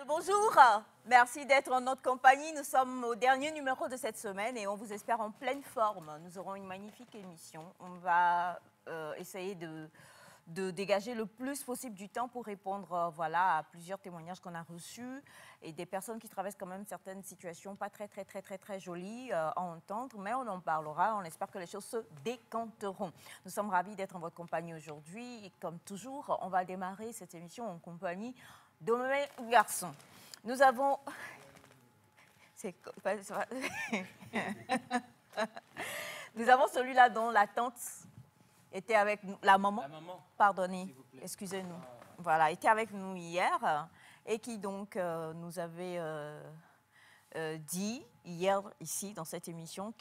Bonjour, merci d'être en notre compagnie. Nous sommes au dernier numéro de cette semaine et on vous espère en pleine forme. Nous aurons une magnifique émission. On va essayer de dégager le plus possible du temps pour répondre voilà, à plusieurs témoignages qu'on a reçus et des personnes qui traversent quand même certaines situations pas très jolies à entendre, mais on en parlera. On espère que les choses se décanteront. Nous sommes ravis d'être en votre compagnie aujourd'hui et comme toujours, on va démarrer cette émission en compagnie de mes garçons. Nous avons... Nous avons celui-là dont la tante était avec nous. La maman, pardonnez, excusez-nous. Voilà, était avec nous hier et qui donc nous avait dit hier ici dans cette émission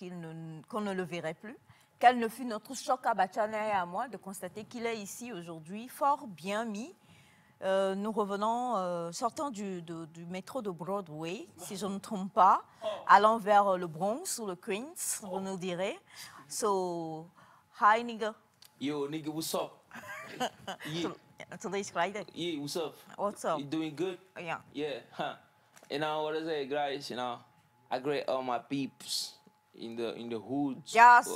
qu'on ne le verrait plus. Quel ne fut notre choc à Bachana et à moi de constater qu'il est ici aujourd'hui, fort bien mis. Nous revenons, sortant du métro de Broadway, si je ne me trompe pas, allant vers le Bronx ou le Queens, vous nous direz. So, hi nigga. Yo, nigga, what's up? Yeah. Today's Friday. Yeah, what's up? What's up? You doing good? Yeah. Yeah, huh? You know what I say, guys? You know, I greet all my peeps in the hoods. Yes.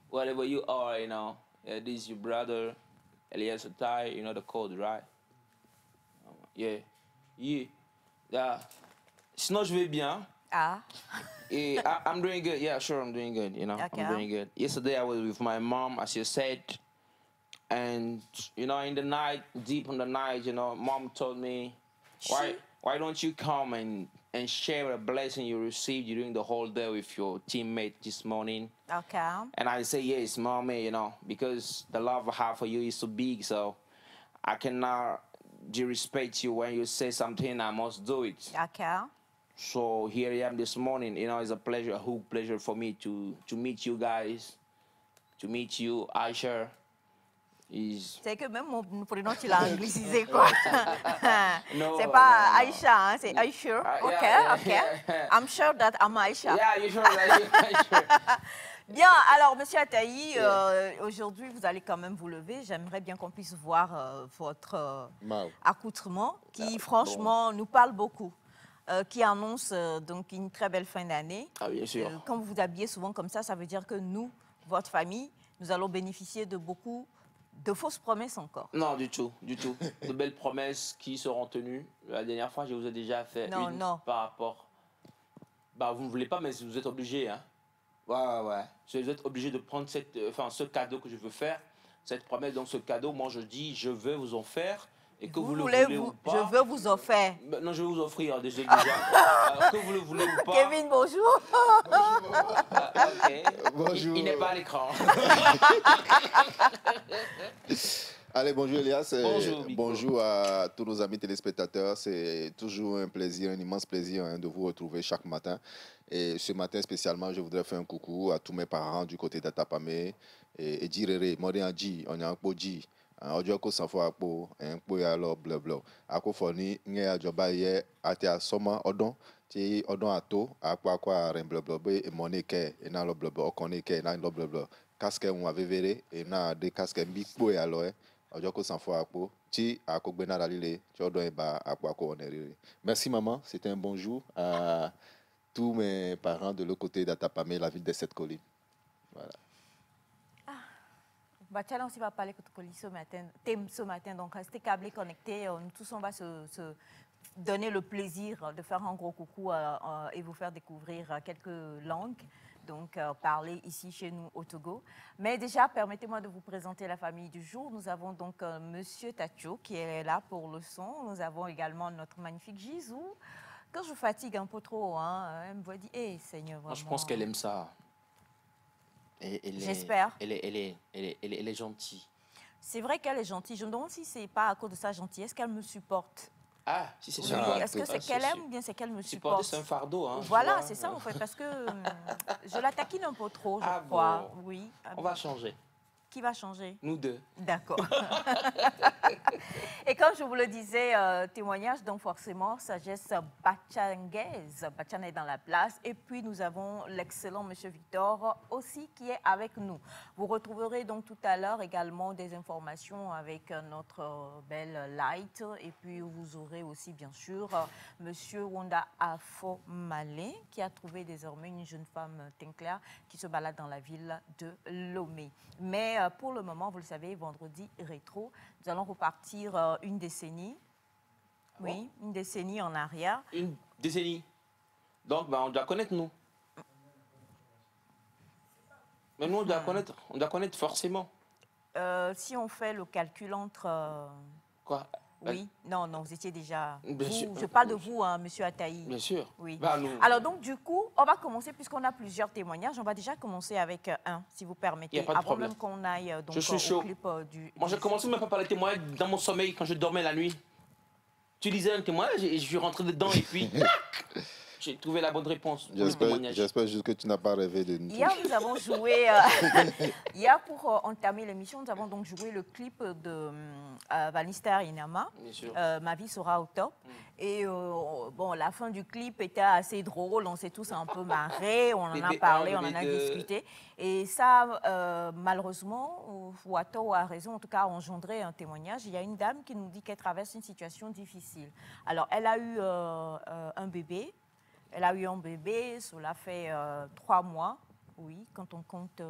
Whatever you are, you know. Yeah, this is your brother, Elias Otai. You know the code, right? Yeah. Sinon, je vais bien. Ah. I'm doing good. Yeah, sure, I'm doing good. You know, Okay. I'm doing good. Yesterday, I was with my mom, as you said. And, you know, in the night, deep in the night, you know, mom told me, why don't you come and share a blessing you received during the whole day with your teammate this morning? Okay. And I say, yes, mommy, you know, because the love I have for you is so big, so I cannot disrespect you when you say something, I must do it. Okay. So here I am this morning, you know, it's a whole pleasure for me to meet you guys, to meet you, Aisha. C'est que même mon prénom, tu l'as anglicisé, quoi. No, c'est pas no. Aisha, hein, c'est Aisha. Okay. I'm sure that I'm Aisha. Yeah, you're sure that you're Aisha. Bien, alors, Monsieur Ataï, aujourd'hui, vous allez quand même vous lever. J'aimerais bien qu'on puisse voir votre accoutrement qui, franchement, nous parle beaucoup. Qui annonce donc une très belle fin d'année. Ah, bien sûr. Quand vous vous habillez souvent comme ça veut dire que nous, votre famille, nous allons bénéficier de beaucoup de fausses promesses encore. Non, du tout, du tout. De belles promesses qui seront tenues. La dernière fois, je vous ai déjà fait une par rapport... Bah, vous ne voulez pas, mais vous êtes obligé, hein. Ouais. Vous êtes obligé de prendre ce cadeau que je veux faire, cette promesse. Donc, ce cadeau, moi, je dis, je vais vous en faire. Et que vous le voulez ou pas. Je veux vous offrir. Non, je vais vous offrir déjà. Que vous le voulez ou pas. Kevin, bonjour. Okay. Bonjour. Il n'est pas à l'écran. Allez, bonjour Elias. Bonjour à tous nos amis téléspectateurs. C'est toujours un plaisir, un immense plaisir de vous retrouver chaque matin. Et ce matin spécialement, je voudrais faire un coucou à tous mes parents du côté d'Atapamé et Jirere, Morianji, Onyankoji. Ọjọ́ kò sanfó àpò ń pè á lọ blọblọ àkófọ ní ń àjọba yẹ àti àsọmọ ọdún tí ọdún àtó àpò àkó àrùn blọblọ bẹ ìmọ̀ ní kẹ iná lọ blọblọ ọkàn ní kẹ iná lọ blọblọ kásìkẹ ń wà vévéré iná dé kásìkẹ ń bí pè á lọ ẹ ọjọ́ kò sanfó àpò tí àkógbé náà líle tí ọdún ẹ bá àpò àkó ọ̀nà rere. Merci maman, c'était un bonjour à tous mes parents de l'autre côté d'Atapamé, la ville des Sept Collines. Voilà. Bachala aussi va parler ce matin, donc restez câblés connectés. Nous tous, on va se donner le plaisir de faire un gros coucou et vous faire découvrir quelques langues, donc parler ici chez nous au Togo. Mais déjà, permettez-moi de vous présenter la famille du jour. Nous avons donc Monsieur Tacho qui est là pour le son. Nous avons également notre magnifique Gisou. Quand je fatigue un peu trop, hein, elle me voit dire, hé Seigneur, vraiment. Moi, je pense qu'elle aime ça. J'espère. Elle est gentille. C'est vrai qu'elle est gentille. Je me demande si c'est pas à cause de sa gentillesse qu'elle me supporte. Ah, si c'est oui, sûr. Est-ce que c'est qu'elle aime ou bien c'est qu'elle me supporte? C'est un fardeau. Hein, voilà, c'est ça en fait, parce que je la taquine un peu trop, je crois. Bon. Oui. On va changer. Qui va changer? Nous deux. D'accord. Et comme je vous le disais, témoignage, donc forcément, sagesse bachangaise. Bachana est dans la place. Et puis, nous avons l'excellent Monsieur Victor aussi qui est avec nous. Vous retrouverez donc tout à l'heure également des informations avec notre belle Light. Et puis, vous aurez aussi, bien sûr, Monsieur Wanda Afo-Malé qui a trouvé désormais une jeune femme teint clair qui se balade dans la ville de Lomé. Mais pour le moment, vous le savez, vendredi rétro, nous allons repartir une décennie. Ah bon? Oui, une décennie en arrière. Une décennie. Donc, on doit connaître, nous. Mais nous, on doit connaître forcément. Si on fait le calcul entre... Quoi? Oui, non, vous étiez déjà... Vous, je parle de vous, hein, Monsieur Ataï. Bien sûr. Oui. Alors donc, du coup, on va commencer, puisqu'on a plusieurs témoignages, on va déjà commencer avec un, si vous permettez. Il n'y a pas de problème. Avant même qu'on aille donc, je suis chaud. Au clip du... Moi, j'ai commencé même pas par les témoignages dans mon sommeil, quand je dormais la nuit. Tu lisais un témoignage et je suis rentré dedans et puis... J'ai trouvé la bonne réponse. J'espère juste que tu n'as pas rêvé de nous. Hier, nous avons joué... hier, pour entamer l'émission, nous avons donc joué le clip de Vanister Inama. Ma vie sera au top. Et bon, la fin du clip était assez drôle. On s'est tous un peu marrés. On en a parlé, on en a discuté. Et ça, malheureusement, ou à tort ou à raison, en tout cas, a engendré un témoignage. Il y a une dame qui nous dit qu'elle traverse une situation difficile. Alors, elle a eu un bébé. Elle a eu un bébé, cela fait 3 mois, oui, quand on compte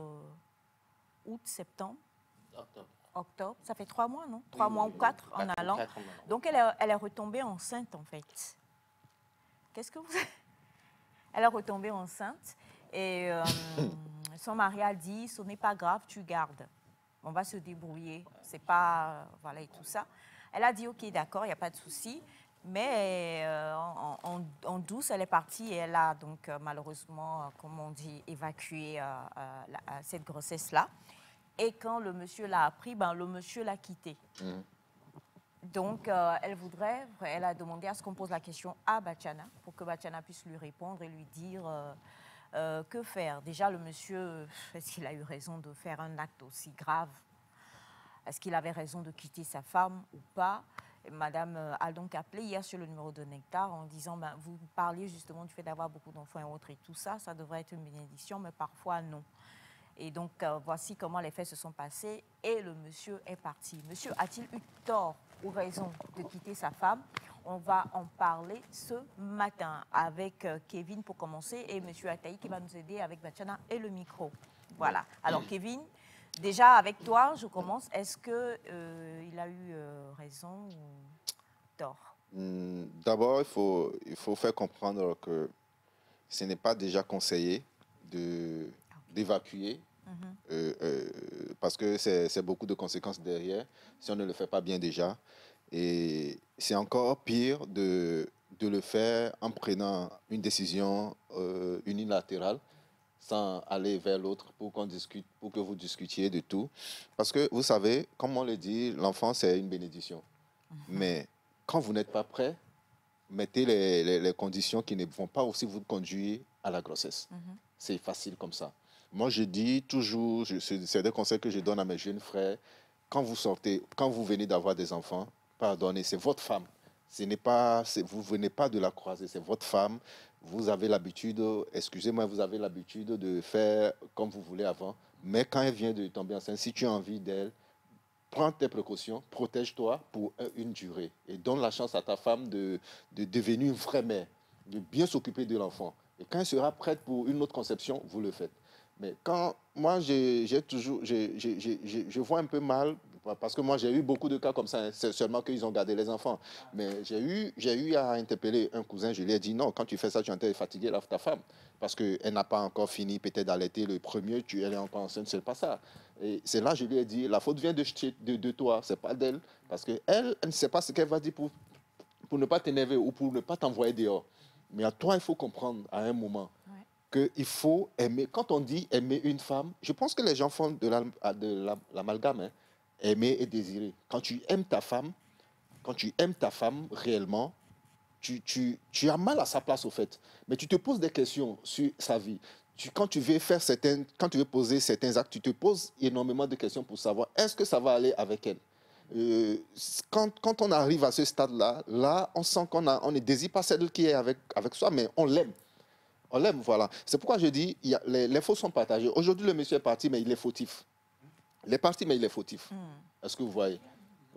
août, septembre, octobre. Ça fait 3 mois, non? 3 mois ou 4 en allant. Donc, elle est retombée enceinte, en fait. Qu'est-ce que vous... Elle est retombée enceinte et son mari a dit, ce n'est pas grave, tu gardes. On va se débrouiller. C'est pas... voilà, et tout ça. Elle a dit, OK, d'accord, il n'y a pas de souci. Mais en douce, elle est partie et elle a donc malheureusement, comme on dit, évacué cette grossesse-là. Et quand le monsieur l'a appris, le monsieur l'a quittée. Donc, elle a demandé à ce qu'on pose la question à Bachana pour que Bachana puisse lui répondre et lui dire que faire. Déjà, le monsieur, est-ce qu'il a eu raison de faire un acte aussi grave? Est-ce qu'il avait raison de quitter sa femme ou pas? Madame a donc appelé hier sur le numéro de Nectar en disant vous parliez justement du fait d'avoir beaucoup d'enfants et autres et tout ça, ça devrait être une bénédiction, mais parfois non. Et donc voici comment les faits se sont passés et le monsieur est parti. Monsieur a-t-il eu tort ou raison de quitter sa femme? On va en parler ce matin avec Kevin pour commencer et monsieur Ataï qui va nous aider avec Bachana et le micro. Voilà. Alors Kevin, déjà, avec toi, je commence. Est-ce qu'il a eu raison ou tort? D'abord, il faut faire comprendre que ce n'est pas déjà conseillé d'évacuer parce que c'est beaucoup de conséquences derrière si on ne le fait pas bien déjà. Et c'est encore pire de le faire en prenant une décision unilatérale sans aller vers l'autre pour qu'on discute, pour que vous discutiez de tout. Parce que, vous savez, comme on le dit, l'enfant, c'est une bénédiction. Mais quand vous n'êtes pas prêt, mettez les conditions qui ne vont pas aussi vous conduire à la grossesse. C'est facile comme ça. Moi, je dis toujours, c'est des conseils que je donne à mes jeunes frères, quand vous sortez, quand vous venez d'avoir des enfants, pardonnez, c'est votre femme. Vous ne venez pas de la croiser, c'est votre femme. Vous avez l'habitude, excusez-moi, vous avez l'habitude de faire comme vous voulez avant. Mais quand elle vient de tomber enceinte, si tu as envie d'elle, prends tes précautions, protège-toi pour une durée. Et donne la chance à ta femme de devenir une vraie mère, de bien s'occuper de l'enfant. Et quand elle sera prête pour une autre conception, vous le faites. Mais quand moi, je vois un peu mal, parce que moi, j'ai eu beaucoup de cas comme ça, hein, c'est seulement qu'ils ont gardé les enfants. Mais j'ai eu à interpeller un cousin, je lui ai dit, non, quand tu fais ça, tu es en train de fatiguer ta femme, parce qu'elle n'a pas encore fini peut-être d'allaiter le premier, elle est encore enceinte, c'est pas ça. Et c'est là, je lui ai dit, la faute vient de toi, c'est pas d'elle, parce qu'elle ne sait pas ce qu'elle va dire pour ne pas t'énerver ou pour ne pas t'envoyer dehors. Mais à toi, il faut comprendre à un moment qu'il faut aimer. Quand on dit aimer une femme, je pense que les gens font de l'amalgame, hein. Aimer et désirer. Quand tu aimes ta femme réellement, tu as mal à sa place au fait. Mais tu te poses des questions sur sa vie. quand tu veux poser certains actes, tu te poses énormément de questions pour savoir est-ce que ça va aller avec elle. Quand on arrive à ce stade-là, là, on sent qu'on ne désire pas celle qui est avec soi, mais on l'aime. On l'aime, voilà. C'est pourquoi je dis, les fautes sont partagées. Aujourd'hui, le monsieur est parti, mais il est fautif. Il est parti, mais il est fautif. Est-ce que vous voyez?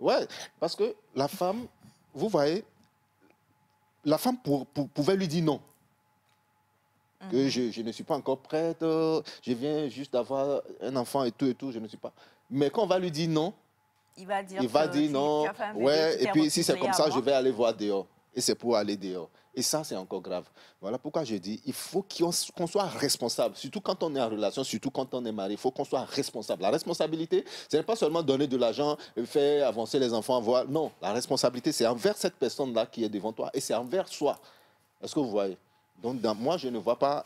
Ouais, parce que la femme, vous voyez, la femme pouvait lui dire non. Que je ne suis pas encore prête, je viens juste d'avoir un enfant et tout, je ne suis pas. Mais quand on va lui dire non, il va dire non, ouais, et puis si c'est comme ça, je vais aller voir dehors. Et c'est pour aller dehors. Et ça, c'est encore grave. Voilà pourquoi je dis, il faut qu'on soit responsable, surtout quand on est en relation, surtout quand on est marié, il faut qu'on soit responsable. La responsabilité, ce n'est pas seulement donner de l'argent, faire avancer les enfants, voir. Non, la responsabilité, c'est envers cette personne-là qui est devant toi et c'est envers soi. Est-ce que vous voyez? Donc, moi, je ne vois pas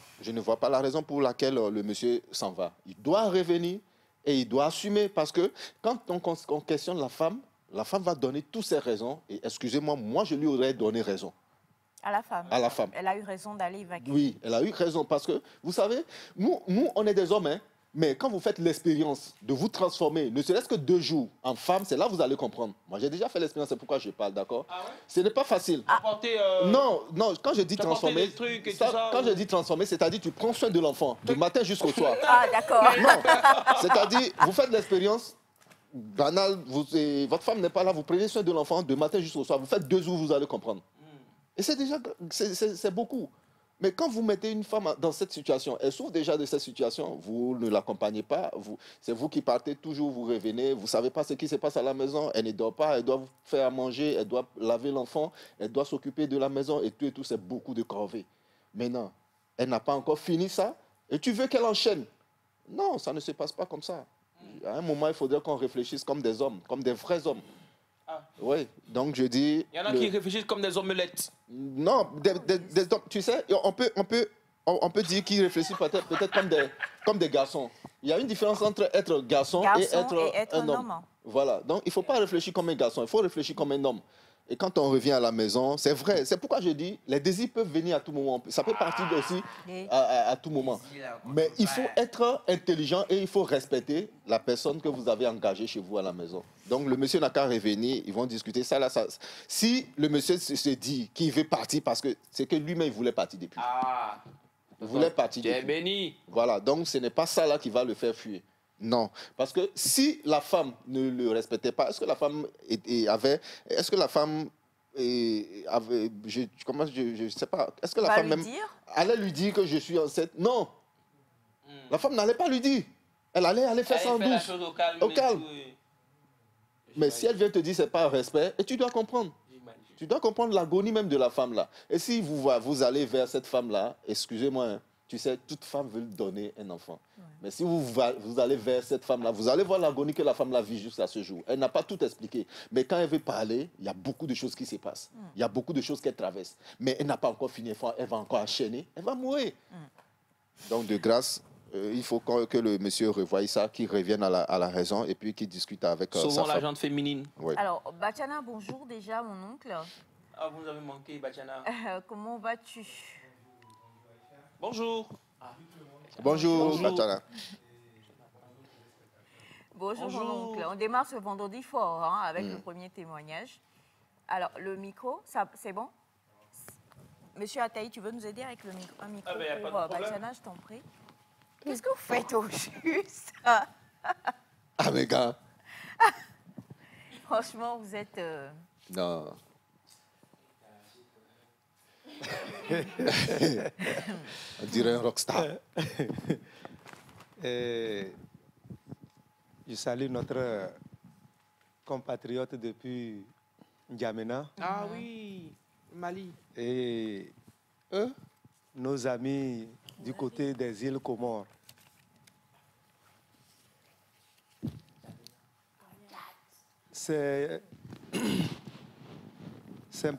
la raison pour laquelle le monsieur s'en va. Il doit revenir et il doit assumer parce que quand on questionne la femme va donner toutes ses raisons. Et excusez-moi, moi, je lui aurais donné raison. À la femme. À la femme. Elle a eu raison d'aller évacuer. Oui, elle a eu raison parce que, vous savez, nous on est des hommes, hein, mais quand vous faites l'expérience de vous transformer, ne serait-ce que 2 jours en femme, c'est là que vous allez comprendre. Moi, j'ai déjà fait l'expérience, c'est pourquoi je parle, d'accord? Ah ouais? Ce n'est pas facile. Non, quand je dis transformer, quand je dis transformer, c'est-à-dire tu prends soin de l'enfant, du matin jusqu'au soir. Ah, d'accord. Non, c'est-à-dire, vous faites l'expérience, banal, votre femme n'est pas là, vous prenez soin de l'enfant, du matin jusqu'au soir, vous faites 2 jours, vous allez comprendre. Et c'est déjà, c'est beaucoup. Mais quand vous mettez une femme dans cette situation, elle souffre déjà de cette situation, vous ne l'accompagnez pas, c'est vous qui partez toujours, vous revenez, vous ne savez pas ce qui se passe à la maison, elle ne dort pas, elle doit vous faire à manger, elle doit laver l'enfant, elle doit s'occuper de la maison et tout, c'est beaucoup de corvées. Maintenant, elle n'a pas encore fini ça et tu veux qu'elle enchaîne. Non, ça ne se passe pas comme ça. À un moment, il faudrait qu'on réfléchisse comme des hommes, comme des vrais hommes. Ah. Oui, donc je dis... Il y en a qui réfléchissent comme des omelettes. Non, tu sais, on peut dire qu'ils réfléchissent peut-être comme des garçons. Il y a une différence entre être garçon et être un homme. Voilà, donc il ne faut pas réfléchir comme un garçon, il faut réfléchir comme un homme. Et quand on revient à la maison, c'est vrai. C'est pourquoi je dis, les désirs peuvent venir à tout moment. Ça peut partir aussi à tout moment. Mais il faut être intelligent et il faut respecter la personne que vous avez engagée chez vous à la maison. Donc le monsieur n'a qu'à revenir, ils vont discuter. Si le monsieur se dit qu'il veut partir parce que c'est que lui-même il voulait partir depuis. Il voulait partir depuis. Béni. Voilà, donc ce n'est pas ça là qui va le faire fuir. Non, parce que si la femme ne le respectait pas, est-ce que la femme je sais pas, est-ce que la femme même allait lui dire que je suis enceinte? Non, la femme n'allait pas lui dire. Elle allait faire ça en douce, au calme. Mais si elle vient te dire c'est pas un respect, et tu dois comprendre. Tu dois comprendre l'agonie même de la femme là. Et si vous allez vers cette femme là, excusez-moi, hein, tu sais, toute femme veut donner un enfant. Ouais. Mais si vous allez vers cette femme-là, vous allez voir l'agonie que la femme-là vit jusqu'à ce jour. Elle n'a pas tout expliqué. Mais quand elle veut parler, il y a beaucoup de choses qui se passent. Il y a beaucoup de choses qu'elle traverse. Mais elle n'a pas encore fini. Elle va encore enchaîner. Elle va mourir. Donc, de grâce, il faut que le monsieur revoie ça, qu'il revienne à la raison et puis qu'il discute avec sa femme. Souvent la gente féminine. Oui. Alors, Bachana, bonjour déjà, mon oncle. Ah, vous nous avez manqué, Bachana. Comment vas-tu? Bonjour. Bonjour, Bachana. Bonjour, mon oncle. On démarre ce vendredi fort avec le premier témoignage. Alors, le micro, c'est bon? Monsieur Ataï, tu veux nous aider avec un micro pour Bachana, je t'en prie? Qu'est-ce que vous faites au juste? Ah, mes gars. Franchement, vous êtes... Non. On dirait un rockstar. Je salue notre compatriote depuis N'Djamena. Ah oui, Mali. Et nos amis du côté des îles Comores. C'est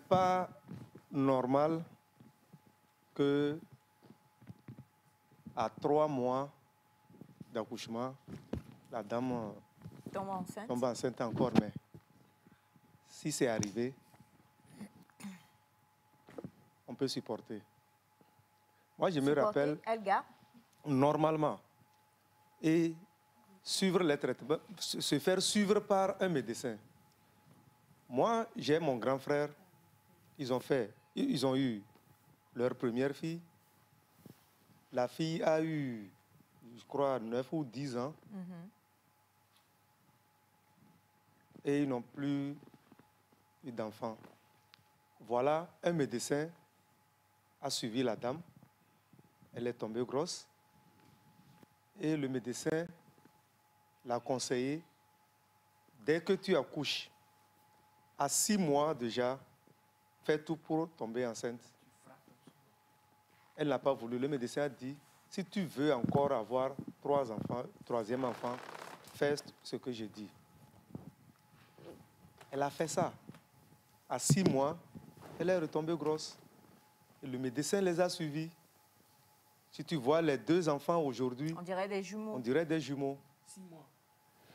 pas normal que à 3 mois d'accouchement, la dame tombe enceinte encore, mais si c'est arrivé, on peut supporter. Moi, je me rappelle... Elga? normalement et suivre les traitements, se faire suivre par un médecin. Moi, j'ai mon grand frère, ils ont eu leur première fille. La fille a eu, je crois, 9 ou 10 ans. Et ils n'ont plus eu d'enfants. Voilà, un médecin a suivi la dame. Elle est tombée grosse. Et le médecin l'a conseillé, dès que tu accouches, à 6 mois déjà, fais tout pour tomber enceinte. Elle n'a pas voulu. Le médecin a dit, si tu veux encore avoir 3 enfants, 3e enfant, fais ce que je dis. Elle a fait ça. À 6 mois, elle est retombée grosse. Et le médecin les a suivis. Si tu vois les 2 enfants aujourd'hui... On dirait des jumeaux. On dirait des jumeaux. 6 mois.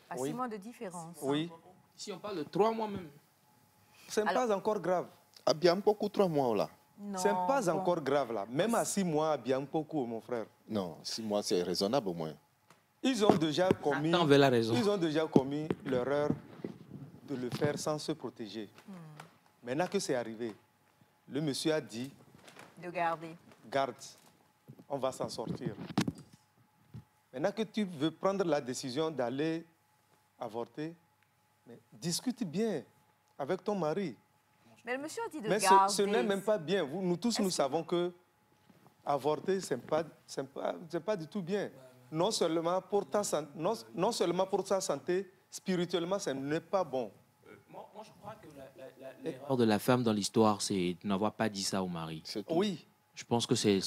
À 6 mois de différence. Oui. Ici, on parle de 3 mois même. Ce n'est pas encore grave. À Biampoku, 3 mois là. Ce n'est pas encore grave là. Même à 6 mois, à Biampoku, mon frère. Non, 6 mois, c'est raisonnable au moins. Ils ont déjà commis... Nathan avait la raison. Ils ont déjà commis l'erreur de le faire sans se protéger. Maintenant que c'est arrivé, le monsieur a dit... De garder. Garde, on va s'en sortir. Maintenant que tu veux prendre la décision d'aller avorter, mais discute bien avec ton mari. Mais le monsieur a dit de garder. Mais ce n'est même pas bien. Nous tous, nous savons que avorter, ce n'est pas du tout bien. Non seulement pour ta santé, spirituellement, ce n'est pas bon. Moi, je crois que l'erreur de la femme dans l'histoire, c'est de n'avoir pas dit ça au mari. Oui. Je pense que c'est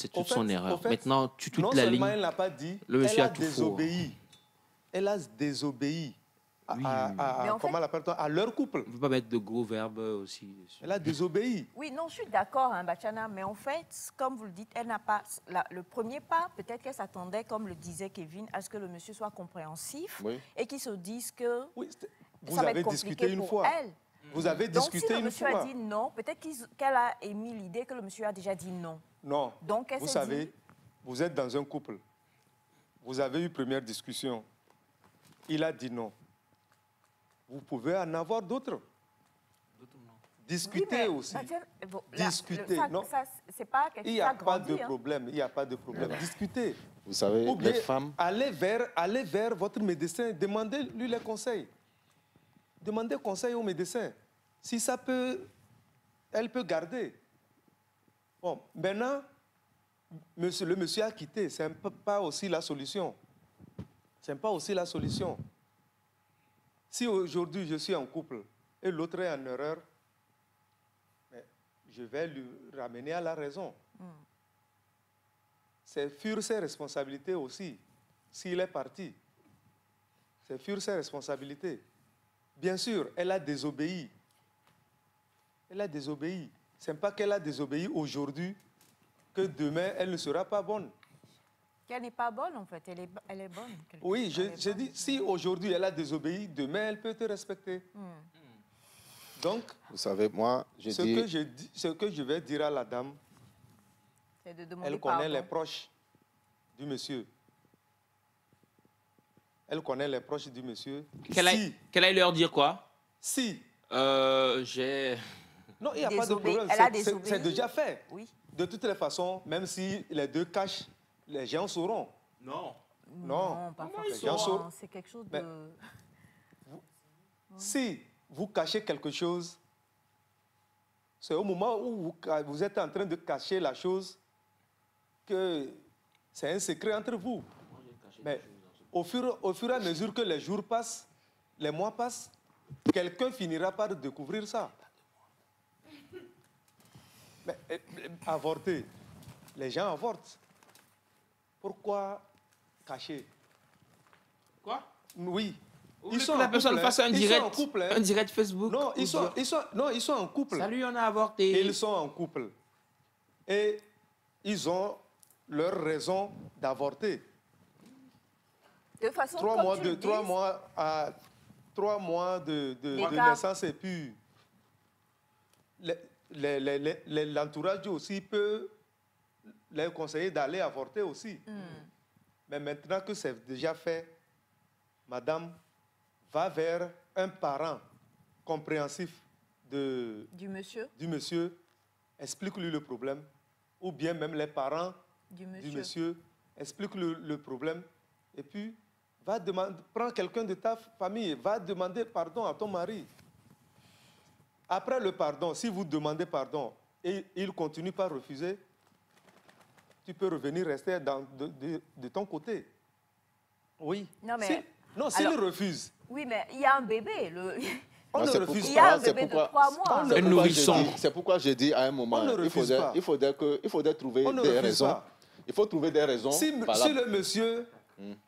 toute son erreur. Maintenant, toute non la ligne... Non seulement elle n'a pas dit, le monsieur elle a désobéi. Elle a désobéi à leur couple. On ne peut pas mettre de gros verbes aussi. Elle a désobéi. Oui, non, je suis d'accord, hein, Bachana, mais en fait, comme vous le dites, elle n'a pas... le premier pas, peut-être qu'elle s'attendait, comme le disait Kevin, à ce que le monsieur soit compréhensif et qu'il se dise que vous ça va avez être compliqué discuté une fois. Elle. Vous avez discuté une fois. Donc, si le monsieur a dit non, peut-être qu'elle a émis l'idée que le monsieur a déjà dit non. Non. Donc, vous savez, vous êtes dans un couple. Vous avez eu première discussion. Il a dit non. Vous pouvez en avoir d'autres. Discuter aussi. Discuter. Non. C'est pas quelque chose il n'y a pas de problème. Il n'y a pas de problème. Discuter. Vous savez, ou bien les femmes... Allez vers votre médecin. Demandez-lui les conseils. Demandez conseil au médecin. Si ça peut, elle peut garder. Bon, maintenant, le monsieur a quitté. Ce n'est pas aussi la solution. Ce n'est pas aussi la solution. Si aujourd'hui je suis en couple et l'autre est en erreur, je vais lui ramener à la raison. C'est fuir ses responsabilités aussi. S'il est parti, c'est fuir ses responsabilités. Bien sûr, elle a désobéi. Elle a désobéi. Ce n'est pas qu'elle a désobéi aujourd'hui que demain, elle ne sera pas bonne. Qu'elle n'est pas bonne, en fait. Elle est bonne. Oui, je dis, si aujourd'hui elle a désobéi, demain, elle peut te respecter. Donc, vous savez, moi, ce que je vais dire à la dame, elle connaît les proches du monsieur. Elle connaît les proches du monsieur. Qu'elle aille leur dire quoi? Si. J'ai... Non, il n'y a pas de problème. C'est déjà fait. Oui. De toutes les façons, même si les deux cachent, les gens sauront. Non. Non, pas forcément. C'est quelque chose de... Si vous cachez quelque chose, c'est au moment où vous êtes en train de cacher la chose que c'est un secret entre vous. Mais au fur et à mesure que les jours passent, les mois passent, quelqu'un finira par découvrir ça. Mais avorter, les gens avortent. Pourquoi cacher? Quoi? Oui. Ils sont la personne fasse un direct Facebook. Non, ils sont en couple. Salut, on a avorté. Ils sont en couple. Et ils ont leur raison d'avorter. De façon 3 mois de naissance et puis l'entourage aussi peut les conseiller d'aller avorter aussi. Mais maintenant que c'est déjà fait, madame va vers un parent compréhensif du monsieur, explique-lui le problème, ou bien même les parents du monsieur explique-lui le problème, et puis prends quelqu'un de ta famille, va demander pardon à ton mari. Après le pardon, si vous demandez pardon et il continue par refuser, tu peux revenir rester de ton côté. Oui. Non, mais... s'il refuse... Oui, mais il y a un bébé. On ne refuse pas. Il y a un bébé de 3 mois. Un nourrisson. C'est pourquoi j'ai dit à un moment, il faudrait trouver des raisons. Il faut trouver des raisons. Si le monsieur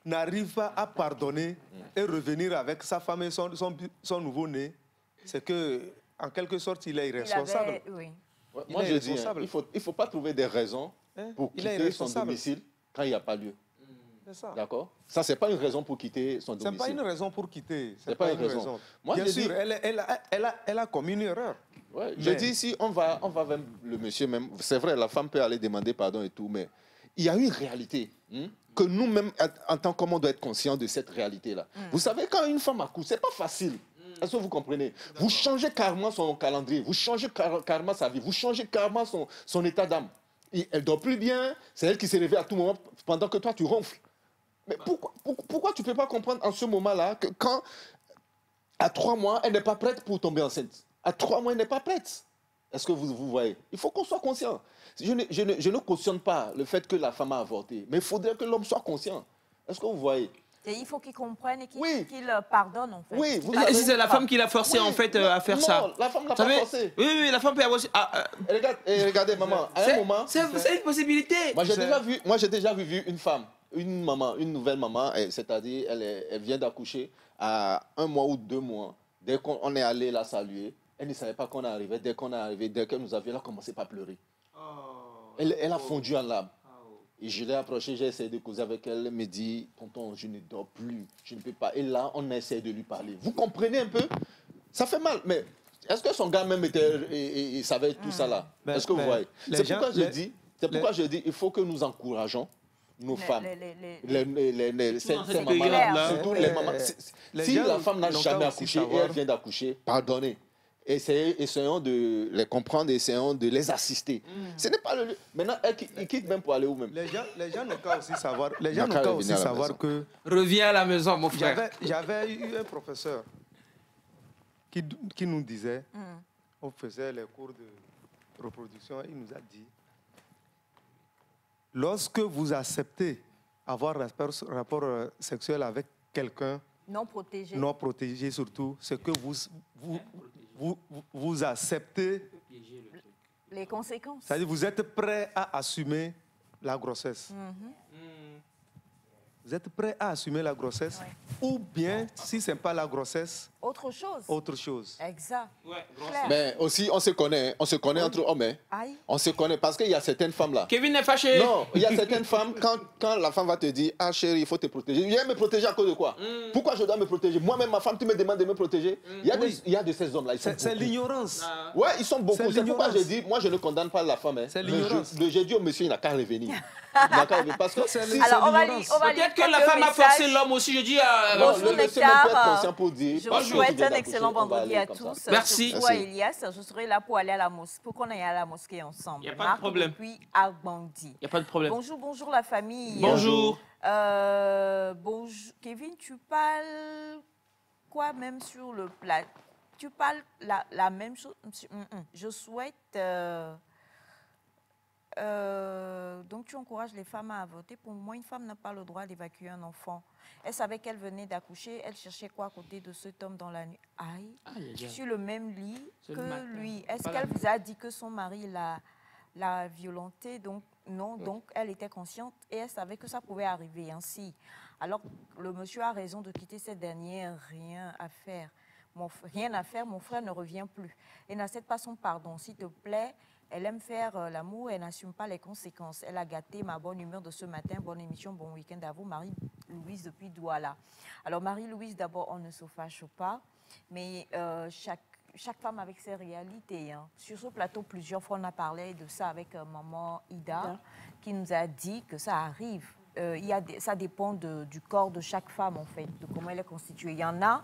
n'arrive pas à pardonner et revenir avec sa femme et son nouveau-né, c'est que, en quelque sorte, il est irresponsable. Moi, je dis, il ne faut pas trouver des raisons pour quitter son domicile quand il n'y a pas lieu. D'accord? Ça, ce n'est pas une raison pour quitter son domicile. Ce n'est pas une raison pour quitter. Ce n'est pas une raison. Moi, bien sûr, elle a commis une erreur. Ouais, je dis, si on va vers le monsieur même, c'est vrai, la femme peut aller demander pardon et tout, mais il y a une réalité que nous-mêmes, en tant qu'hommes, on doit être conscients de cette réalité-là. Vous savez, quand une femme accouche, ce n'est pas facile. Est-ce que vous comprenez? Vous changez carrément son calendrier, vous changez carrément sa vie, vous changez carrément son état d'âme. Elle ne dort plus bien, c'est elle qui s'est réveillée à tout moment pendant que toi, tu ronfles. Mais pourquoi tu ne peux pas comprendre en ce moment-là que quand, à 3 mois, elle n'est pas prête pour tomber enceinte? À 3 mois, elle n'est pas prête. Est-ce que vous voyez? Il faut qu'on soit conscient. Je ne cautionne pas le fait que la femme a avorté, mais il faudrait que l'homme soit conscient. Est-ce que vous voyez? Et il faut qu'il comprenne et qu'il pardonne, en fait. Oui, et si c'est la femme qui l'a forcé, en fait, à faire ça? Non, la femme l'a pas forcé. Oui, la femme peut avoir... Regardez, maman, à un moment... C'est une possibilité. Moi, j'ai déjà vu une femme, une nouvelle maman, c'est-à-dire, elle vient d'accoucher à 1 mois ou 2 mois. Dès qu'on est allé la saluer, elle ne savait pas qu'on arrivait. Dès qu'on est arrivé, dès qu'elle nous a vu, elle a commencé par pleurer. Elle a fondu en larmes. Et je l'ai approchée, j'ai essayé de causer avec elle. Elle me dit, tonton, je ne dors plus, je ne peux pas. Et là, on a essayé de lui parler. Vous comprenez un peu? Ça fait mal, mais est-ce que son gars même il savait tout ça là? Est-ce que vous voyez? C'est pourquoi je dis, il faut que nous encourageons nos femmes, ces mamans-là, surtout les mamans. Si la femme n'a jamais accouché et elle vient d'accoucher, pardonnez. Essayons de les comprendre, essayons de les assister. Ce n'est pas le... Maintenant, ils quittent même pour aller où même. Les gens n'ont qu'à aussi savoir, que... Reviens à la maison, mon frère. J'avais eu un professeur qui nous disait, on faisait les cours de reproduction, il nous a dit, lorsque vous acceptez avoir un rapport sexuel avec quelqu'un, non protégé surtout, c'est que vous acceptez les conséquences. C'est-à-dire vous êtes prêt à assumer la grossesse. Vous êtes prêt à assumer la grossesse, ou bien, si ce n'est pas la grossesse, autre chose. Autre chose. Exact. Mais aussi, on se connaît entre hommes. On se connaît parce qu'il y a certaines femmes là. Kevin est fâché. Non, il y a certaines femmes, quand la femme va te dire, ah chérie, il faut te protéger. Je viens me protéger à cause de quoi? Pourquoi je dois me protéger? Moi-même, ma femme, tu me demandes de me protéger. Il y a de ces hommes là. C'est l'ignorance. Ouais, ils sont beaucoup. C'est pourquoi je dis, moi je ne condamne pas la femme. C'est l'ignorance. J'ai dit au monsieur, il n'a qu'à revenir. Parce que alors, on va peut-être que la femme a forcé l'homme aussi. Je dis bonjour Nectar. Je vous souhaite un excellent vendredi à tous. Merci. Surtout à Elias, je serai là pour aller à la mosquée, pour qu'on aille à la mosquée ensemble. Il n'y a pas de problème. Depuis Agbandi. Il n'y a pas de problème. Bonjour la famille. Bonjour. Bonjour. Kevin, tu parles quoi même sur le plat? Tu parles la même chose? Je souhaite... donc tu encourages les femmes à avorter. Pour moi, une femme n'a pas le droit d'évacuer un enfant. Elle savait qu'elle venait d'accoucher. Elle cherchait quoi à côté de cet homme dans la nuit? Sur le même lit que lui. Est-ce qu'elle vous a dit que son mari l'a violentée? Donc non, donc elle était consciente et elle savait que ça pouvait arriver ainsi. Alors le monsieur a raison de quitter cette dernière. Rien à faire. Rien à faire, mon frère ne revient plus. Et n'accepte pas son pardon, s'il te plaît. Elle aime faire l'amour, elle n'assume pas les conséquences. Elle a gâté ma bonne humeur de ce matin. Bonne émission, bon week-end à vous. Marie-Louise depuis Douala. Alors Marie-Louise, d'abord, on ne se fâche pas, mais chaque femme avec ses réalités. Sur ce plateau, plusieurs fois, on a parlé de ça avec maman Ida, qui nous a dit que ça arrive. ça dépend du corps de chaque femme, en fait, de comment elle est constituée. Il y en a,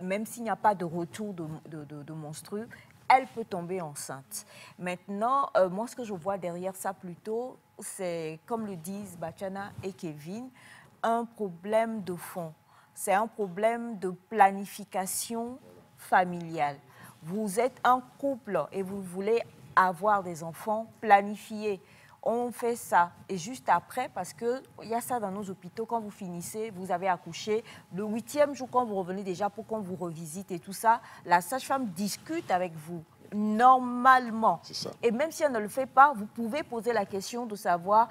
même s'il n'y a pas de retour de menstrues, elle peut tomber enceinte. Maintenant, moi, ce que je vois derrière ça plutôt, c'est, comme le disent Bachana et Kevin, un problème de fond. C'est un problème de planification familiale. Vous êtes un couple et vous voulez avoir des enfants planifiés. On fait ça. Et juste après, parce qu'il y a ça dans nos hôpitaux, quand vous finissez, vous avez accouché, le 8e jour, quand vous revenez déjà pour qu'on vous revisite et tout ça, la sage-femme discute avec vous, normalement. C'est ça. Et même si elle ne le fait pas, vous pouvez poser la question de savoir...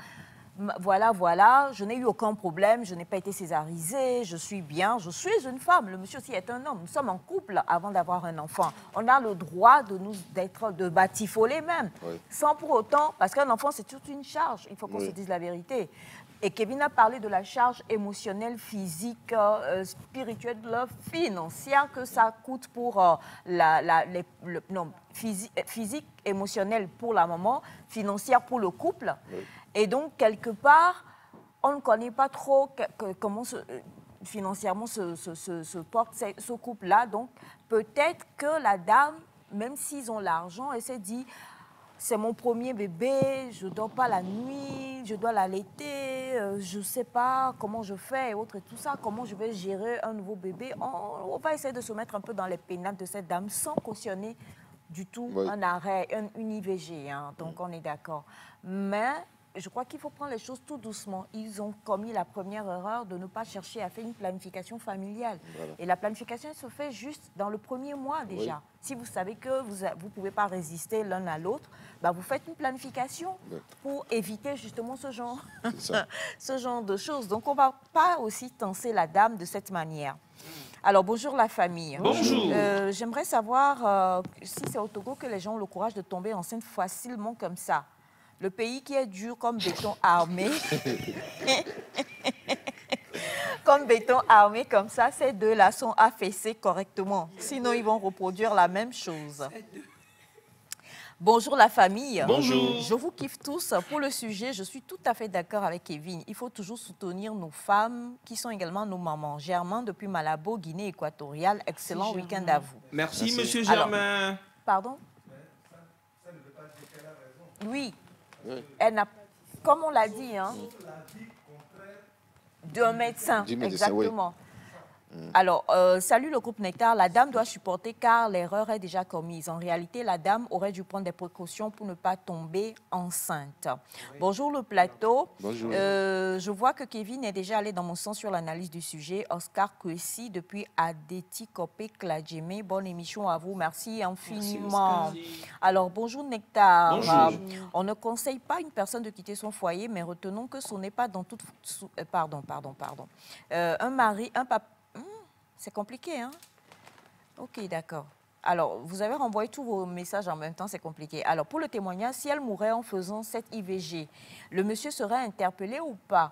Voilà, je n'ai eu aucun problème, je n'ai pas été césarisée, je suis bien, je suis une femme. Le monsieur aussi est un homme. Nous sommes en couple avant d'avoir un enfant. On a le droit de batifoler même, oui. Sans pour autant, parce qu'un enfant, c'est toute une charge. Il faut qu'on se dise la vérité. Et Kevin a parlé de la charge émotionnelle, physique, spirituelle, financière que ça coûte pour physique, émotionnelle pour la maman, financière pour le couple. Oui. Et donc, quelque part, on ne connaît pas trop comment financièrement se porte ce couple-là. Donc, peut-être que la dame, même s'ils ont l'argent, elle s'est dit, c'est mon premier bébé, je ne dors pas la nuit, je dois l'allaiter, je ne sais pas comment je fais et autres et tout ça, comment je vais gérer un nouveau bébé. On va essayer de se mettre un peu dans les pénates de cette dame sans cautionner du tout un arrêt, une IVG. Hein, donc, on est d'accord. Mais... je crois qu'il faut prendre les choses tout doucement. Ils ont commis la première erreur de ne pas chercher à faire une planification familiale. Voilà. Et la planification se fait juste dans le premier mois déjà. Oui. Si vous savez que vous ne pouvez pas résister l'un à l'autre, bah vous faites une planification pour éviter justement ce genre de choses. Donc, on ne va pas aussi tenser la dame de cette manière. Alors, bonjour la famille. Bonjour. J'aimerais savoir si c'est au Togo que les gens ont le courage de tomber enceinte facilement comme ça. Le pays qui est dur comme béton armé, comme béton armé comme ça, ces deux-là sont affaissés correctement. Sinon, ils vont reproduire la même chose. Bonjour la famille. Bonjour. Je vous kiffe tous. Pour le sujet, je suis tout à fait d'accord avec Kevin. Il faut toujours soutenir nos femmes qui sont également nos mamans. Germain depuis Malabo, Guinée équatoriale. Excellent week-end à vous. Merci, monsieur Germain. Alors, pardon? Ça ne veut pas dire qu'elle a raison. Oui. Elle n'a, comme on l'a dit, hein, d'un médecin, exactement. Oui. Alors, salut le groupe Nectar. La dame doit supporter car l'erreur est déjà commise. En réalité, la dame aurait dû prendre des précautions pour ne pas tomber enceinte. Oui. Bonjour le plateau. Bonjour. Je vois que Kevin est déjà allé dans mon sens sur l'analyse du sujet. Oscar Kwesi depuis Adeti Kopé Kladjeme. Bonne émission à vous. Merci infiniment. Merci, alors, bonjour Nectar. Bonjour. On ne conseille pas une personne de quitter son foyer, mais retenons que ce n'est pas dans toute... Pardon. Un mari, un papa... C'est compliqué, hein? Ok, d'accord. Alors, vous avez renvoyé tous vos messages en même temps, c'est compliqué. Alors, pour le témoignage, si elle mourait en faisant cette IVG, le monsieur serait interpellé ou pas?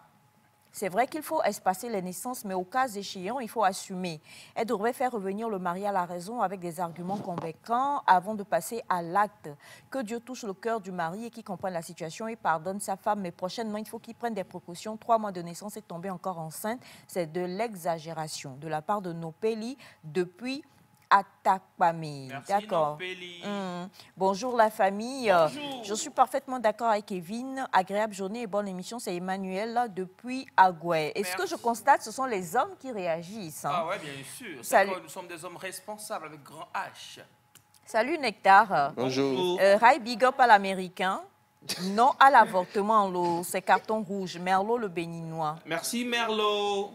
C'est vrai qu'il faut espacer les naissances, mais au cas échéant, il faut assumer. Elle devrait faire revenir le mari à la raison avec des arguments convaincants avant de passer à l'acte. Que Dieu touche le cœur du mari et qu'il comprenne la situation et pardonne sa femme. Mais prochainement, il faut qu'il prenne des précautions. 3 mois de naissance et tomber encore enceinte, c'est de l'exagération de la part de Nopeli depuis Atakpame. D'accord. Bonjour la famille. Bonjour. Je suis parfaitement d'accord avec Kevin. Agréable journée et bonne émission. C'est Emmanuel depuis Agoué. Et ce que je constate, ce sont les hommes qui réagissent. Hein. Ah ouais, bien sûr. Nous sommes des hommes responsables avec grand H. Salut Nectar. Bonjour. Rai big up à l'américain. Non à l'avortement, c'est carton rouge. Merlot le béninois. Merci Merlot.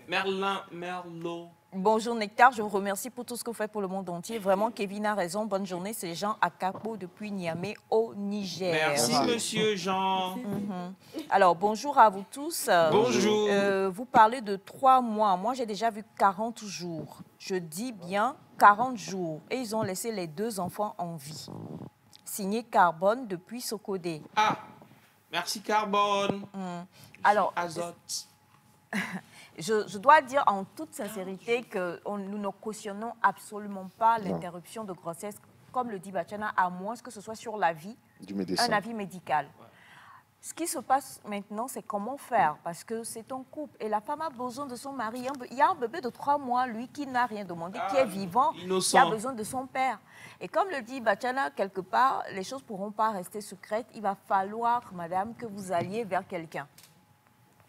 Merlot. Bonjour Nectar, je vous remercie pour tout ce que vous faites pour le monde entier. Vraiment, Kevin a raison. Bonne journée, c'est Jean Akapo depuis Niamey au Niger. Merci monsieur Jean. Alors, bonjour à vous tous. Bonjour. Vous parlez de 3 mois. Moi, j'ai déjà vu 40 jours. Je dis bien 40 jours. Et ils ont laissé les 2 enfants en vie. Signé Carbone depuis Sokodé. Ah, merci Carbone. Alors, Azote. Je dois dire en toute sincérité que nous ne cautionnons absolument pas l'interruption de grossesse, comme le dit Bachana, à moins que ce soit sur l'avis, un avis médical. Ce qui se passe maintenant, c'est comment faire, parce que c'est un couple et la femme a besoin de son mari. Il y a un bébé de 3 mois, lui, qui n'a rien demandé, qui est vivant, innocent. qui a besoin de son père. Et comme le dit Batiana, quelque part, les choses ne pourront pas rester secrètes. Il va falloir, madame, que vous alliez vers quelqu'un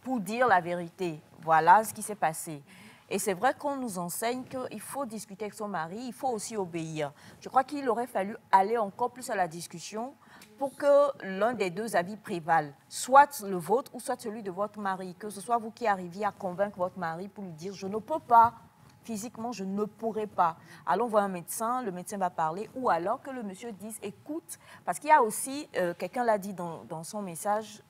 pour dire la vérité. Voilà ce qui s'est passé. Et c'est vrai qu'on nous enseigne qu'il faut discuter avec son mari, il faut aussi obéir. Je crois qu'il aurait fallu aller encore plus à la discussion pour que l'un des deux avis prévale, soit le vôtre ou soit celui de votre mari. Que ce soit vous qui arriviez à convaincre votre mari pour lui dire « je ne peux pas, physiquement je ne pourrai pas ». Allons voir un médecin, le médecin va parler, ou alors que le monsieur dise « écoute », parce qu'il y a aussi, quelqu'un l'a dit dans son message,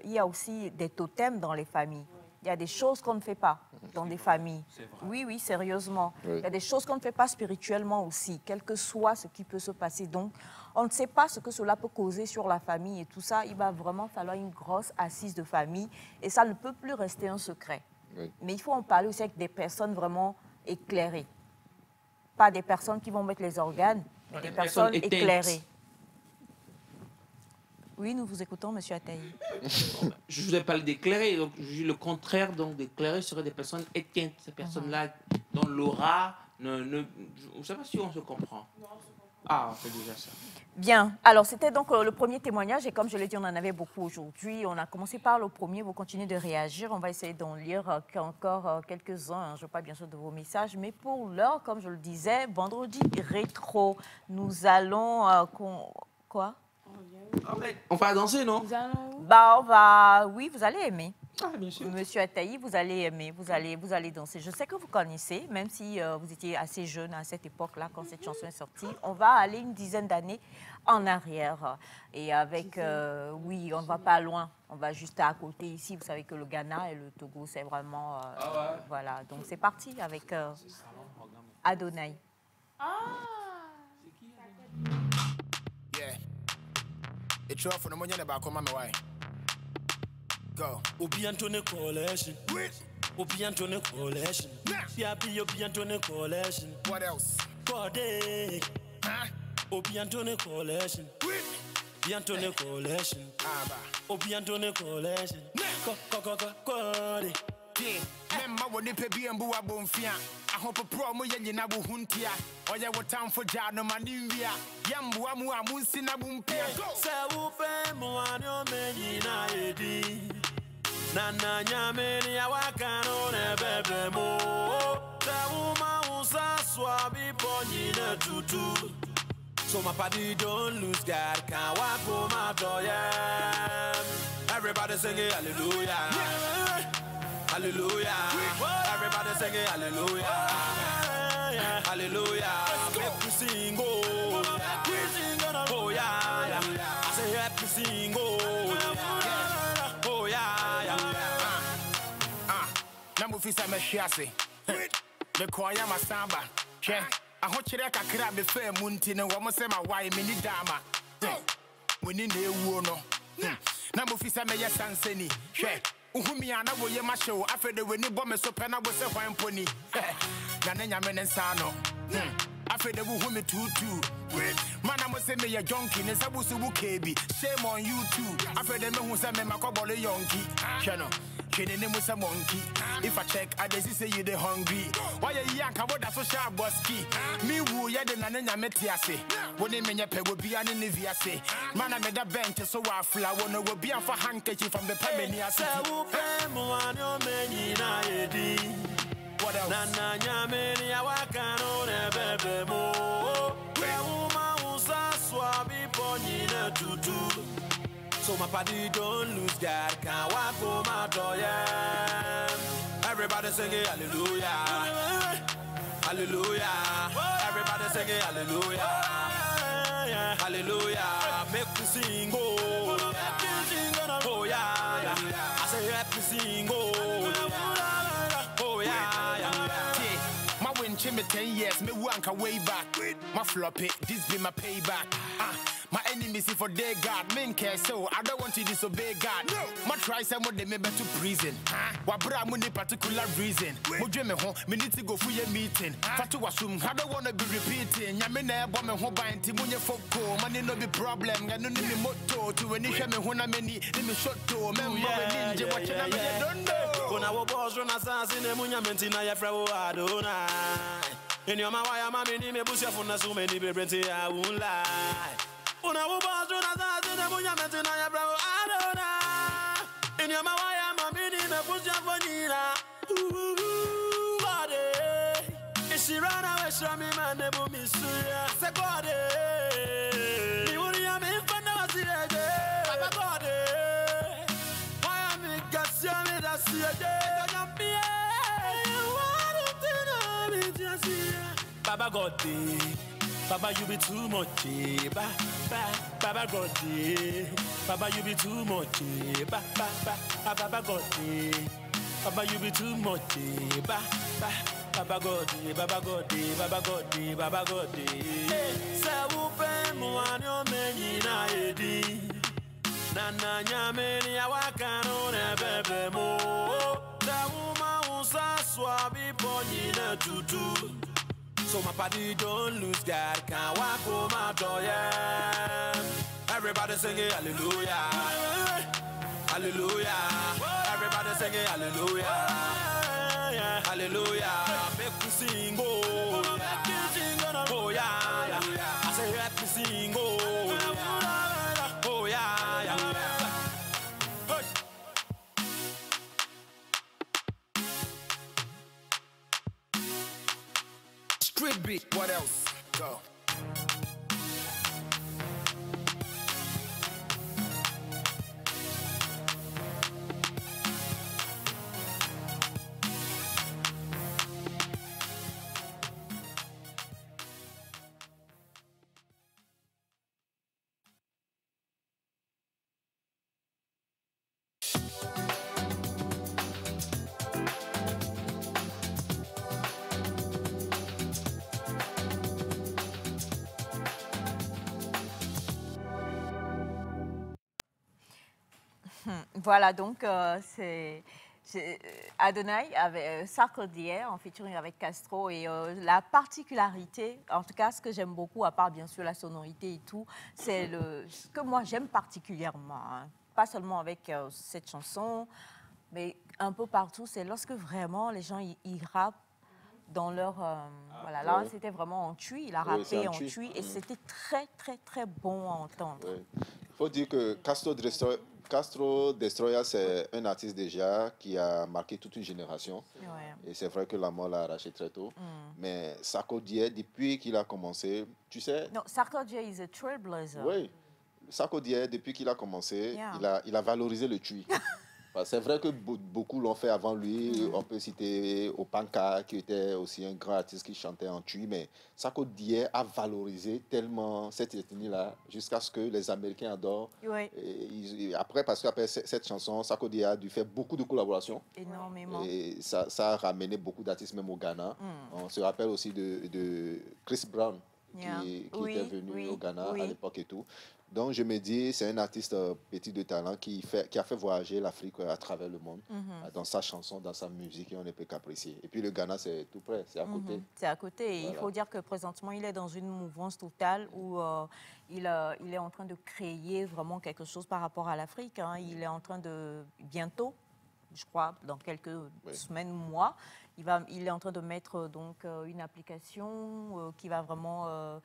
il y a aussi des totems dans les familles. Il y a des choses qu'on ne fait pas dans des familles. Oui, oui, sérieusement. Oui. Il y a des choses qu'on ne fait pas spirituellement aussi, quel que soit ce qui peut se passer. Donc, on ne sait pas ce que cela peut causer sur la famille et tout ça. Il va vraiment falloir une grosse assise de famille et ça ne peut plus rester un secret. Oui. Mais il faut en parler aussi avec des personnes vraiment éclairées. Pas des personnes qui vont mettre les organes, mais des personnes éclairées. Oui, nous vous écoutons, monsieur Ataï. Je vous ai parlé d'éclairer, donc le contraire d'éclairer serait des personnes éteintes, ces personnes-là dont l'aura je ne sais pas si on se comprend. Ah, c'est déjà ça. Bien, alors c'était donc le premier témoignage et comme je l'ai dit, on en avait beaucoup aujourd'hui. On a commencé par le premier, vous continuez de réagir. On va essayer d'en lire encore quelques-uns, je ne veux pas bien sûr de vos messages, mais pour l'heure, comme je le disais, vendredi rétro, nous allons... quoi? On va danser, non? Bah, oui, vous allez aimer. Ah, bien sûr. Monsieur Ataï, vous allez aimer, vous allez danser. Je sais que vous connaissez, même si vous étiez assez jeune à cette époque-là, quand cette chanson est sortie. On va aller une dizaine d'années en arrière. Et avec, oui, on ne va pas loin. On va juste à côté ici. Vous savez que le Ghana et le Togo, c'est vraiment... Voilà, donc c'est parti avec Adonai. It's off for the money about come on my way. Go. Obi Antone Coalition. Obi Antone Coalition. Yabi Obi Antone Coalition. What else? Code. Obi Antone Coalition. Obi Antone Coalition. Obi Antone Coalition. Code. Remember when they pay BMBU a bonfia. I hope a promo yenina bu huntia. Or ya what time for Jano Manivia. Yambu amu amunsina bumpia. Se upe muanyo menina edi. Nana nyameni ya wakano nebebe mo. Se uma usa swabi ponyine tutu. So my party don't lose God. Can't walk home after yeah. Everybody singing hallelujah. Hallelujah. Everybody singing hallelujah. Hallelujah. Make me sing, oh. Oh, yeah. I say, let me sing, oh. Oh, yeah. Number fisa me shiase. Me kwaya masamba. Che. I hope you like a crab fair munti no woman say my wife mini dama. We need a wono. Number fisa me yes anseni. Che. Uhumiana wo ye masho afede we ni bombe so pena wo se hwan poni na nenya me nsano afede wo hu me tutu mana mo se me ye jonki ne sabusu bu kebi shame on you too afede me hu se me makobole yonki cheno chene ne mo se monkey if I check I dey say you dey hungry why you yanka wo da so sharp boski me wu ye de na nenya me tiase wo ne menye pe wo bia ne ne viase mana me da bench so wa fla wo no wo bia for handkerchief from the pemeni asiti. What else? Nana nyameni ya wakano nebebe mo. Uma usa swabi ponyine tutu. So my party don't lose God. Can't walk home after yeah. Everybody singing hallelujah. Hallelujah. Everybody singing hallelujah. Hallelujah. Make me sing, oh. Oh yeah. I say happy sing, oh. Oh yeah. My win me 10 years, me wanka way back. My floppy, this be my payback. My enemies if for they God, men care so I don't want to disobey God. No, my try some of them to prison. What bra money particular reason? Mojo me home, me need to go for your meeting. Fatu assume I don't wanna be repeating. Yamina bomb me home by Timunya Foko, money no be problem. I don't need me motto to any shame when I many me shot to member ninja watching I don't know. When I was boss run assassin Munya Mentina Yafra Adona. In your Mawaya Mammy, me Busia for so many baby, I won't lie. When I was born, I was in the Munya Mentina, I don't know. In your Mawaya, my mini, me push up for Nina. Body. If she ran away, show me, man, the boom is say, body. You would have been fun of the day. Body. Why am I got you with us here? Baba God, Baba, you be too much, Baba God, Baba, you be too much, Baba God, Baba, you be too much, Baba God, Baba God, Baba God, Baba God. Sawupe muanyo meni na edi, nana nyameni awakano nebebe mo. Sawuma usa swabi poni na tutu. So my body don't lose God, can't walk home my door, yeah. Everybody singing hallelujah, hallelujah. Everybody singing hallelujah, hallelujah. Make me sing, oh yeah, I say let me sing, oh yeah. Street beat, what else? Go. Voilà, donc c'est Adonai avec Sarkodie en featuring avec Castro et la particularité, en tout cas ce que j'aime beaucoup, à part bien sûr la sonorité et tout, c'est ce que moi j'aime particulièrement, hein, pas seulement avec cette chanson, mais un peu partout, c'est lorsque vraiment les gens ils rappent dans leur... voilà, là c'était vraiment en tui, il a rappé en tui et c'était très très très bon à entendre. Il faut dire que Castro Destroyer, c'est un artiste déjà qui a marqué toute une génération. Ouais. Et c'est vrai que la mort l'a arraché très tôt. Mais Sarkodie, depuis qu'il a commencé, tu sais... Non, Sarkodie is a trailblazer. Oui. Sarkodie, depuis qu'il a commencé, il a valorisé le tui. C'est vrai que beaucoup l'ont fait avant lui. On peut citer Opanka, qui était aussi un grand artiste qui chantait en tui. Mais Sarkodie a valorisé tellement cette ethnie-là jusqu'à ce que les Américains adorent. Oui. Et après, parce qu'après cette chanson, Sarkodie a dû faire beaucoup de collaborations. Énormément. Et ça a ramené beaucoup d'artistes, même au Ghana. On se rappelle aussi de Chris Brown, qui était venu au Ghana à l'époque et tout. Donc, je me dis, c'est un artiste petit de talent qui a fait voyager l'Afrique à travers le monde, dans sa chanson, dans sa musique, et on ne peut qu'apprécier. Et puis, le Ghana, c'est tout près, c'est à côté. C'est à côté. Et voilà. Il faut dire que présentement, il est dans une mouvance totale où il est en train de créer vraiment quelque chose par rapport à l'Afrique. Hein. Il est en train de, bientôt, je crois, dans quelques semaines ou mois, il est en train de mettre donc une application qui va vraiment,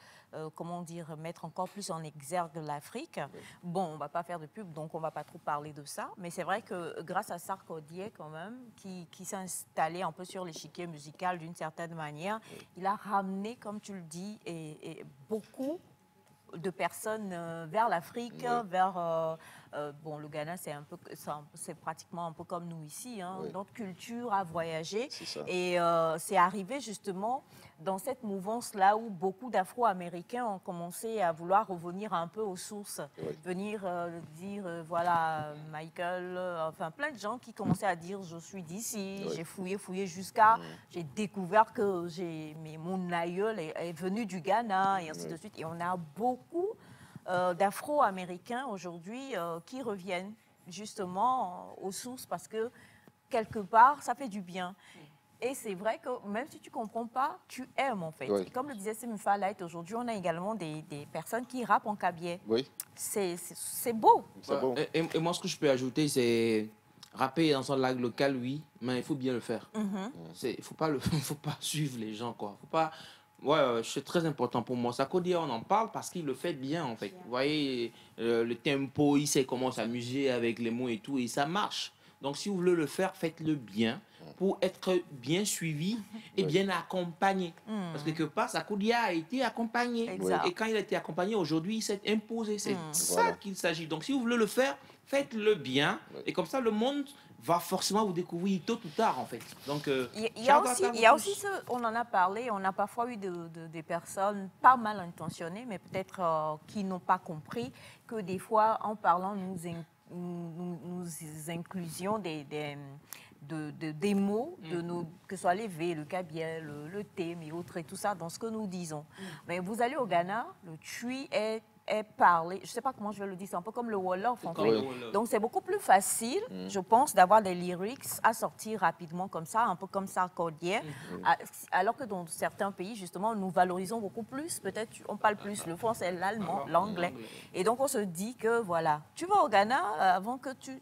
comment dire, mettre encore plus en exergue l'Afrique. Bon, on ne va pas faire de pub, donc on ne va pas trop parler de ça. Mais c'est vrai que grâce à Sarkodie, quand même, qui s'est installé un peu sur l'échiquier musical d'une certaine manière, il a ramené, comme tu le dis, et beaucoup de personnes vers l'Afrique, vers... bon, le Ghana, c'est pratiquement un peu comme nous ici. Hein. Notre culture a voyagé. Et c'est arrivé justement dans cette mouvance-là où beaucoup d'Afro-Américains ont commencé à vouloir revenir un peu aux sources. Venir dire, voilà, Michael, enfin plein de gens qui commençaient à dire, je suis d'ici, j'ai fouillé jusqu'à... J'ai découvert que mon aïeul est venu du Ghana et ainsi de suite. Et on a beaucoup d'Afro-Américains aujourd'hui qui reviennent justement aux sources parce que quelque part, ça fait du bien. Et c'est vrai que même si tu ne comprends pas, tu aimes en fait. Oui. Et comme le disait Semufa Light, aujourd'hui, on a également des personnes qui rappent en kabyé. Oui. C'est beau. Bon. Et moi, ce que je peux ajouter, c'est rapper dans son langue locale, oui, mais il faut bien le faire. Il ne faut pas suivre les gens, quoi. Faut pas... Ouais, c'est très important pour moi. Sarkodie, on en parle parce qu'il le fait bien, en fait. Vous voyez, le tempo, il sait comment s'amuser avec les mots et tout, et ça marche. Donc, si vous voulez le faire, faites-le bien pour être bien suivi et bien accompagné. Parce que quelque part, Sarkodie a été accompagné. Exact. Et quand il a été accompagné, aujourd'hui, il s'est imposé. C'est ça qu'il s'agit. Donc, si vous voulez le faire, faites-le bien. Et comme ça, le monde va forcément vous découvrir tôt ou tard, en fait. Donc, il y a aussi on en a parlé, on a parfois eu des personnes pas mal intentionnées, mais peut-être qui n'ont pas compris que des fois, en parlant, nous inclusions des mots, que ce soit les V, le kabyé, le T, mais autres et tout ça, dans ce que nous disons. Mais vous allez au Ghana, le Twi est parlé, je ne sais pas comment je vais le dire, c'est un peu comme le Wolof en fait. Donc c'est beaucoup plus facile, je pense, d'avoir des lyrics à sortir rapidement comme ça, un peu comme Sarkodie, alors que dans certains pays, justement, nous valorisons beaucoup plus, peut-être on parle plus le français, l'allemand, l'anglais. Et donc on se dit que voilà, tu vas au Ghana, avant que tu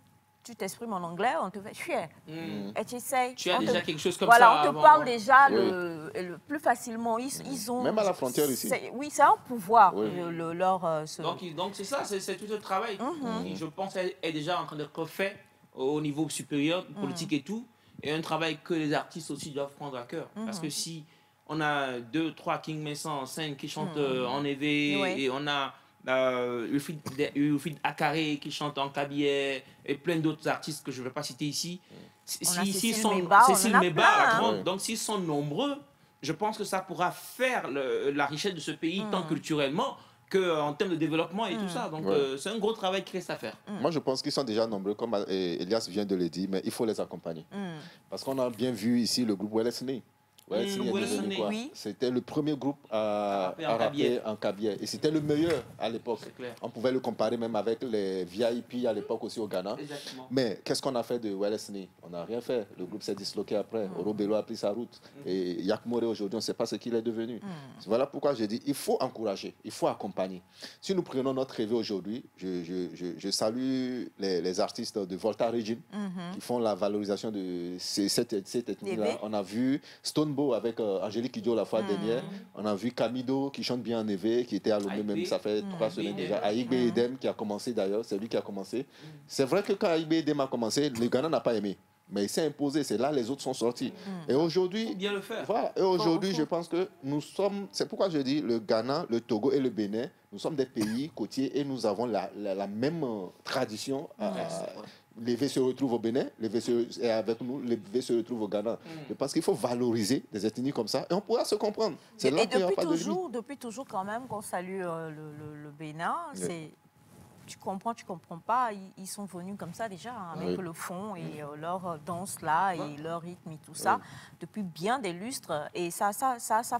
t'exprimes en anglais, on te fait chier. Et tu sais, tu as déjà quelque chose comme voilà, ça. Voilà, on te parle déjà le plus facilement. Ils ont, même à la frontière ici. Oui, c'est un pouvoir. Donc c'est ça, c'est tout le travail qui, je pense, est déjà en train d'être fait au niveau supérieur, politique et tout. Et un travail que les artistes aussi doivent prendre à cœur. Parce que si on a 2, 3 King Mason en scène qui chantent en éveil, et on a Wilfried Akare qui chante en kabyé et plein d'autres artistes que je ne vais pas citer ici. Cécile Meba, donc s'ils sont nombreux, je pense que ça pourra faire la richesse de ce pays tant culturellement qu'en termes de développement et tout ça. Donc c'est un gros travail qui reste à faire. Moi je pense qu'ils sont déjà nombreux, comme Elias vient de le dire, mais il faut les accompagner. Parce qu'on a bien vu ici le groupe Wellesney. C'était le premier groupe à rapper en kabyé. Et c'était le meilleur à l'époque. On pouvait le comparer même avec les VIP à l'époque aussi au Ghana. Exactement. Mais qu'est-ce qu'on a fait de Wellesney? On n'a rien fait. Le groupe s'est disloqué après. Orobelo a pris sa route. Et Yak Moré aujourd'hui, on ne sait pas ce qu'il est devenu. Voilà pourquoi je dis il faut encourager, il faut accompagner. Si nous prenons notre rêve aujourd'hui, je salue les artistes de Volta Region qui font la valorisation de cette ethnie-là. On a vu Stone avec Angélique Kidjo la fois dernière. On a vu Kamido qui chante bien en éveil, qui était à Lomé même, ça fait 3 semaines déjà. Aïgbe Edem qui a commencé d'ailleurs, c'est lui qui a commencé. C'est vrai que quand Aïgbe Edem a commencé, le Ghana n'a pas aimé. Mais il s'est imposé, c'est là les autres sont sortis. Et aujourd'hui, bien le faire. Voilà, et aujourd'hui, je pense que nous sommes, c'est pourquoi je dis le Ghana, le Togo et le Bénin, nous sommes des pays côtiers et nous avons la même tradition. Les V se retrouvent au Bénin, les V et avec nous, les V se retrouvent au Ghana. Je pense qu'il faut valoriser des ethnies comme ça et on pourra se comprendre. C'est là qu'il n'y a pas de limite. Depuis toujours, quand même, qu'on salue le Bénin, c'est... Tu comprends pas, ils sont venus comme ça déjà, avec le fond et leur danse là et leur rythme et tout ça, depuis bien des lustres. Et ça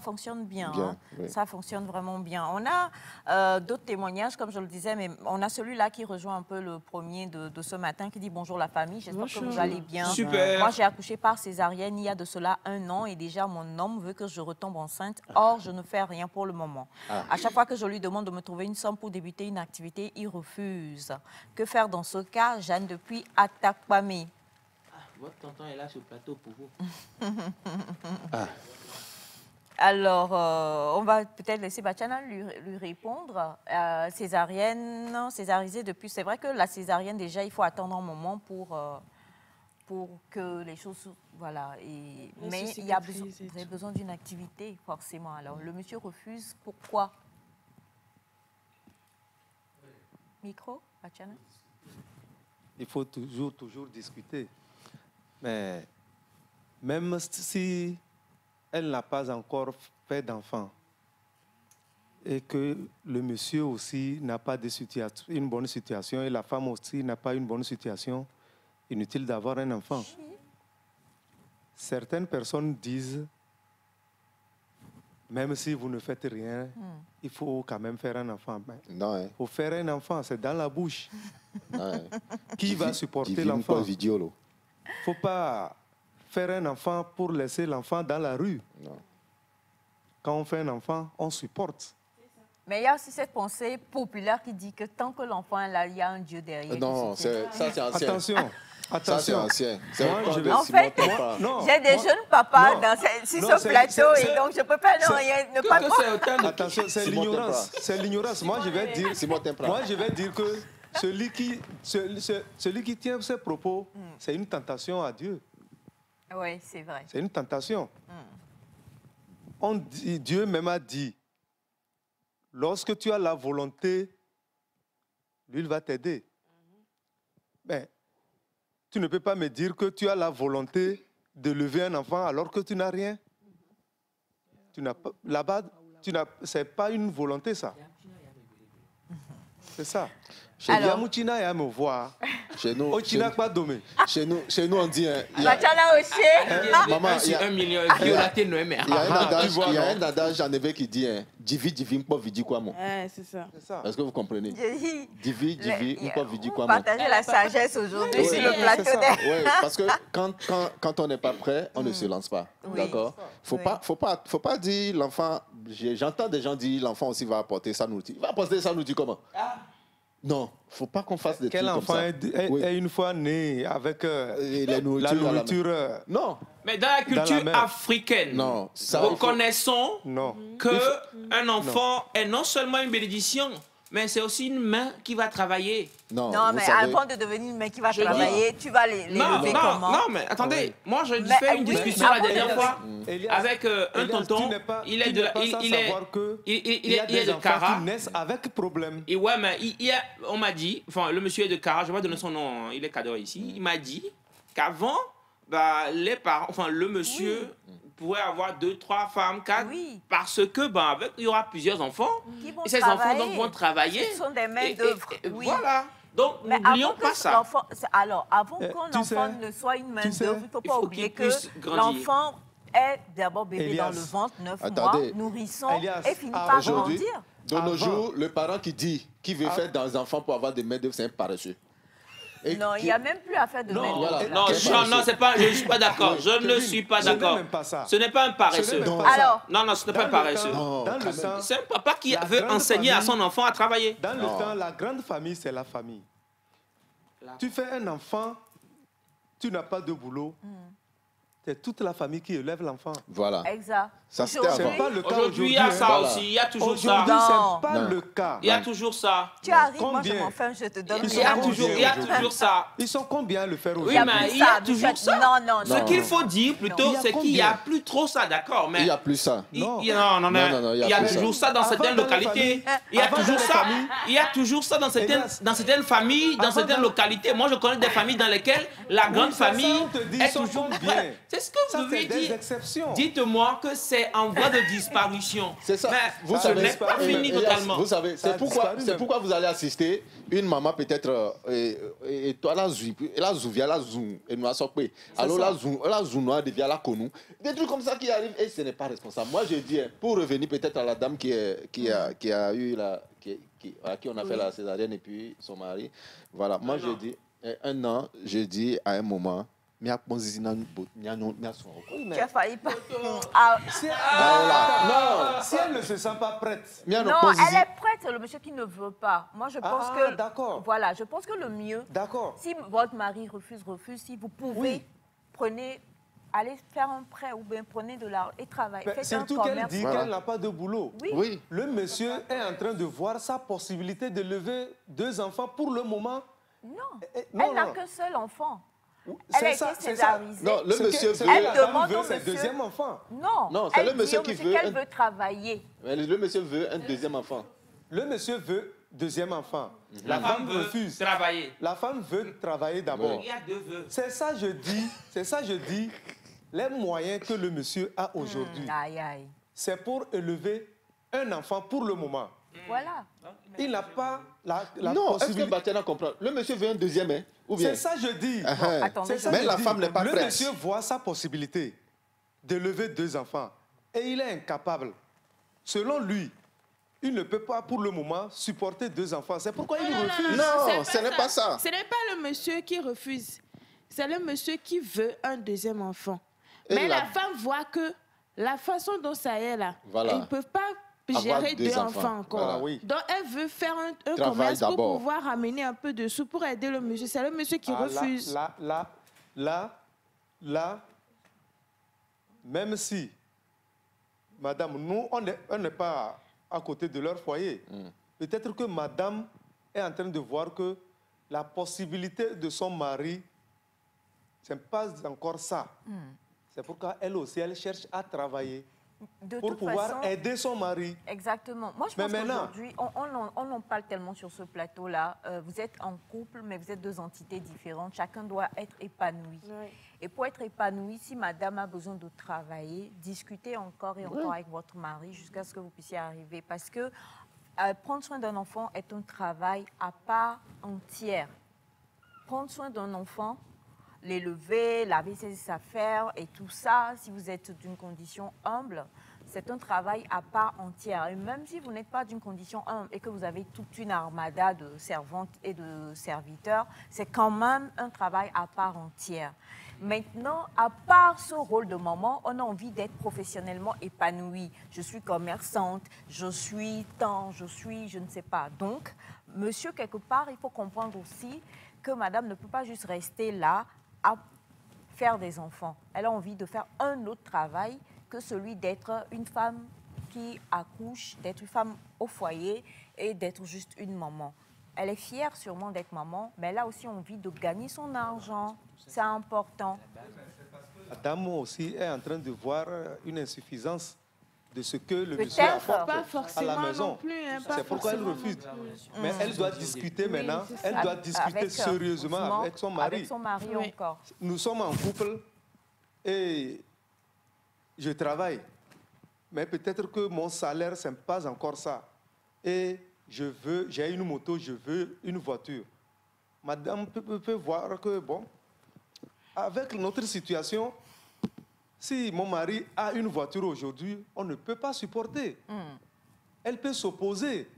fonctionne bien. Ça fonctionne vraiment bien. On a d'autres témoignages, comme je le disais, mais on a celui-là qui rejoint un peu le premier de ce matin, qui dit « Bonjour la famille, j'espère que vous allez bien. Super. Moi, j'ai accouché par césarienne il y a de cela 1 an et déjà mon homme veut que je retombe enceinte. Or, je ne fais rien pour le moment. À chaque fois que je lui demande de me trouver une somme pour débuter une activité, il refuse. Que faire dans ce cas? Jeanne depuis Atakpame. Votre tonton est là sur le plateau pour vous. Alors, on va peut-être laisser Bachana lui répondre. Césarisée depuis... C'est vrai que la césarienne, déjà, il faut attendre un moment pour que les choses... Voilà. Mais vous avez besoin d'une activité, forcément. Alors, le monsieur refuse. Pourquoi? Micro, Bachana. Il faut toujours discuter. Mais même si elle n'a pas encore fait d'enfant et que le monsieur aussi n'a pas une bonne situation et la femme aussi n'a pas une bonne situation, inutile d'avoir un enfant. Certaines personnes disent même si vous ne faites rien, il faut quand même faire un enfant. Non, hein. Il faut faire un enfant, c'est dans la bouche. Non, hein. Qui va supporter l'enfant? Il ne faut pas faire un enfant pour laisser l'enfant dans la rue. Non. Quand on fait un enfant, on supporte. Mais il y a aussi cette pensée populaire qui dit que tant que l'enfant est là, il y a un Dieu derrière. Non, ça c'est ancien. Attention. Ça c'est ancien. En fait, j'ai des jeunes papas sur ce plateau et donc je ne peux pas ne pas croire. Attention, c'est l'ignorance. C'est l'ignorance. Moi, je vais dire que celui qui tient ses propos, c'est une tentation à Dieu. Oui, c'est vrai. C'est une tentation. Dieu même a dit, lorsque tu as la volonté, lui, il va t'aider. Mais tu ne peux pas me dire que tu as la volonté de lever un enfant alors que tu n'as rien. Là-bas, ce n'est pas une volonté, ça. C'est ça. Chez nous, on dit... Maman, il y a un adage en éveil qui dit divi, quoi, mon. C'est ça. Est-ce que vous comprenez? Divi, quoi, mon. Partager la sagesse aujourd'hui sur le plateau. Oui, parce que quand on n'est pas prêt, on ne se lance pas. D'accord? Faut pas dire l'enfant... J'entends des gens dire l'enfant aussi va apporter sa nourriture. Il va apporter sa nourriture comment? Non, il ne faut pas qu'on fasse des trucs comme ça. Quel enfant est une fois né avec la nourriture Non. Mais dans la culture africaine, reconnaissons qu'un enfant est non seulement une bénédiction, mais c'est aussi une main qui va travailler. Non, mais avant de devenir une main qui va travailler, tu vas les lever comment? Non, mais attendez, moi je fais une discussion la dernière fois avec un tonton. Il est de Kara. Qui naissent avec problème. Et ouais, mais on m'a dit, enfin le monsieur est de Kara, je vais pas donner son nom, il est cadre ici. Il m'a dit qu'avant, les parents, enfin le monsieur pourrait avoir 2, 3 femmes, 4, parce que avec, il y aura plusieurs enfants, et ces enfants donc, vont travailler. Ce sont des mains d'œuvre. Voilà. Donc, n'oublions pas ça. Alors, avant qu'un enfant ne soit une main d'œuvre, il ne faut pas oublier que l'enfant est d'abord bébé dans le ventre, 9 mois, nourrisson, et finit par grandir. De nos jours, le parent qui veut faire dans les enfants pour avoir des mains d'œuvre, c'est un paresseux. Non, il n'y a même plus à faire de main d'œuvre. Non, je ne suis pas d'accord. Je ne suis pas d'accord. Ce n'est pas un paresseux. Alors, non, ce n'est pas un paresseux. C'est un papa qui veut enseigner à son enfant à travailler. Dans le temps, la grande famille, c'est la famille. Tu fais un enfant, tu n'as pas de boulot. C'est toute la famille qui élève l'enfant. Voilà. Exact. Ça, c'était avant. Aujourd'hui, il y a ça aussi. Il y a toujours ça. Aujourd'hui, ce n'est pas le cas. Il y a toujours ça. Tu arrives, moi je m'en fais, je te donne. Il y a toujours ça. Ils sont combien à le faire aujourd'hui? Oui, mais il y a toujours ça. Non. Ce qu'il faut dire plutôt, c'est qu'il n'y a plus trop ça, d'accord? Il n'y a plus ça. Non, il y a toujours ça dans certaines localités. Il y a toujours ça. Il y a toujours ça dans certaines familles, dans certaines localités. Moi, je connais des familles dans lesquelles la grande famille est toujours bien. C'est ce que vous devez dire. Dites-moi que c'est en voie de disparition. C'est ça. Mais ce n'est pas fini totalement. Vous savez, c'est pourquoi vous allez assister une maman peut-être et toi la zouvia la zoum et nous a sorti. Alors la zoum noire devient la connu. Des trucs comme ça qui arrivent et ce n'est pas responsable. Moi je dis pour revenir peut-être à la dame qui a eu à qui on a fait la césarienne et puis son mari. Voilà. Moi je dis un an, je dis à un moment. Tu as failli pas. Si elle ne se sent pas prête. Non, elle est prête, c'est le monsieur qui ne veut pas. Moi, je pense que... D'accord. Voilà, je pense que le mieux... D'accord. Si votre mari refuse, si vous pouvez, allez faire un prêt ou bien prenez de l'argent et travaillez. Surtout qu'elle dit qu'elle n'a pas de boulot. Oui. Le monsieur est en train de voir sa possibilité de lever 2 enfants pour le moment. Non, elle n'a qu'un seul enfant. Elle a été césarisée. Non, le monsieur veut... Elle demande au monsieur... deuxième enfant. Non, c'est le monsieur qui veut... qu'elle veut travailler. Mais le monsieur veut un deuxième enfant. Le monsieur veut deuxième enfant. La femme refuse. Travailler. La femme veut travailler d'abord. Il y a 2 vœux. C'est ça, je dis, les moyens que le monsieur a aujourd'hui. C'est pour élever un enfant pour le moment. Voilà. Il n'a pas la non, possibilité... est-ce que Batiana comprend? Le monsieur veut un deuxième, hein? Ou bien? C'est ça, je dis. Mais la femme n'est pas prête. Le monsieur voit sa possibilité de lever 2 enfants et il est incapable. selon lui, il ne peut pas, pour le moment, supporter 2 enfants. C'est pourquoi il refuse. Non, ce n'est pas ça. Ce n'est pas le monsieur qui refuse. C'est le monsieur qui veut un 2e enfant. Mais la femme voit que la façon dont ça est là, ils ne peuvent pas gérer 2 enfants encore. Voilà, oui. Donc, elle veut faire un commerce pour pouvoir amener un peu de sous pour aider le monsieur. C'est le monsieur qui refuse. Là, même si, madame, nous, on n'est pas à côté de leur foyer. Peut-être que madame est en train de voir que la possibilité de son mari, ce n'est pas encore ça. C'est pourquoi elle aussi, elle cherche à travailler pour pouvoir aider son mari. Exactement. Moi, je pense qu'aujourd'hui, on n'en parle tellement sur ce plateau-là. Vous êtes en couple, mais vous êtes 2 entités différentes. Chacun doit être épanoui. Oui. Et pour être épanoui, si madame a besoin de travailler, discutez encore et encore avec votre mari jusqu'à ce que vous puissiez arriver. Parce que prendre soin d'un enfant est un travail à part entière. Prendre soin d'un enfant, l'élever, laver ses affaires et tout ça, si vous êtes d'une condition humble, c'est un travail à part entière. Et même si vous n'êtes pas d'une condition humble et que vous avez toute une armada de servantes et de serviteurs, c'est quand même un travail à part entière. Maintenant, à part ce rôle de maman, on a envie d'être professionnellement épanoui. Je suis commerçante, je suis tant, je ne sais pas. Donc, monsieur, quelque part, il faut comprendre aussi que madame ne peut pas juste rester là à faire des enfants. Elle a envie de faire un autre travail que celui d'être une femme qui accouche, d'être une femme au foyer et d'être juste une maman. Elle est fière sûrement d'être maman, mais elle a aussi envie de gagner son argent. C'est important. La dame aussi est en train de voir une insuffisance de ce que le monsieur apporte à la maison. C'est pourquoi elle refuse. Mais elle doit discuter maintenant. Elle doit discuter sérieusement avec son mari. Avec son mari encore. Nous sommes en couple et je travaille. Mais peut-être que mon salaire, ce n'est pas encore ça. Et j'ai une moto, je veux une voiture. Madame peut voir que, bon, avec notre situation, si mon mari a une voiture aujourd'hui, on ne peut pas supporter. Elle peut s'opposer.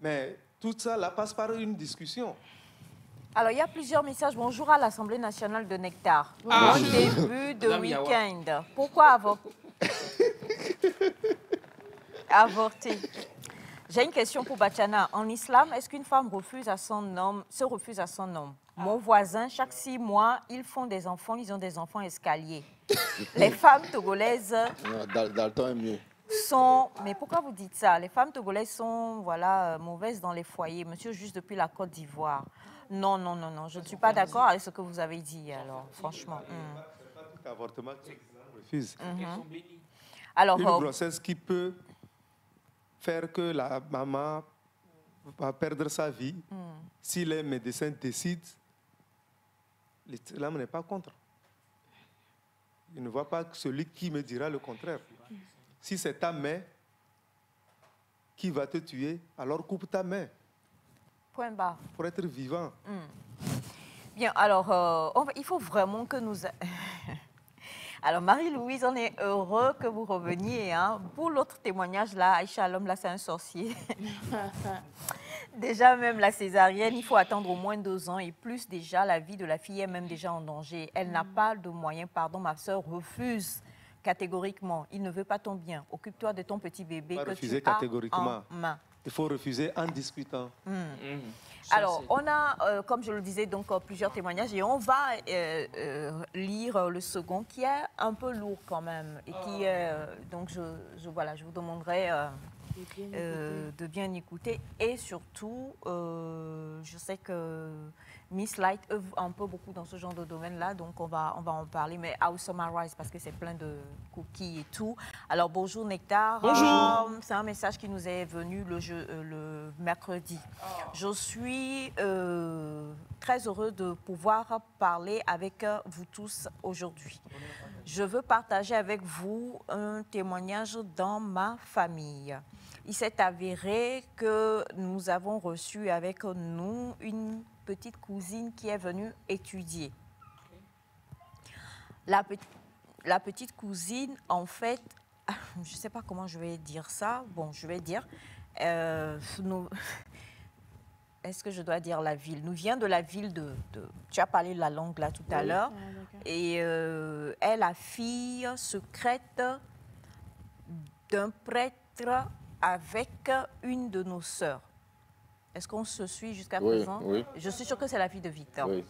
Mais tout ça là, passe par une discussion. Alors, il y a plusieurs messages. Bonjour à l'Assemblée nationale de Nectar. Bon début de week-end. Pourquoi avorter? J'ai une question pour Bachana. En islam, est-ce qu'une femme se refuse à son homme? Mon voisin, chaque 6 mois, ils font des enfants, ils ont des enfants escaliers. Les femmes togolaises Dalton est mieux. sont... Mais pourquoi vous dites ça? Les femmes togolaises sont mauvaises dans les foyers. Monsieur, juste depuis la Côte d'Ivoire. Non, non, non, non. Je ne suis pas d'accord avec ce que vous avez dit, alors, franchement. C'est pas tout avortement qui refuse. Alors, une grossesse qui peut faire que la maman va perdre sa vie si les médecins décident. L'islam n'est pas contre. Il ne voit pas celui qui me dira le contraire. Si c'est ta main qui va te tuer, alors coupe ta main. Point barre. Pour être vivant. Bien, alors, il faut vraiment que nous... Alors, Marie-Louise, on est heureux que vous reveniez. Hein. Pour l'autre témoignage, là, Aïcha, l'homme, là, c'est un sorcier. Déjà, même la césarienne, il faut attendre au moins 2 ans et plus. Déjà, la vie de la fille est même déjà en danger. Elle n'a pas de moyens. Pardon, ma soeur refuse catégoriquement. Il ne veut pas ton bien. Occupe-toi de ton petit bébé que tu as en main. Il faut refuser en discutant. Alors, on a, comme je le disais, donc plusieurs témoignages et on va lire le second qui est un peu lourd quand même et qui est, donc voilà, je vous demanderai de bien écouter et surtout, je sais que Miss Light œuvre un peu beaucoup dans ce genre de domaine-là, donc on va en parler, mais I will summarize parce que c'est plein de cookies et tout. Alors, bonjour Nectar. Bonjour. C'est un message qui nous est venu le mercredi. Je suis très heureux de pouvoir parler avec vous tous aujourd'hui. Je veux partager avec vous un témoignage dans ma famille. Il s'est avéré que nous avons reçu avec nous une petite cousine qui est venue étudier. La petite cousine, en fait, je ne sais pas comment je vais dire ça. Bon, je vais dire, est-ce que je dois dire la ville? Nous vient de la ville de tu as parlé de la langue là tout à l'heure. Et elle est la fille secrète d'un prêtre avec une de nos sœurs. Est-ce qu'on se suit jusqu'à présent? Oui. Je suis sûre que c'est la fille de Victor. Oui.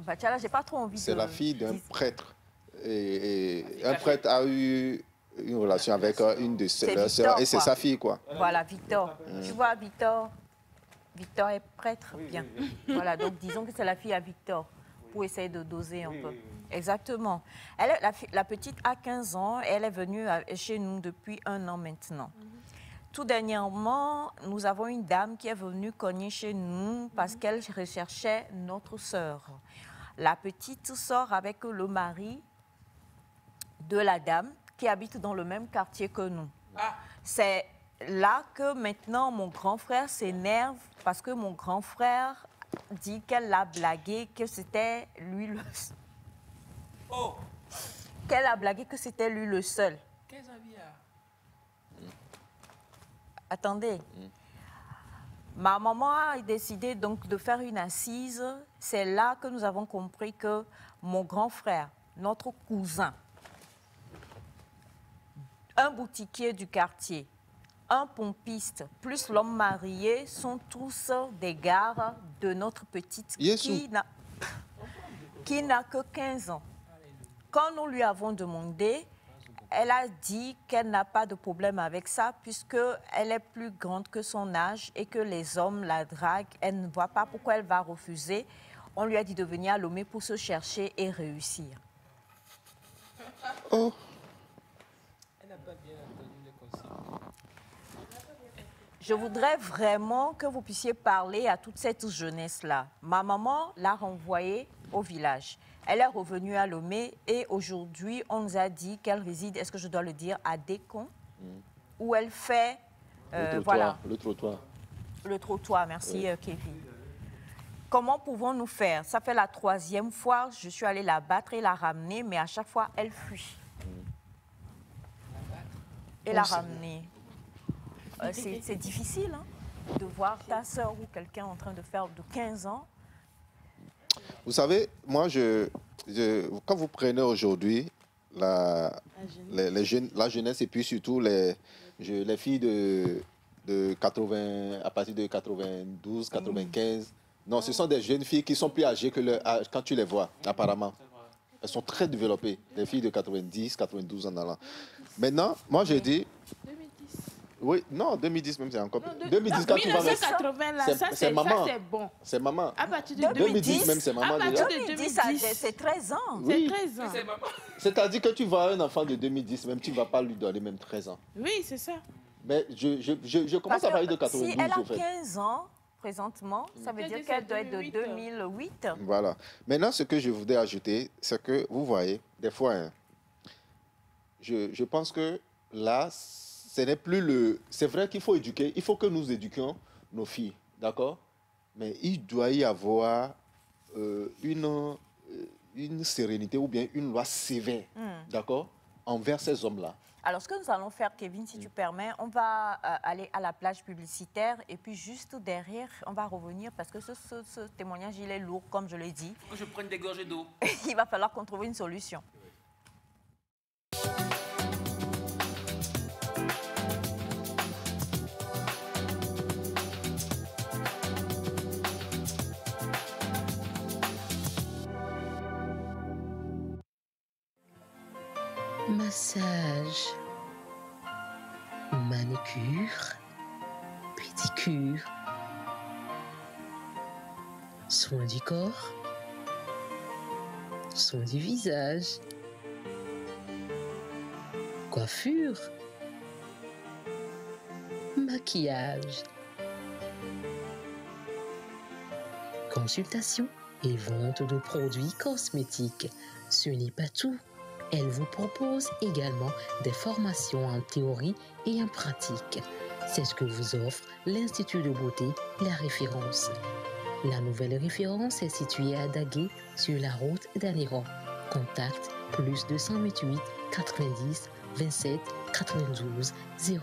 Batiala, j'ai pas trop envie de... C'est la fille d'un prêtre. Et un prêtre a eu une relation avec une de leurs sœurs et c'est sa fille, quoi. Voilà, Victor. Tu vois, Victor est prêtre, bien. Voilà, donc disons que c'est la fille à Victor, pour essayer de doser un peu. Exactement. La petite a 15 ans, elle est venue chez nous depuis 1 an maintenant. Tout dernièrement, nous avons une dame qui est venue cogner chez nous parce qu'elle recherchait notre sœur. La petite sort avec le mari de la dame qui habite dans le même quartier que nous. C'est là que maintenant mon grand frère s'énerve parce que mon grand frère dit qu'elle l'a blagué, que c'était lui le seul. Qu'elle a blagué que c'était lui le seul. Attendez. Ma maman a décidé donc de faire une assise. C'est là que nous avons compris que mon grand frère, notre cousin, un boutiquier du quartier, un pompiste, plus l'homme marié, sont tous des gars de notre petite qui n'a que 15 ans. Quand nous lui avons demandé, elle a dit qu'elle n'a pas de problème avec ça puisqu'elle est plus grande que son âge et que les hommes la draguent. Elle ne voit pas pourquoi elle va refuser. On lui a dit de venir à Lomé pour se chercher et réussir. Oh. Je voudrais vraiment que vous puissiez parler à toute cette jeunesse-là. Ma maman l'a renvoyée au village. Elle est revenue à Lomé et aujourd'hui, on nous a dit qu'elle réside, est-ce que je dois le dire, à Décon, où elle fait... voilà. Le trottoir. Le trottoir, merci Kevin. Comment pouvons-nous faire? Ça fait la 3e fois, je suis allée la battre et la ramener, mais à chaque fois, elle fuit. Et la ramener. C'est difficile de voir ta soeur ou quelqu'un en train de faire de 15 ans. Vous savez, moi, quand vous prenez aujourd'hui la jeunesse et puis surtout les filles de 80, à partir de 92, 95, non, ce sont des jeunes filles qui sont plus âgées que quand tu les vois, apparemment. Elles sont très développées, les filles de 90, 92 en allant. Maintenant, moi, je dis... Oui, non, 2010 même, c'est encore... 2010, quand tu vas... 1980, là, c'est maman. C'est bon. C'est maman. À partir de 2010 même, c'est maman déjà. À partir de 2010, c'est 13 ans. Oui. C'est 13 ans. C'est-à-dire que tu vois un enfant de 2010, même, tu ne vas pas lui donner même 13 ans. Oui, c'est ça. Mais je commence à parler de 92, si elle a 15 ans, présentement, ça veut dire qu'elle doit être de 2008. Voilà. Maintenant, ce que je voudrais ajouter, c'est que, vous voyez, des fois, je pense que là... Ce n'est plus le... C'est vrai qu'il faut éduquer, il faut que nous éduquions nos filles, d'accord? Mais il doit y avoir une sérénité ou bien une loi sévère, d'accord? Envers ces hommes-là. Alors, ce que nous allons faire, Kevin, si tu permets, on va aller à la plage publicitaire et puis juste derrière, on va revenir parce que ce témoignage, il est lourd, comme je l'ai dit. Je prends des gorgées d'eau. Il va falloir qu'on trouve une solution. Massage, manucure, pédicure, soin du corps, soin du visage, coiffure, maquillage, consultation et vente de produits cosmétiques. Ce n'est pas tout. Elle vous propose également des formations en théorie et en pratique. C'est ce que vous offre l'Institut de beauté La Référence. La nouvelle référence est située à Daguet, sur la route d'Aniron. Contact +228 90 27 92 00.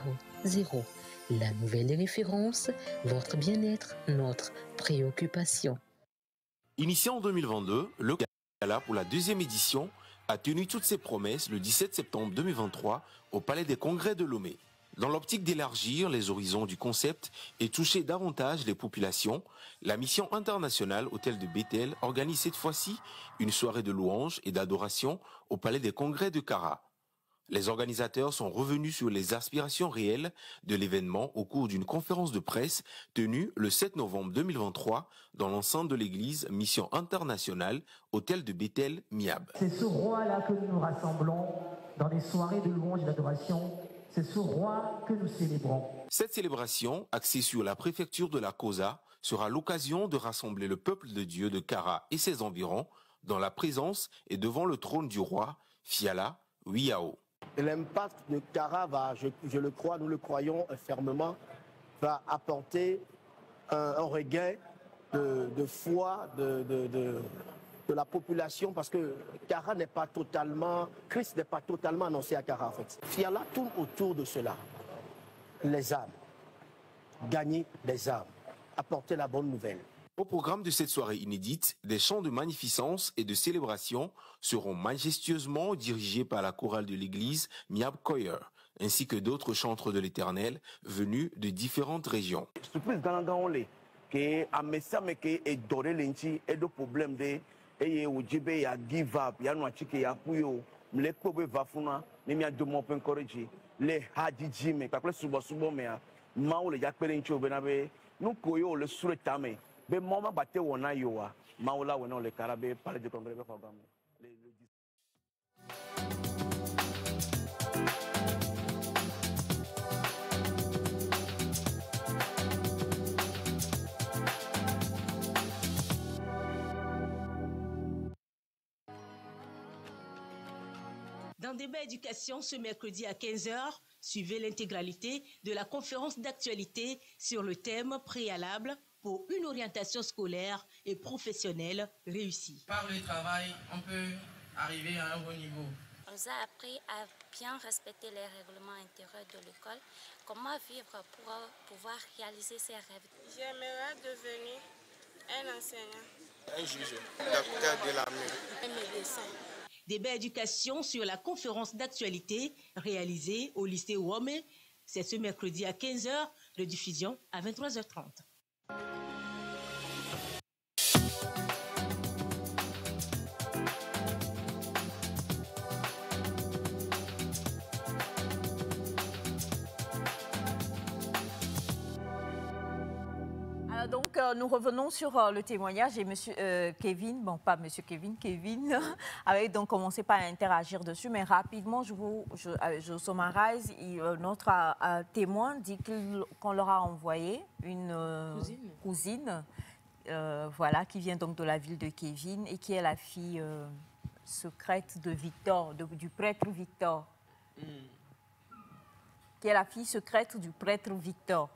La nouvelle référence, votre bien-être, notre préoccupation. Initié en 2022, le gala pour la deuxième édition a tenu toutes ses promesses le 17 septembre 2023 au Palais des Congrès de Lomé. Dans l'optique d'élargir les horizons du concept et toucher davantage les populations, la mission internationale Hôtel de Bethel organise cette fois-ci une soirée de louanges et d'adoration au Palais des Congrès de Kara. Les organisateurs sont revenus sur les aspirations réelles de l'événement au cours d'une conférence de presse tenue le 7 novembre 2023 dans l'enceinte de l'église Mission Internationale Hôtel de Bethel Miab. C'est ce roi-là que nous nous rassemblons dans des soirées de louanges et d'adoration. C'est ce roi que nous célébrons. Cette célébration, axée sur la préfecture de la Kosa, sera l'occasion de rassembler le peuple de Dieu de Kara et ses environs dans la présence et devant le trône du roi Fiala Wiao. L'impact de Kara va, je le crois, nous le croyons fermement, va apporter un regain de foi de la population, parce que Kara n'est pas totalement, Christ n'est pas totalement annoncé à Kara en fait. Fiala tourne autour de cela. Les âmes, gagner des âmes, apporter la bonne nouvelle. Au programme de cette soirée inédite, des chants de magnificence et de célébration seront majestueusement dirigés par la chorale de l'église Miab Choir, ainsi que d'autres chantres de l'Éternel venus de différentes régions. Be moma bate wona yoa maula wona le karabe parler de congrès programme. Dans Débat Éducation, ce mercredi à 15h, suivez l'intégralité de la conférence d'actualité sur le thème préalable pour une orientation scolaire et professionnelle réussie. Par le travail, on peut arriver à un bon niveau. On nous a appris à bien respecter les règlements intérieurs de l'école, comment vivre pour pouvoir réaliser ses rêves. J'aimerais devenir un enseignant, un juge, docteur de la mairie, un médecin. Débat éducation sur la conférence d'actualité réalisée au lycée Womé. C'est ce mercredi à 15h, rediffusion à 23h30. Donc, nous revenons sur le témoignage et monsieur Kevin, bon, pas monsieur Kevin, Kevin, avait donc commencé par interagir dessus, mais rapidement, je sommarise, notre témoin dit qu'on leur a envoyé une cousine voilà, qui vient donc de la ville de Kevin et qui est la fille secrète de Victor, du prêtre Victor. Qui est la fille secrète du prêtre Victor.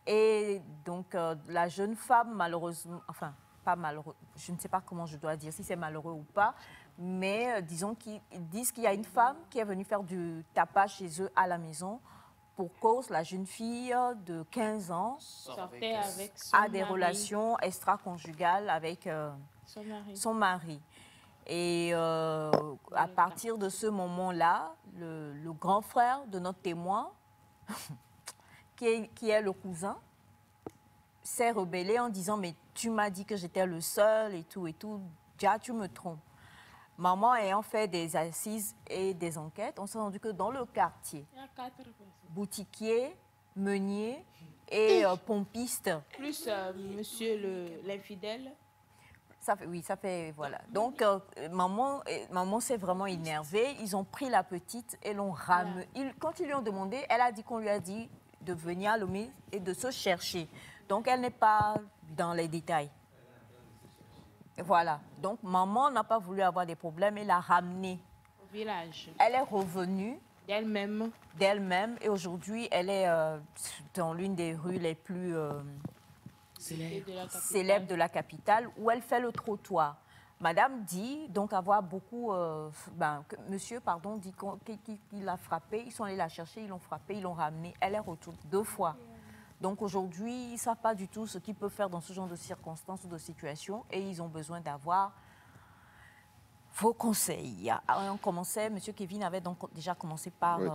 Et donc, la jeune femme, malheureusement, enfin, pas malheureux, je ne sais pas comment je dois dire, si c'est malheureux ou pas, mais disons qu'ils disent qu'il y a une femme qui est venue faire du tapage chez eux à la maison pour cause la jeune fille de 15 ans sortait avec a des relations extra-conjugales avec son mari. Et à partir de ce moment-là, le grand frère de notre témoin, qui est le cousin, s'est rebellé en disant « Mais tu m'as dit que j'étais le seul et tout, déjà tu me trompes. » Maman ayant fait des assises et des enquêtes, on s'est rendu que dans le quartier, boutiquier, meunier et pompiste. Plus monsieur l'infidèle. Ça fait, voilà. Donc, maman s'est vraiment énervée. Ils ont pris la petite et l'ont ramenée. Quand ils lui ont demandé, elle a dit qu'on lui a dit de venir à Lomé et de se chercher. Donc, elle n'est pas dans les détails. Voilà. Donc, maman n'a pas voulu avoir des problèmes et l'a ramenée. Au village. Elle est revenue. D'elle-même. D'elle-même. Et aujourd'hui, elle est dans l'une des rues les plus célèbres de la capitale, où elle fait le trottoir. Madame dit donc avoir beaucoup... monsieur, pardon, dit qu'il l'a frappé. Ils sont allés la chercher, ils l'ont frappé, ils l'ont ramenée. Elle est retournée 2 fois. Donc aujourd'hui, ils ne savent pas du tout ce qu'ils peuvent faire dans ce genre de circonstances ou de situations. Et ils ont besoin d'avoir vos conseils. On commençait, monsieur Kevin avait donc déjà commencé par... Oui.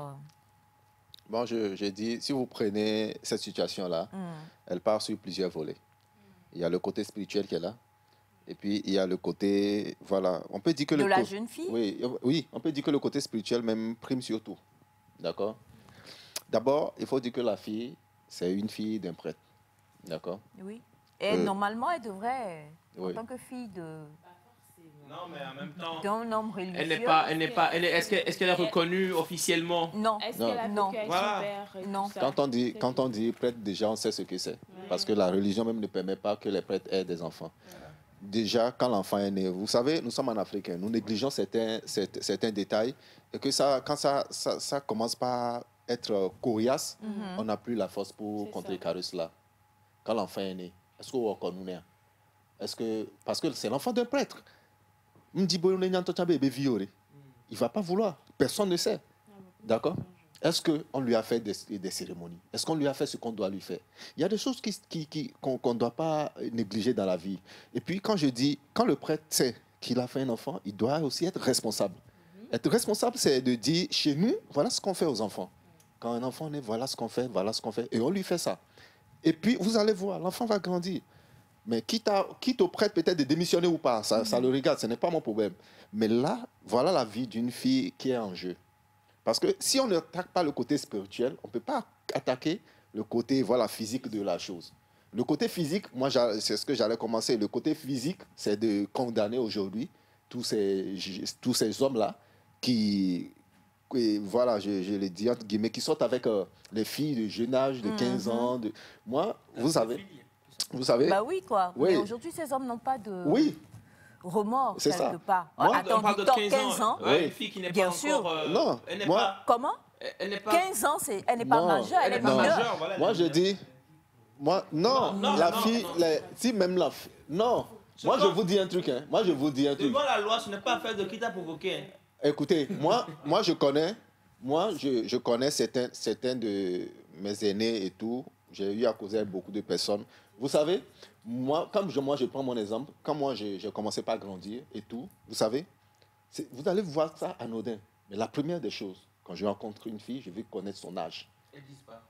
Bon, j'ai dit, si vous prenez cette situation-là, elle part sur plusieurs volets. Il y a le côté spirituel qui est là. Et puis, il y a le côté, voilà, on peut dire que... la jeune fille? Oui, on peut dire que le côté spirituel même prime sur tout. D'accord? D'abord, il faut dire que la fille, c'est une fille d'un prêtre. D'accord? Oui. Et normalement, elle devrait, en tant que fille de... Non, mais en même temps... d'un homme religieux... Est-ce qu'elle est reconnue officiellement? Non. Est-ce qu'elle a vocation non. Quand on dit prêtre, déjà, on sait ce que c'est. Parce que la religion même ne permet pas que les prêtres aient des enfants. Déjà, quand l'enfant est né, vous savez, nous sommes en Afrique, nous négligeons certains détails, et que quand ça commence par être coriace, on n'a plus la force pour contrecarrer cela. Quand l'enfant est né, est-ce qu'on va connaître? Parce que c'est l'enfant d'un prêtre. Il ne va pas vouloir. Personne ne sait. D'accord? Est-ce qu'on lui a fait des cérémonies? Est-ce qu'on lui a fait ce qu'on doit lui faire? Il y a des choses qu'on ne doit pas négliger dans la vie. Et puis, quand je dis, quand le prêtre sait qu'il a fait un enfant, il doit aussi être responsable. Être responsable, c'est de dire, chez nous, voilà ce qu'on fait aux enfants. Quand un enfant naît, voilà ce qu'on fait, et on lui fait ça. Et puis, vous allez voir, l'enfant va grandir. Mais quitte au prêtre peut-être de démissionner ou pas, ça le regarde, ce n'est pas mon problème. Mais là, voilà la vie d'une fille qui est en jeu. Parce que si on n'attaque pas le côté spirituel, on ne peut pas attaquer le côté physique de la chose. Le côté physique, moi, c'est ce que j'allais commencer. Le côté physique, c'est de condamner aujourd'hui tous ces hommes-là qui, voilà, je les dis entre guillemets, qui sortent avec les filles de jeune âge, de 15 ans. Moi, vous savez... Bah oui, quoi. Oui. Mais aujourd'hui, ces hommes n'ont pas de... remords, quelque part. Moi, on parle de 15 ans. Oui. Une fille qui n'est bien pas sûr. encore... non, pas... Comment? Elle n'est pas... 15 ans, elle n'est pas majeure, elle est mineure. Voilà, moi, je dis... la fille... Si même la fille... Non. Moi, je vous dis un truc. Moi, je vous dis un truc. Devant la loi, ce n'est pas affaire de qui t'a provoqué. Écoutez, moi, je connais certains de mes aînés et tout. J'ai eu à causer avec beaucoup de personnes. Vous savez, moi, je prends mon exemple, quand moi j'ai commencé par grandir et tout, vous savez, vous allez voir ça anodin. Mais la première des choses, quand je rencontre une fille, je veux connaître son âge. Elles disent pas.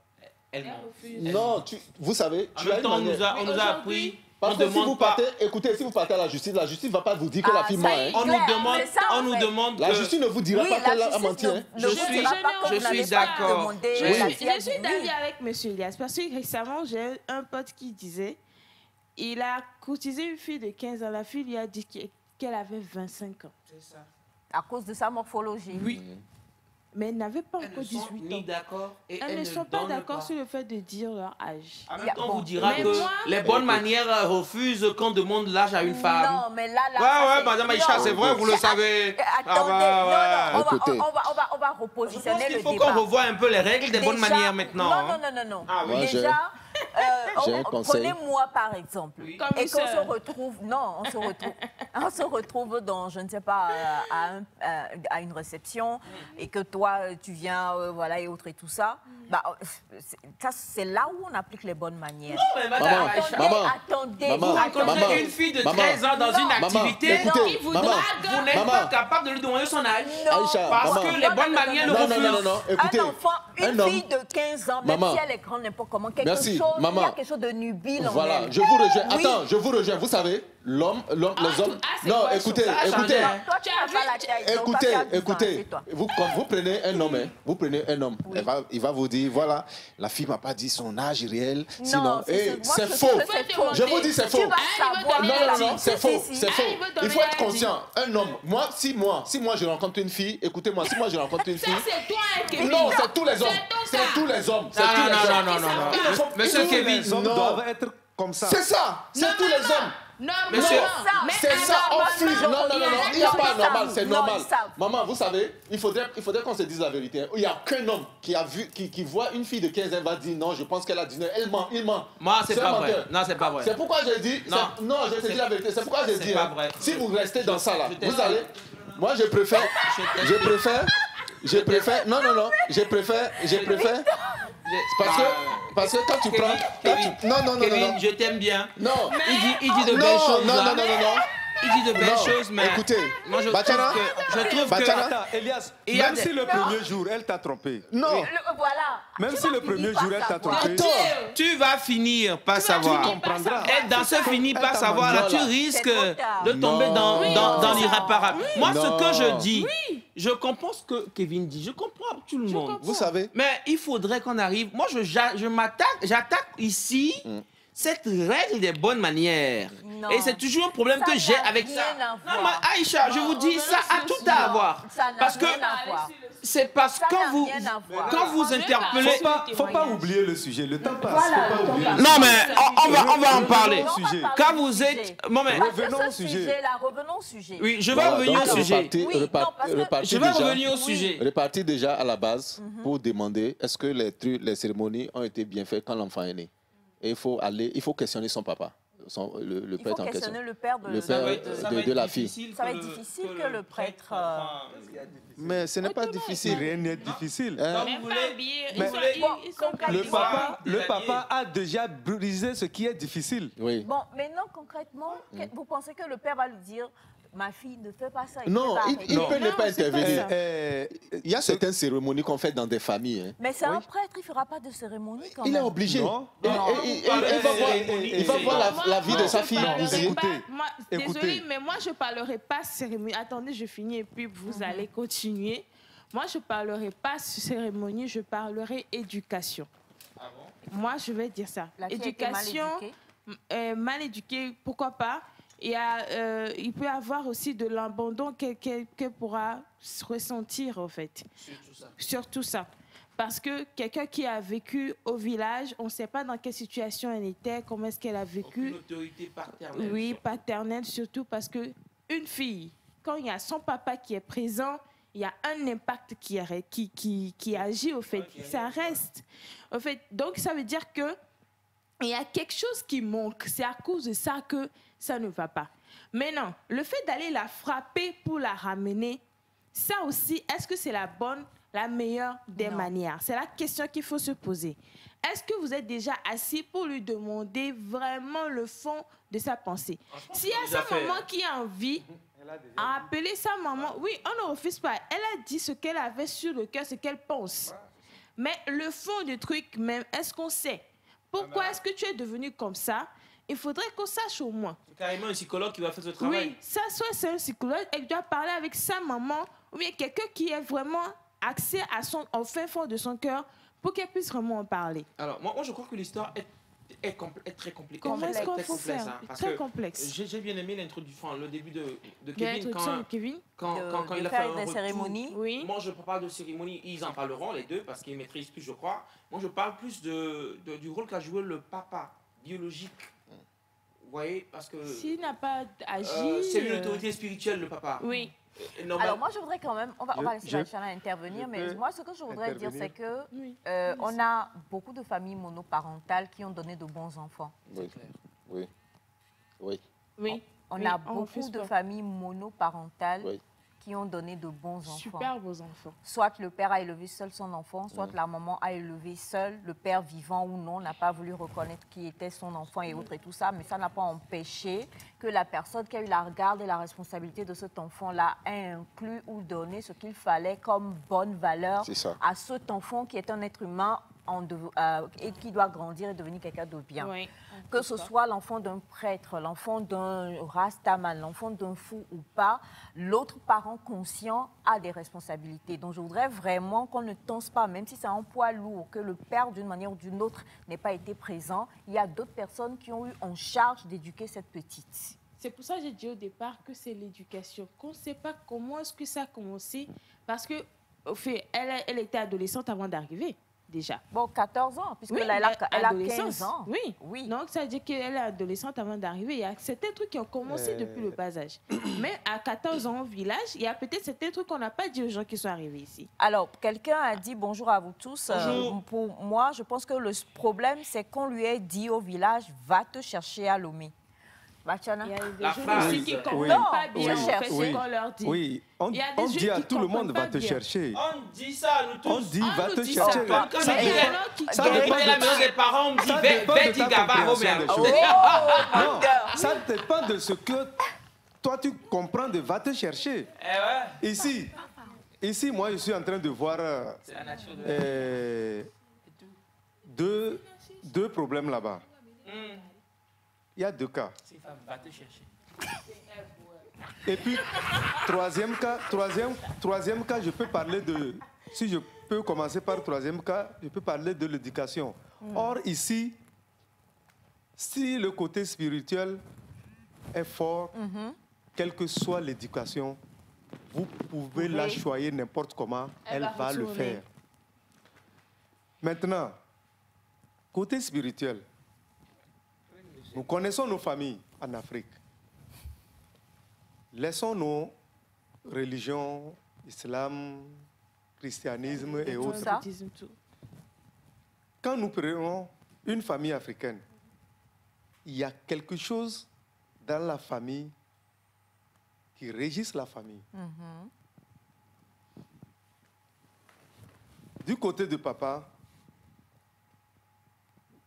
Elle refuse. Non, vous savez, en même temps, on nous a appris. Parce que si vous partez à la justice ne va pas vous dire que la fille ment. On nous demande. La justice ne vous dira pas qu'elle a menti. Je suis d'accord. Je suis d'avis avec M. Elias. Parce que récemment, j'ai un pote qui disait, il a courtisé une fille de 15 ans. La fille lui a dit qu'elle avait 25 ans. C'est ça. À cause de sa morphologie. Oui. Mais elle n'avait pas encore 18 ans. Elles ne sont pas d'accord sur le fait de dire leur âge. En même temps, on vous dira que les bonnes manières refusent qu'on demande l'âge à une femme. Non, mais là... Ouais, madame Aïcha, c'est vrai, vous le savez. Attendez, on va repositionner le débat. Il faut qu'on revoie un peu les règles des bonnes manières maintenant. Non. Déjà... prenez-moi par exemple, et qu'on se retrouve, on se retrouve dans, je ne sais pas, à une réception, et que toi tu viens, voilà, et autres et tout ça. Bah, c'est là où on applique les bonnes manières. Non, mais madame, attendez, vous rencontrez une fille de 13 ans dans une activité, vous n'êtes pas capable de lui demander son âge. Parce que les bonnes manières le refusent. Un enfant, une fille de 15 ans, même si elle est grande, n'importe comment, il y a quelque chose de nubile en elle. Je vous rejoins. Attends, je vous rejoins. Vous savez, les hommes... Non, écoutez. Vous prenez un homme. Il va vous dire, voilà, la fille ne m'a pas dit son âge réel. Sinon, c'est faux. Je vous dis, c'est faux. Non, c'est faux. Il faut être conscient. Un homme, si moi je rencontre une fille, écoutez-moi, si moi je rencontre une fille... Non, c'est tous les hommes. C'est tous les hommes. Non. Monsieur Kevin, les hommes doivent être comme ça. C'est ça, c'est tous les hommes. Non, monsieur, c'est ça, on fuit. Non, il n'y a pas normal, c'est normal. Maman, vous savez, il faudrait qu'on se dise la vérité. Il n'y a qu'un homme qui voit une fille de 15 ans, va dire non, je pense qu'elle a 19 ans. Elle ment, il ment. Moi, c'est pas vrai. Non, c'est pas vrai. C'est pourquoi j'ai dit, non, je te dis la vérité. C'est pourquoi j'ai dit, si vous restez dans ça là, vous allez, moi je préfère, non, je préfère. Parce que quand tu prends... Non. Kevin, je t'aime bien. Non. Il dit de belles choses. Non. Il dit de belles choses, mais... Écoutez, moi je Bachara, trouve que... Attends, Elias, même si le premier jour, elle t'a trompé. Non. Voilà. Même si le premier jour, elle t'a trompé. Tu vas finir par savoir. Tu comprendras. Et dans ce finir par savoir, là, tu risques de tomber dans l'irréparable. Moi, ce que je dis... Je comprends ce que Kevin dit, je comprends tout le monde. Vous savez. Mais il faudrait qu'on arrive. Moi, j'attaque ici cette règle des bonnes manières. Non. Et c'est toujours un problème que j'ai avec ça. Non, mais Aïcha, je vous dis, ça a tout à avoir. Parce que c'est parce que quand vous interpellez... Faut pas oublier le sujet, le temps passe. Voilà, non, mais on va en parler. Quand vous êtes... Revenons au sujet. Revenons au sujet. Oui, je vais revenir au sujet. Je vais revenir au sujet. Repartir déjà à la base pour demander est-ce que les cérémonies ont été bien faites quand l'enfant est né. Et il faut questionner son papa. Le prêtre en question. Il faut questionner le père de la fille. Ça va être difficile que le prêtre... Mais ce n'est pas difficile. Rien n'est difficile. Le papa a déjà brisé ce qui est difficile. Oui. Bon, maintenant, concrètement, vous pensez que le père va lui dire... Ma fille ne fait pas ça. Non, il peut ne pas intervenir. Il y a certaines cérémonies qu'on fait dans des familles. Hein. Mais c'est un prêtre, il ne fera pas de cérémonie quand même. Il est obligé. Il va voir la vie de sa fille. Désolée, mais moi je ne parlerai pas cérémonie. Attendez, je finis et puis vous allez continuer. Moi, je ne parlerai pas cérémonie, je parlerai éducation. Ah bon? Moi, je vais dire ça. Éducation, mal éduquée, pourquoi pas? Il peut y avoir aussi de l'abandon qu'elle pourra ressentir, en fait. Surtout ça. Parce que quelqu'un qui a vécu au village, on ne sait pas dans quelle situation elle était, comment est-ce qu'elle a vécu. Une autorité paternelle. Oui, paternelle, surtout parce qu'une fille, quand il y a son papa qui est présent, il y a un impact qui agit, au fait. Ça reste. Au fait, donc, ça veut dire que il y a quelque chose qui manque. C'est à cause de ça que ça ne va pas. Maintenant, le fait d'aller la frapper pour la ramener, ça aussi, est-ce que c'est la meilleure des manières? C'est la question qu'il faut se poser. Est-ce que vous êtes déjà assis pour lui demander vraiment le fond de sa pensée? S'il y a sa maman qui a envie, appeler sa maman, oui, on ne refuse pas. Elle a dit ce qu'elle avait sur le cœur, ce qu'elle pense. Mais le fond du truc même, est-ce qu'on sait? Pourquoi est-ce que tu es devenu comme ça? Il faudrait qu'on sache au moins. C'est carrément un psychologue qui va faire ce travail. Oui, ça, soit c'est un psychologue, elle doit parler avec sa maman, ou bien quelqu'un qui est vraiment axé au fin fond de son cœur pour qu'elle puisse vraiment en parler. Alors, moi je crois que l'histoire est très compliquée. Comment est-ce qu'on faut faire? Très complexe. J'ai bien aimé l'introduction, le début de Kevin. Quand il a fait des cérémonies. Oui. Moi, je parle de cérémonie, ils en parleront les deux parce qu'ils maîtrisent plus, je crois. Moi, je parle plus du rôle qu'a joué le papa biologique. Vous voyez, parce que... S'il n'a pas agi... c'est une autorité spirituelle, le papa. Oui. Alors moi je voudrais quand même, on va laisser Bachara intervenir, mais moi ce que je voudrais dire c'est que on a beaucoup de familles monoparentales qui ont donné de bons enfants. Oui. On a beaucoup de familles monoparentales qui ont donné de bons enfants. Super beaux enfants. Soit le père a élevé seul son enfant, soit la maman a élevé seul, le père vivant ou non n'a pas voulu reconnaître qui était son enfant et autres et tout ça, mais ça n'a pas empêché que la personne qui a eu la garde et la responsabilité de cet enfant-là ait inclus ou donné ce qu'il fallait comme bonne valeur à cet enfant qui est un être humain et qui doit grandir et devenir quelqu'un de bien. Oui, que ce soit l'enfant d'un prêtre, l'enfant d'un rastaman, l'enfant d'un fou ou pas, l'autre parent conscient a des responsabilités. Donc je voudrais vraiment qu'on ne tense pas, même si c'est un poids lourd, que le père d'une manière ou d'une autre n'ait pas été présent. Il y a d'autres personnes qui ont eu en charge d'éduquer cette petite. C'est pour ça que j'ai dit au départ que c'est l'éducation. Qu'on ne sait pas comment est-ce que ça a commencé, parce que au fait, elle était adolescente avant d'arriver. déjà. Bon, 14 ans, puisque elle a 15 ans. Oui. Donc, ça veut dire qu'elle est adolescente avant d'arriver. Il y a certains trucs qui ont commencé depuis le bas âge. Mais à 14 ans au village, il y a peut-être certains trucs qu'on n'a pas dit aux gens qui sont arrivés ici. Alors, quelqu'un a dit bonjour à vous tous. Pour moi, je pense que le problème, c'est qu'on lui ait dit au village, va te chercher à Lomé. Il y a des gens aussi qui ne comprennent pas bien ce qu'on leur dit. Oui, on dit à tout le monde, va te chercher. On dit ça, nous tous. On dit, va te chercher. Ça dépend de la maison des parents, on me dit, ça dépend de ce que toi, tu comprends de va te chercher. Ici, moi, je suis en train de voir deux problèmes là-bas. Il y a 2 cas. Va te chercher. Et puis, troisième cas, je peux parler de... Si je peux commencer par troisième cas, je peux parler de l'éducation. Or, ici, si le côté spirituel est fort, quelle que soit l'éducation, vous pouvez la choyer n'importe comment, elle va le faire. Maintenant, côté spirituel, nous connaissons nos familles en Afrique. Laissons nos religions, islam, christianisme et autres. Quand nous prenons une famille africaine, il y a quelque chose dans la famille qui régisse la famille. Du côté de papa,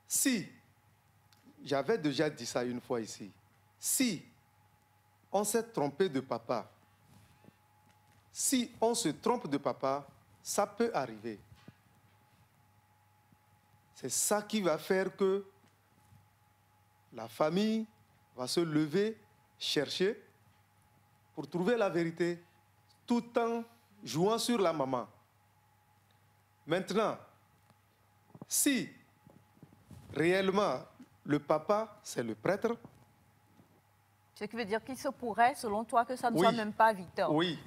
si j'avais déjà dit ça une fois ici. Si on s'est trompé de papa, si on se trompe de papa, ça peut arriver. C'est ça qui va faire que la famille va se lever, chercher pour trouver la vérité, tout en jouant sur la maman. Maintenant, si réellement le papa, c'est le prêtre. Ce qui veut dire qu'il se pourrait, selon toi, que ça ne soit même pas Victor. Oui.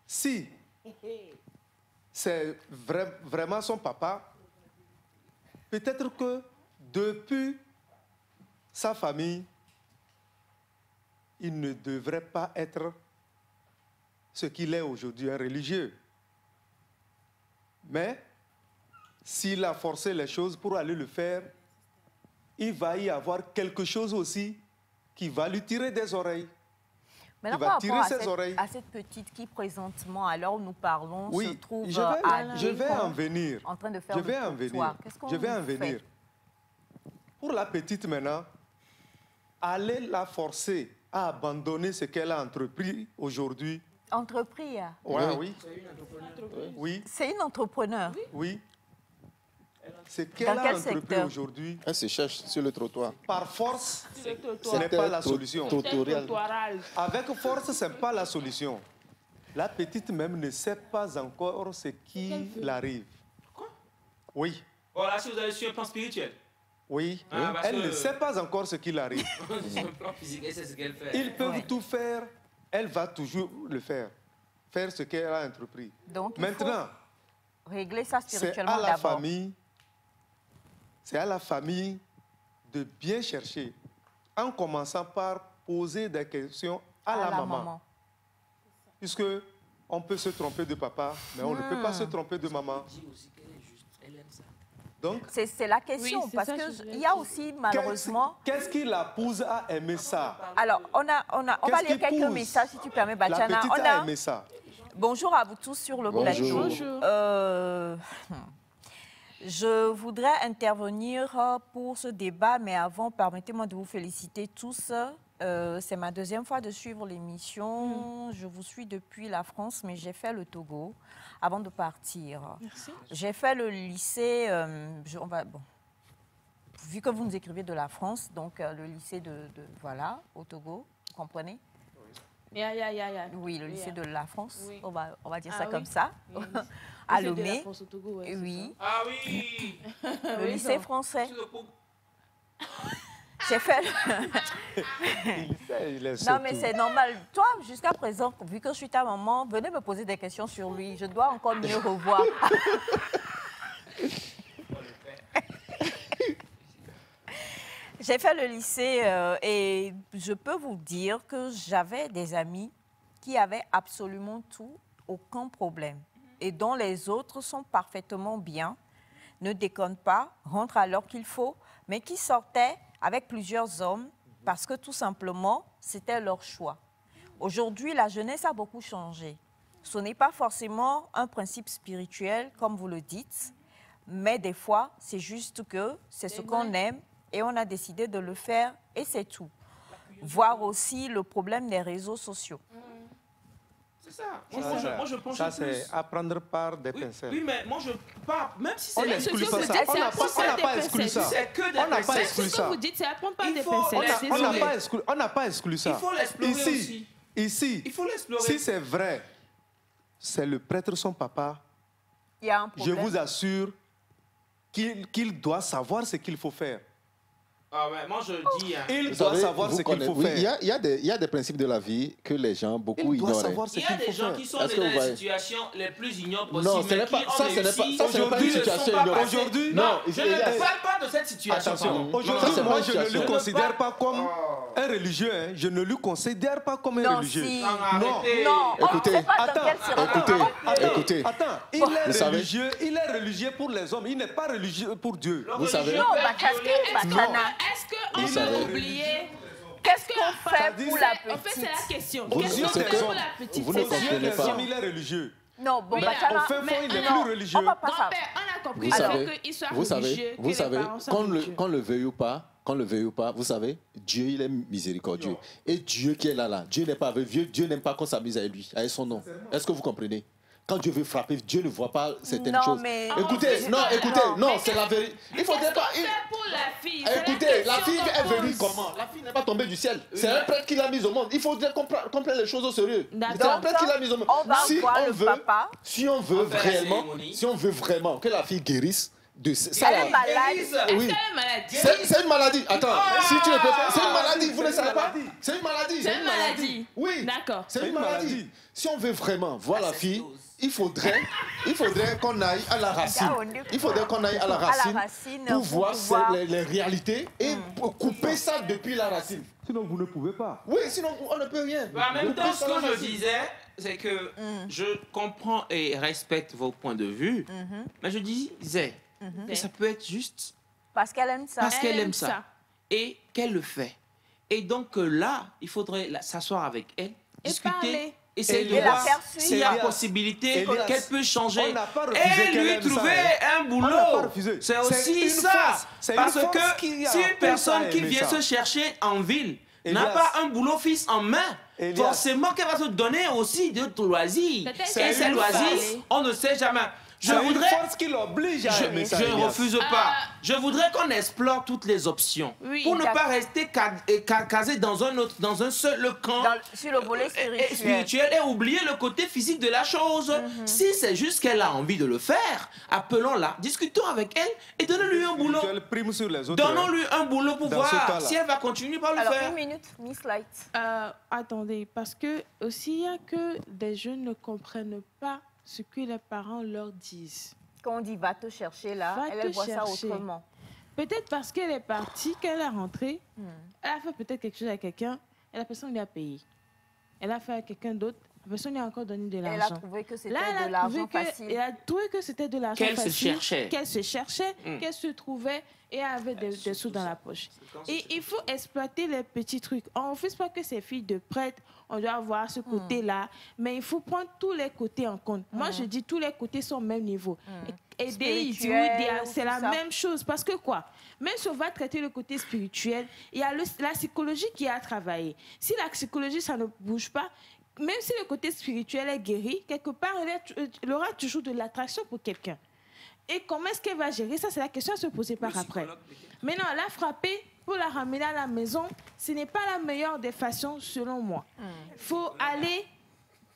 Si c'est vraiment son papa, peut-être que depuis sa famille, il ne devrait pas être ce qu'il est aujourd'hui, un religieux. Mais s'il a forcé les choses pour aller le faire, il va y avoir quelque chose aussi qui va lui tirer des oreilles. Mais là, par rapport à cette petite qui, présentement, à l'heure où nous parlons, se trouve je vais en venir. En train de faire je vais en venir. Pour la petite maintenant, allez la forcer à abandonner ce qu'elle a entrepris aujourd'hui. Entrepris? Oui. Oui. C'est une entrepreneur? Oui. Ce qu'elle a entrepris aujourd'hui... Elle se cherche sur le trottoir. Par force, ce n'est pas la solution. Avec force, ce n'est pas la solution. La petite même ne sait pas encore ce qui l'arrive. Quoi? Oui. Voilà, si vous avez su un plan spirituel. Oui. Elle ne sait pas encore ce qui l'arrive. Sur le plan physique, elle sait ce qu'elle fait. Ils peuvent tout faire. Elle va toujours le faire. Faire ce qu'elle a entrepris. Donc, maintenant, régler ça spirituellement d'abord. C'est à la famille de bien chercher, en commençant par poser des questions à la maman. Puisque on peut se tromper de papa, mais on ne peut pas se tromper de maman. Donc, c'est la question, oui, parce qu'il y a aussi malheureusement... Qu'est-ce qui la pousse à aimer ça? Alors, on va lire quelques messages, si tu permets, Batiana. La petite a aimé ça. Bonjour à vous tous sur le plateau. Bonjour. Je voudrais intervenir pour ce débat, mais avant, permettez-moi de vous féliciter tous. C'est ma deuxième fois de suivre l'émission. Je vous suis depuis la France, mais j'ai fait le Togo avant de partir. Merci. J'ai fait le lycée, vu que vous nous écrivez de la France, donc le lycée voilà, au Togo, vous comprenez? Oui, le lycée de la France, oui. on va dire ça comme ça. Oui. À Lomé. Oui. Ah oui. Le lycée français. J'ai fait... Non, mais c'est normal. Toi, jusqu'à présent, vu que je suis ta maman, venez me poser des questions sur lui. Je dois encore mieux revoir. J'ai fait le lycée et je peux vous dire que j'avais des amis qui avaient absolument tout, aucun problème. Et dont les autres sont parfaitement bien, ne déconnent pas, rentrent à l'heure qu'il faut, mais qui sortaient avec plusieurs hommes parce que tout simplement, c'était leur choix. Aujourd'hui, la jeunesse a beaucoup changé. Ce n'est pas forcément un principe spirituel, comme vous le dites, mais des fois, c'est juste que c'est ce qu'on aime et on a décidé de le faire et c'est tout. Voir aussi le problème des réseaux sociaux. C'est ça. Moi, je pense ça, c'est à prendre par des pincettes. Oui, mais moi, je parle, même si c'est... On n'exclut pas ça. On n'a pas exclu ça. C'est que des on n'a pas exclu ça. Ce que vous dites, c'est à prendre par des pincettes. On n'a pas exclu ça. Il faut l'explorer aussi. Ici, il faut l'explorer. Si c'est vrai, c'est le prêtre, son papa. Il y a un problème. Je vous assure qu'il doit savoir ce qu'il faut faire. Ah ouais, moi je dis... Il doit savoir ce qu'il faut faire. Il y a des principes de la vie que les gens beaucoup ignorent. Il y a des gens qui sont dans les situations les plus ignobles possibles. Non, ce n'est pas une situation ignorante. Aujourd'hui, non, je ne parle pas de cette situation. Attention, aujourd'hui, moi je ne le considère pas comme un religieux. Je ne le considère pas comme un religieux. Non, écoutez, attends, il est religieux pour les hommes, il n'est pas religieux pour Dieu. Vous savez? Est-ce qu'on peut oublier? Qu'est-ce qu'on fait pour la petite? En fait, c'est la question. Qu'est-ce qu'on fait pour la petite? Vous ne comprenez pas. Il est religieux. Non, bon, au fait, il n'est plus religieux. On a compris qu'il soit religieux. Vous savez, qu'on le veuille ou pas, vous savez, Dieu, il est miséricordieux. Non. Et Dieu qui est là, Dieu n'est pas avec Dieu n'aime pas qu'on s'amuse avec lui, avec son nom. Est-ce que vous comprenez? Quand Dieu veut frapper, Dieu ne voit pas certaines choses. Mais... Écoutez, c'est la vérité. Il faudrait pas... pour la fille. Écoutez, la fille est venue comment? La fille n'est pas tombée du ciel. C'est un prêtre qui l'a mise au monde. Il faudrait qu'on prenne les choses au sérieux. C'est un prêtre qui l'a mise au monde. Si on veut vraiment que la fille guérisse, elle est malade. Oui. C'est une maladie. Attends, si tu ne peux pas... C'est une maladie, vous ne savez pas? C'est une maladie. C'est une maladie. Oui. D'accord. C'est une maladie. Si on veut vraiment voir la fille, il faudrait qu'on aille à la racine. Il faudrait qu'on aille à la racine pour voir les réalités et pour couper ça depuis la racine. Sinon, vous ne pouvez pas. Oui, sinon, on ne peut rien. En même temps, ce que je disais, c'est que je comprends et respecte vos points de vue, mais je disais que ça peut être juste parce qu'elle aime ça. Parce qu'elle aime ça. Et qu'elle le fait. Et donc là, il faudrait s'asseoir avec elle, discuter. Essayer de voir s'il y a possibilité qu'elle peut changer et lui trouver un boulot. C'est aussi ça. Parce que si une personne qui vient se chercher en ville n'a pas un boulot fixe en main, forcément qu'elle va se donner aussi d'autres loisirs. Et ces loisirs, on ne sait jamais. Je voudrais... force qui l'oblige à aimer ça. Je ne refuse pas. Je voudrais qu'on explore toutes les options pour ne pas rester casé dans un seul camp sur le volet spirituel et oublier le côté physique de la chose. Si c'est juste qu'elle a envie de le faire, appelons-la, discutons avec elle et donnons-lui un boulot. Donnons-lui un boulot pour voir si elle va continuer par le faire. Alors, 1 minute, Miss Light. Attendez, parce que aussi il y a que des jeunes ne comprennent pas ce que les parents leur disent. Quand on dit « va te chercher » là, elle voit ça autrement. Peut-être parce qu'elle est partie, qu'elle est rentrée, elle a fait peut-être quelque chose à quelqu'un et la personne lui a payé. Elle a fait à quelqu'un d'autre, la personne lui a encore donné de l'argent. Elle a trouvé que c'était de l'argent facile. Elle a trouvé que c'était de l'argent facile. Qu'elle se cherchait, qu'elle se trouvait et avait des sous dans la poche. Et il faut exploiter les petits trucs. On ne refuse pas que ces filles de prêtres, on doit avoir ce côté-là, mais il faut prendre tous les côtés en compte. Moi, je dis tous les côtés sont au même niveau. Aider, c'est la même chose. Parce que quoi? Même si on va traiter le côté spirituel, il y a la psychologie qui a à travailler. Si la psychologie, ça ne bouge pas, même si le côté spirituel est guéri, quelque part, il aura toujours de l'attraction pour quelqu'un. Et comment est-ce qu'elle va gérer ça? C'est la question à se poser par après. Maintenant, la frapper pour la ramener à la maison, ce n'est pas la meilleure des façons, selon moi. Il faut aller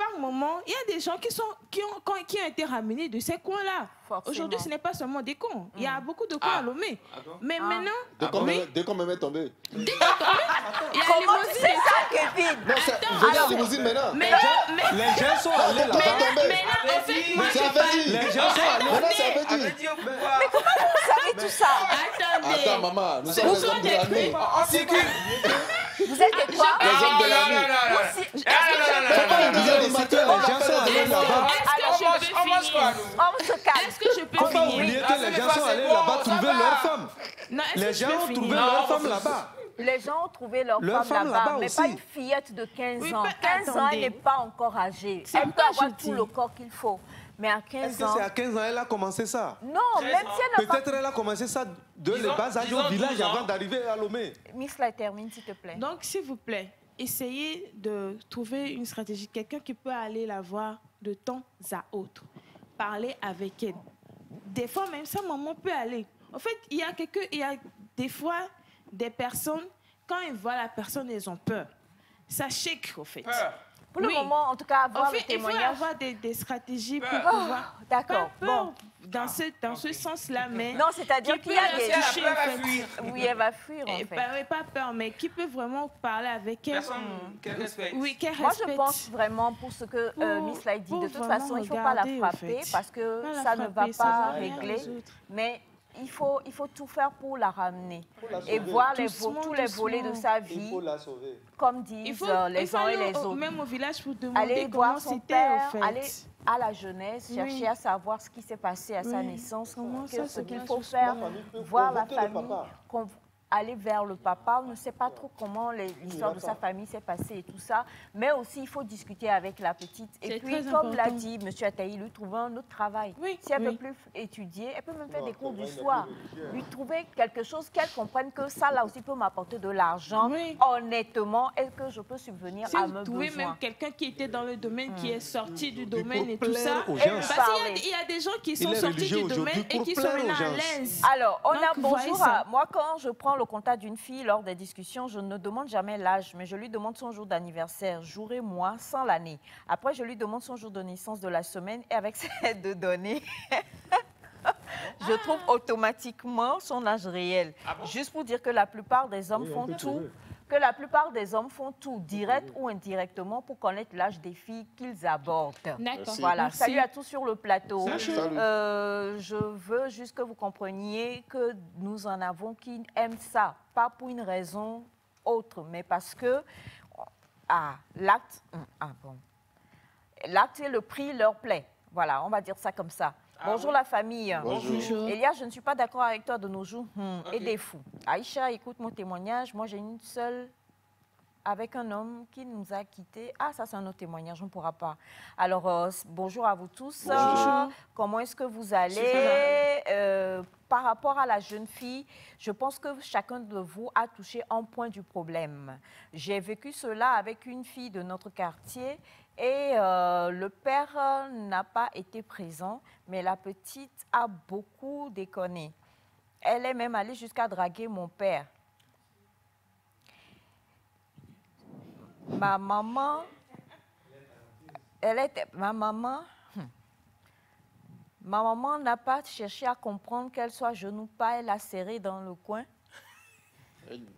par moment, il y a des gens qui ont été ramenés de ces coins-là. Aujourd'hui, ce n'est pas seulement des cons. Il y a beaucoup de cons à Lomé. Mais maintenant... Dès qu'on me met tombé. Dès qu'on tombé, il y a comment tu sais ça, Kevin? Je vais à la limousine maintenant. Les gens sont allés là-bas. Les gens sont allés. Maintenant, c'est Abedi. Mais comment vous savez tout ça? Attends, maman, nous sommes les hommes de la nuit. Vous êtes quoi? Les hommes de la nuit. Les gens sont allés là-bas. On se calme. Est-ce que je peux Comment finir? oublier que les gens sont allés là-bas trouver leurs femmes? Les gens ont trouvé leurs femmes là-bas. Les gens ont trouvé leur femme là-bas, mais pas une fillette de 15 ans. 15 ans, elle n'est pas encore âgée. Elle peut avoir tout le corps qu'il faut. Mais à 15 ans... Est-ce que c'est à 15 ans elle a commencé ça? Non, même si elle n'a pas... Peut-être elle a commencé ça de les bas âges au village avant d'arriver à Lomé. Miss la termine, s'il te plaît. Donc, s'il vous plaît, essayez de trouver une stratégie. Quelqu'un qui peut aller la voir de temps à autre. Parler avec elle. Des fois, même sa maman peut aller. En fait, il y a des fois des personnes, quand ils voient la personne, ils ont peur. Ça shake, au fait. Pour le moment, en tout cas, avoir le témoignage... Il faut avoir des stratégies pour pouvoir... D'accord, bon. Dans ce sens-là, mais... Non, c'est-à-dire qu'il y a des... Toucher, en fait. Oui, elle va fuir, en fait. Pas peur, mais qui peut vraiment parler avec elle. Personne qu'elle respecte. Oui, qu'elle Moi, respecte. je pense vraiment, pour ce que Miss Lai dit, de toute façon, il ne faut pas la frapper parce que ça ne va pas régler. Mais... Il faut tout faire pour la ramener et voir tous les volets de sa vie. Il faut la sauver. Comme disent les uns et les autres. Même au village pour demander aller comment voir son c'était, père, en fait. aller à la jeunesse, chercher à savoir ce qui s'est passé à sa naissance, ce qu'il faut faire, voir la famille, aller vers le papa. On ne sait pas trop comment l'histoire de sa famille s'est passée et tout ça. Mais aussi, il faut discuter avec la petite. Et puis, comme l'a dit M. Ataï, lui trouver un autre travail. Si elle ne peut plus étudier, elle peut même faire des cours du soir. Lui trouver quelque chose qu'elle comprenne que ça, là aussi, peut m'apporter de l'argent. Honnêtement, est-ce que je peux subvenir à mes besoins? Vous trouvez même quelqu'un qui était dans le domaine, qui est sorti du domaine et tout ça. Parce qu'il y a des gens qui sont sortis du domaine et qui sont maintenant à l'aise. Alors, on a bonjour à... Moi, quand je prends le contact d'une fille lors des discussions, je ne demande jamais l'âge, mais je lui demande son jour d'anniversaire, jour et mois, sans l'année. Après, je lui demande son jour de naissance de la semaine et avec ces deux données, je trouve automatiquement son âge réel. Juste pour dire que la plupart des hommes font tout. Que la plupart des hommes font tout, direct ou indirectement, pour connaître l'âge des filles qu'ils abordent. Voilà. Merci. Salut à tous sur le plateau. Je veux juste que vous compreniez que nous en avons qui aiment ça, pas pour une raison autre, mais parce que l'acte et le prix leur plaît. Voilà, on va dire ça comme ça. Bonjour la famille. Bonjour. Elia, je ne suis pas d'accord avec toi de nos jours. Et des fous. Aïcha, écoute mon témoignage. Moi, j'ai une seule avec un homme qui nous a quittés. Ah, ça, c'est un autre témoignage, on ne pourra pas. Alors, bonjour à vous tous. Bonjour. Comment est-ce que vous allez? Par rapport à la jeune fille, je pense que chacun de vous a touché un point du problème. J'ai vécu cela avec une fille de notre quartier. Et le père n'a pas été présent, mais la petite a beaucoup déconné. Elle est même allée jusqu'à draguer mon père. Ma maman n'a pas cherché à comprendre qu'elle soit genou pas, elle a serré dans le coin.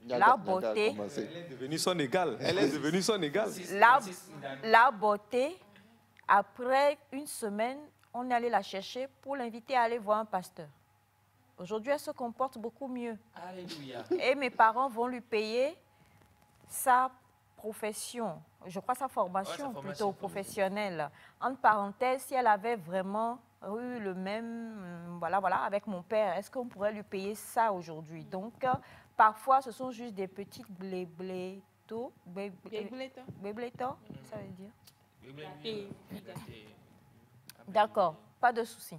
La beauté. Elle est devenue son égale. Elle est devenue son égale. La beauté, après une semaine, on est allé la chercher pour l'inviter à aller voir un pasteur. Aujourd'hui, elle se comporte beaucoup mieux. Alléluia. Et mes parents vont lui payer sa profession, je crois sa formation, plutôt professionnelle. Entre parenthèses, si elle avait vraiment eu le même, voilà, avec mon père, est-ce qu'on pourrait lui payer ça aujourd'hui? Donc, parfois, ce sont juste des petites bléblétos. Bléblétos, ça veut dire? D'accord, pas de souci.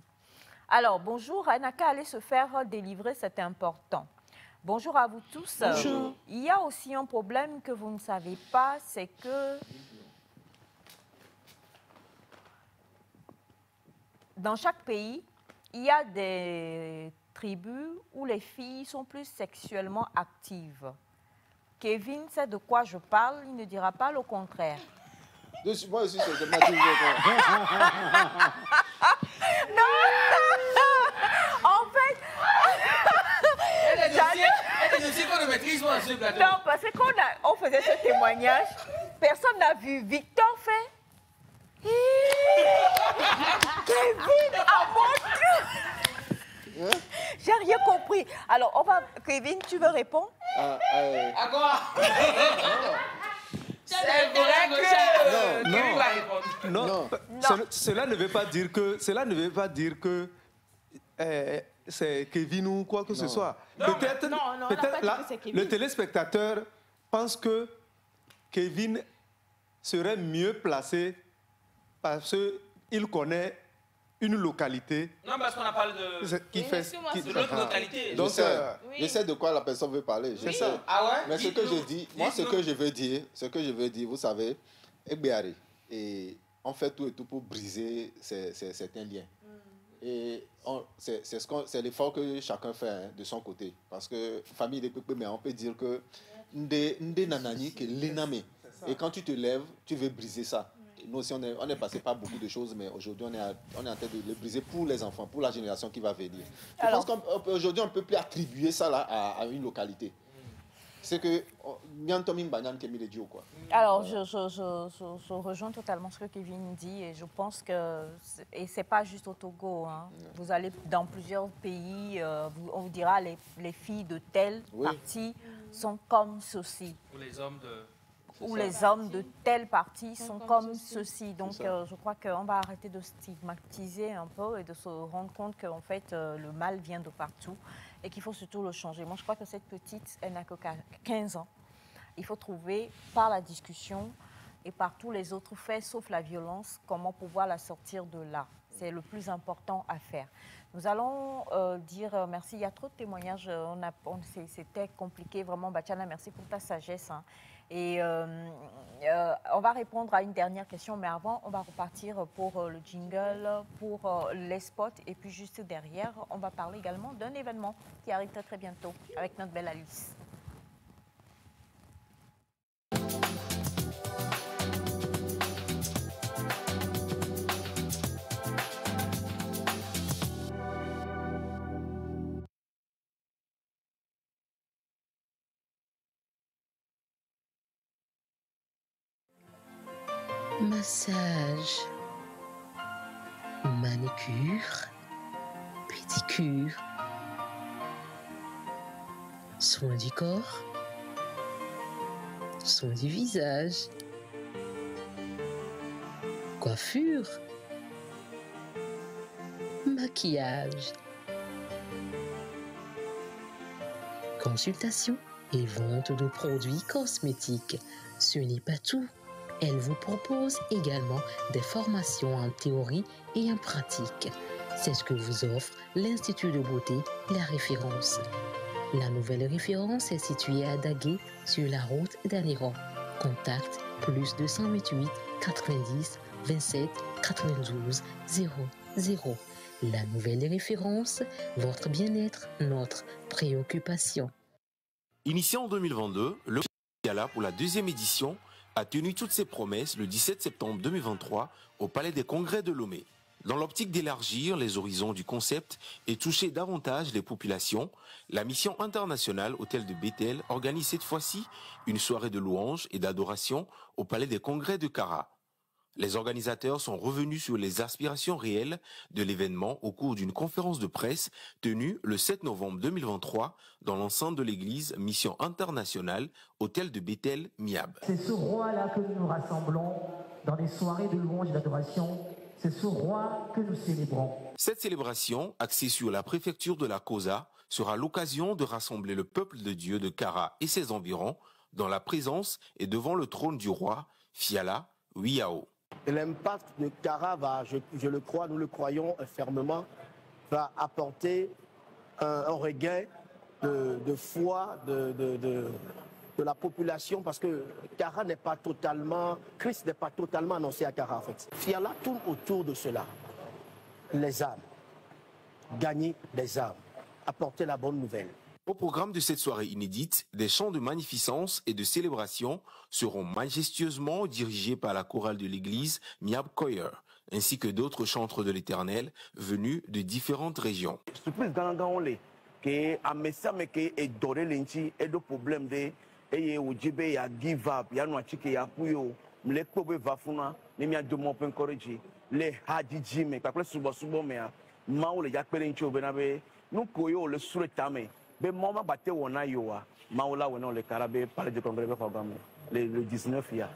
Alors, bonjour, Anaka allait se faire délivrer, c'est important. Bonjour à vous tous. Bonjour. Il y a aussi un problème que vous ne savez pas, c'est que dans chaque pays, il y a des tribus où les filles sont plus sexuellement actives. Kevin sait de quoi je parle, il ne dira pas le contraire. Moi aussi, c'est Mathieu. Non. En fait... Non, parce que quand on faisait ce témoignage, personne n'a vu Victor faire. Kevin a montré. J'ai rien compris. Alors, on va... Kevin, tu veux répondre? À quoi? C'est vrai que... Non. Cela ne veut pas dire que... c'est Kevin ou quoi que ce soit. Peut-être le téléspectateur pense que Kevin serait mieux placé parce qu'il connaît une localité. Non, parce qu'on a parlé de l'autre localité. Je sais de quoi la personne veut parler. C'est ça. Ah ouais? Mais ce que je dis, moi, ce que je veux dire, vous savez, Egbeari, et on fait tout et tout pour briser certains liens. Et c'est l'effort que chacun fait de son côté. Parce que famille de Pépé, mais on peut dire que Ndé Nanani, que l'énamé. Et quand tu te lèves, tu veux briser ça. Nous aussi, on est passé par beaucoup de choses, mais aujourd'hui, on est en train de le briser pour les enfants, pour la génération qui va venir. Je pense qu'aujourd'hui, on ne peut plus attribuer ça là à une localité. C'est que alors je rejoins totalement ce que Kevin dit et je pense que c'est pas juste au Togo, hein. Vous allez dans plusieurs pays, on vous dira les filles de telle partie sont comme ceci. Ou les hommes de telle partie sont comme ceci. Donc je crois qu'on va arrêter de stigmatiser un peu et de se rendre compte qu'en fait le mal vient de partout et qu'il faut surtout le changer. Moi je crois que cette petite, elle n'a que 15 ans. Il faut trouver par la discussion et par tous les autres faits, sauf la violence, comment pouvoir la sortir de là. C'est le plus important à faire. Nous allons dire merci. Il y a trop de témoignages. C'était compliqué. Vraiment, Batiana, merci pour ta sagesse. Hein. Et on va répondre à une dernière question. Mais avant, on va repartir pour le jingle, pour les spots. Et puis juste derrière, on va parler également d'un événement qui arrive très, très bientôt avec notre belle Alice. Massage, manucure, pédicure, soin du corps, soin du visage, coiffure, maquillage, consultation et vente de produits cosmétiques. Ce n'est pas tout. Elle vous propose également des formations en théorie et en pratique. C'est ce que vous offre l'Institut de beauté La Référence. La nouvelle référence est située à Daguet, sur la route d'Aniran. Contact +228 90 27 92 00. La nouvelle référence, votre bien-être, notre préoccupation. Initié en 2022, le Gala pour la deuxième édition a tenu toutes ses promesses le 17 septembre 2023 au Palais des Congrès de Lomé. Dans l'optique d'élargir les horizons du concept et toucher davantage les populations, la mission internationale Hôtel de Bethel organise cette fois-ci une soirée de louanges et d'adoration au Palais des Congrès de Kara. Les organisateurs sont revenus sur les aspirations réelles de l'événement au cours d'une conférence de presse tenue le 7 novembre 2023 dans l'enceinte de l'église Mission Internationale Hôtel de Bethel, Miab. C'est ce roi-là que nous nous rassemblons dans des soirées de louanges et d'adoration. C'est ce roi que nous célébrons. Cette célébration, axée sur la préfecture de la Kosa, sera l'occasion de rassembler le peuple de Dieu de Kara et ses environs dans la présence et devant le trône du roi Fiala Wiao. L'impact de Kara va, je le crois, nous le croyons fermement, va apporter un regain de foi de la population, parce que Kara n'est pas totalement, Christ n'est pas totalement annoncé à Kara en fait. Fiala tourne autour de cela. Les âmes, gagner des âmes, apporter la bonne nouvelle. Au programme de cette soirée inédite, des chants de magnificence et de célébration seront majestueusement dirigés par la chorale de l'église Miab Choir, ainsi que d'autres chantres de l'Éternel venus de différentes régions. Surprise que a mesame que e dore lenchi e do problème de e o jibe ya give up ya no achike ya puyo mle kpobe vafuna ne mi adomo open encourage le hajiji me paple subo me ma o le ya pere nchi obenabe nu koyo le sure tame be moma bate wona yoa ma o la wona le karabe parler de congrès be programme le 19 ya.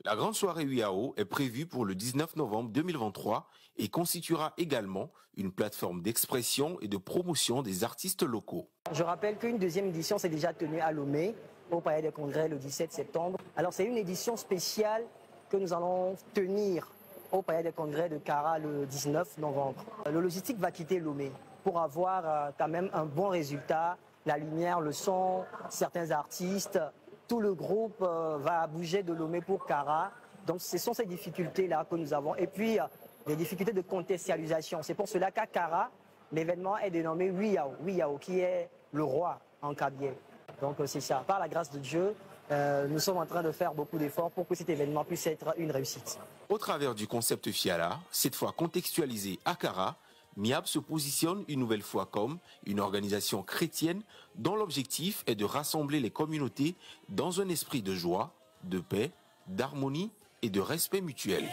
La grande soirée UIAO est prévue pour le 19 novembre 2023 et constituera également une plateforme d'expression et de promotion des artistes locaux. Je rappelle qu'une deuxième édition s'est déjà tenue à Lomé, au Palais des Congrès, le 17 septembre. Alors c'est une édition spéciale que nous allons tenir au Palais des Congrès de Kara le 19 novembre. Le logistique va quitter Lomé pour avoir quand même un bon résultat, la lumière, le son, certains artistes. Tout le groupe va bouger de Lomé pour Kara. Donc ce sont ces difficultés-là que nous avons. Et puis des difficultés de contextualisation. C'est pour cela qu'à Kara, l'événement est dénommé Wiyao, qui est le roi en kabyé. Donc c'est ça. Par la grâce de Dieu, nous sommes en train de faire beaucoup d'efforts pour que cet événement puisse être une réussite. Au travers du concept Fiala, cette fois contextualisé à Kara, Miab se positionne une nouvelle fois comme une organisation chrétienne dont l'objectif est de rassembler les communautés dans un esprit de joie, de paix, d'harmonie et de respect mutuel.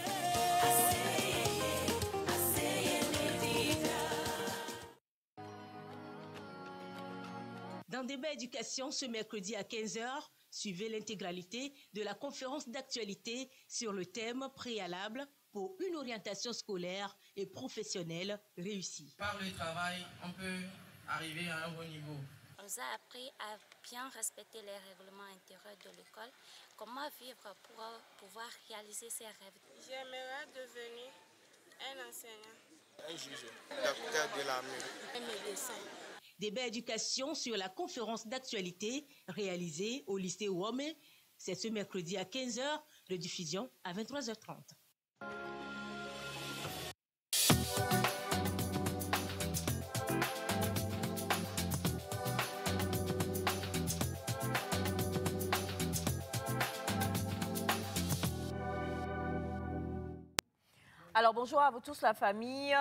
Dans Débat Éducation, ce mercredi à 15h, suivez l'intégralité de la conférence d'actualité sur le thème préalable pour une orientation scolaire et professionnelle réussie. Par le travail, on peut arriver à un bon niveau. On nous a appris à bien respecter les règlements intérieurs de l'école, comment vivre pour pouvoir réaliser ses rêves. J'aimerais devenir un enseignant, un juge, docteur de la mairie, un médecin. Débat éducation sur la conférence d'actualité réalisée au lycée Wome. C'est ce mercredi à 15h, rediffusion à 23h30. Alors bonjour à vous tous la famille,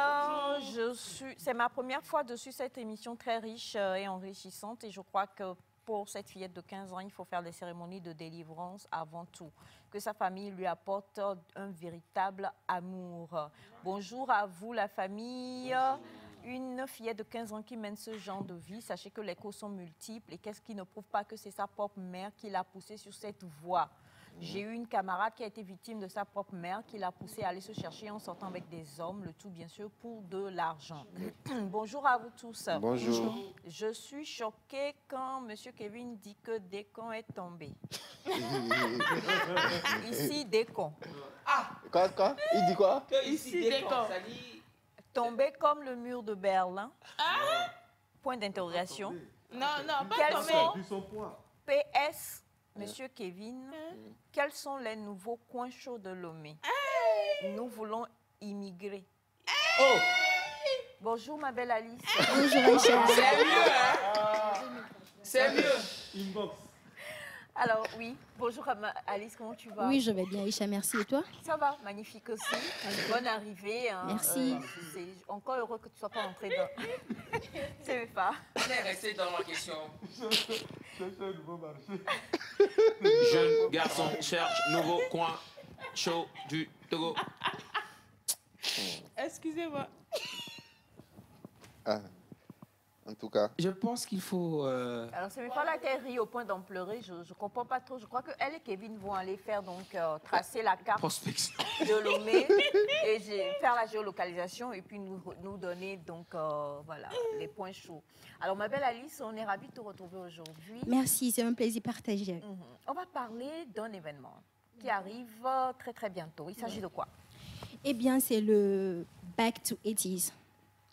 c'est ma première fois dessus cette émission très riche et enrichissante et je crois que pour cette fillette de 15 ans, il faut faire des cérémonies de délivrance avant tout, que sa famille lui apporte un véritable amour. Bonjour à vous la famille. Une fillette de 15 ans qui mène ce genre de vie, sachez que les causes sont multiples et qu'est-ce qui ne prouve pas que c'est sa propre mère qui l'a poussée sur cette voie. J'ai eu une camarade qui a été victime de sa propre mère qui l'a poussée à aller se chercher en sortant avec des hommes, le tout bien sûr pour de l'argent. Bonjour à vous tous. Bonjour. Je suis choquée quand M. Kevin dit que Décon est tombé. Ici, Décon. Ah! Quoi? Il dit quoi? Ici, Décon. Tombé comme le mur de Berlin. Ah! Point d'interrogation. Non, pas tombé. PS. Monsieur Kevin, quels sont les nouveaux coins chauds de Lomé? Nous voulons immigrer. Oh! Bonjour ma belle Alice. Bonjour Aïcha. C'est mieux, hein? C'est mieux. Inbox. Alors oui, bonjour Alice, comment tu vas? Oui, je vais bien Aïcha, merci. Et toi? Ça va, magnifique aussi. Bonne arrivée. Hein. Merci. C'est encore heureux que tu ne sois pas entrée dans... C'est pas. On est resté dans ma question. un nouveau marché. Jeune garçon cherche nouveau coin chaud du Togo. Excusez-moi. Ah. En tout cas. Je pense qu'il faut... Alors, c'est mes pas la ri au point d'en pleurer. Je ne comprends pas trop. Je crois qu'elle et Kevin vont aller faire donc tracer la carte de Lomé et faire la géolocalisation et puis nous donner donc voilà, les points chauds. Alors, ma belle Alice, on est ravis de te retrouver aujourd'hui. Merci, c'est un plaisir partagé. On va parler d'un événement qui arrive très très bientôt. Il s'agit de quoi? Eh bien, c'est le Back to 80s.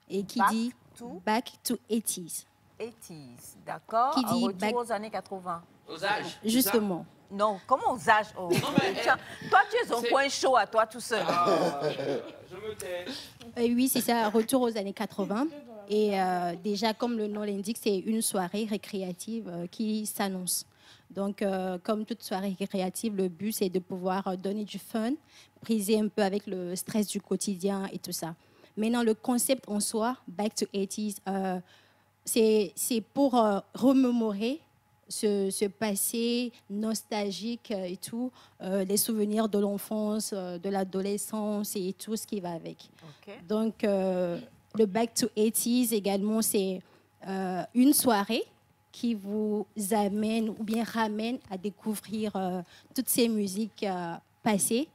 Et qui dit Back to 80s. 80s, d'accord. Qui dit retour aux années 80. Aux âges. Justement. Non, comment aux âges? Oh. Non, mais, toi, tu es un coin chaud à toi tout seul. Je me tais. Oui, c'est ça, retour aux années 80. Et déjà, comme le nom l'indique, c'est une soirée récréative qui s'annonce. Donc, comme toute soirée récréative, le but, c'est de pouvoir donner du fun, briser un peu avec le stress du quotidien et tout ça. Maintenant, le concept en soi, Back to 80s, c'est pour remémorer ce passé nostalgique et tout, les souvenirs de l'enfance, de l'adolescence et tout ce qui va avec. Okay. Donc, le Back to 80s également, c'est une soirée qui vous amène ou bien ramène à découvrir toutes ces musiques passées.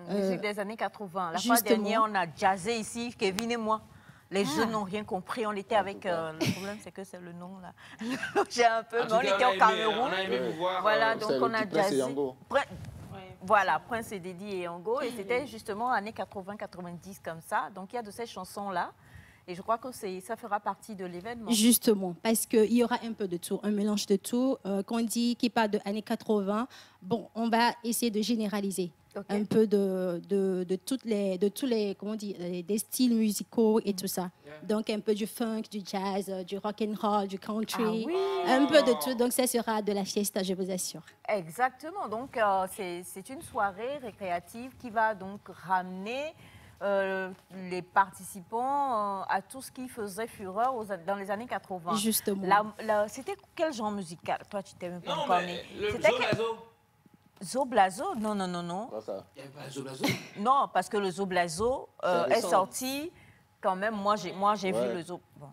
Musique des années 80. La fois dernière, on a jazzé ici, Kevin et moi. Les jeunes n'ont rien compris. On était avec... le problème, c'est que c'est le nom, là. J'ai un peu... On était au Cameroun. On a aimé vous voir. Voilà, donc on a jazzé. Voilà, Prince et Didi et Yango. Et c'était justement années 80-90 comme ça. Donc il y a de ces chansons-là. Et je crois que ça fera partie de l'événement. Justement, parce qu'il y aura un peu de tout, un mélange de tout. Quand on dit qu'il parle de années 80, bon, on va essayer de généraliser un peu de tous les, comment on dit, des styles musicaux et tout ça. Donc un peu du funk, du jazz, du rock and roll, du country, un peu de tout. Donc ça sera de la fiesta, je vous assure. Exactement. Donc c'est une soirée récréative qui va donc ramener les participants à tout ce qui faisait fureur dans les années 80. Justement. C'était quel genre musical? Toi, tu t'es même pas encore né. Le Zoblazo. Zoblazo? Non, non, non, non. Pas ça. Il n'y avait pas le Zoblazo? Non, parce que le Zoblazo est sorti quand même. Moi, j'ai vu le Zoblazo. Bon.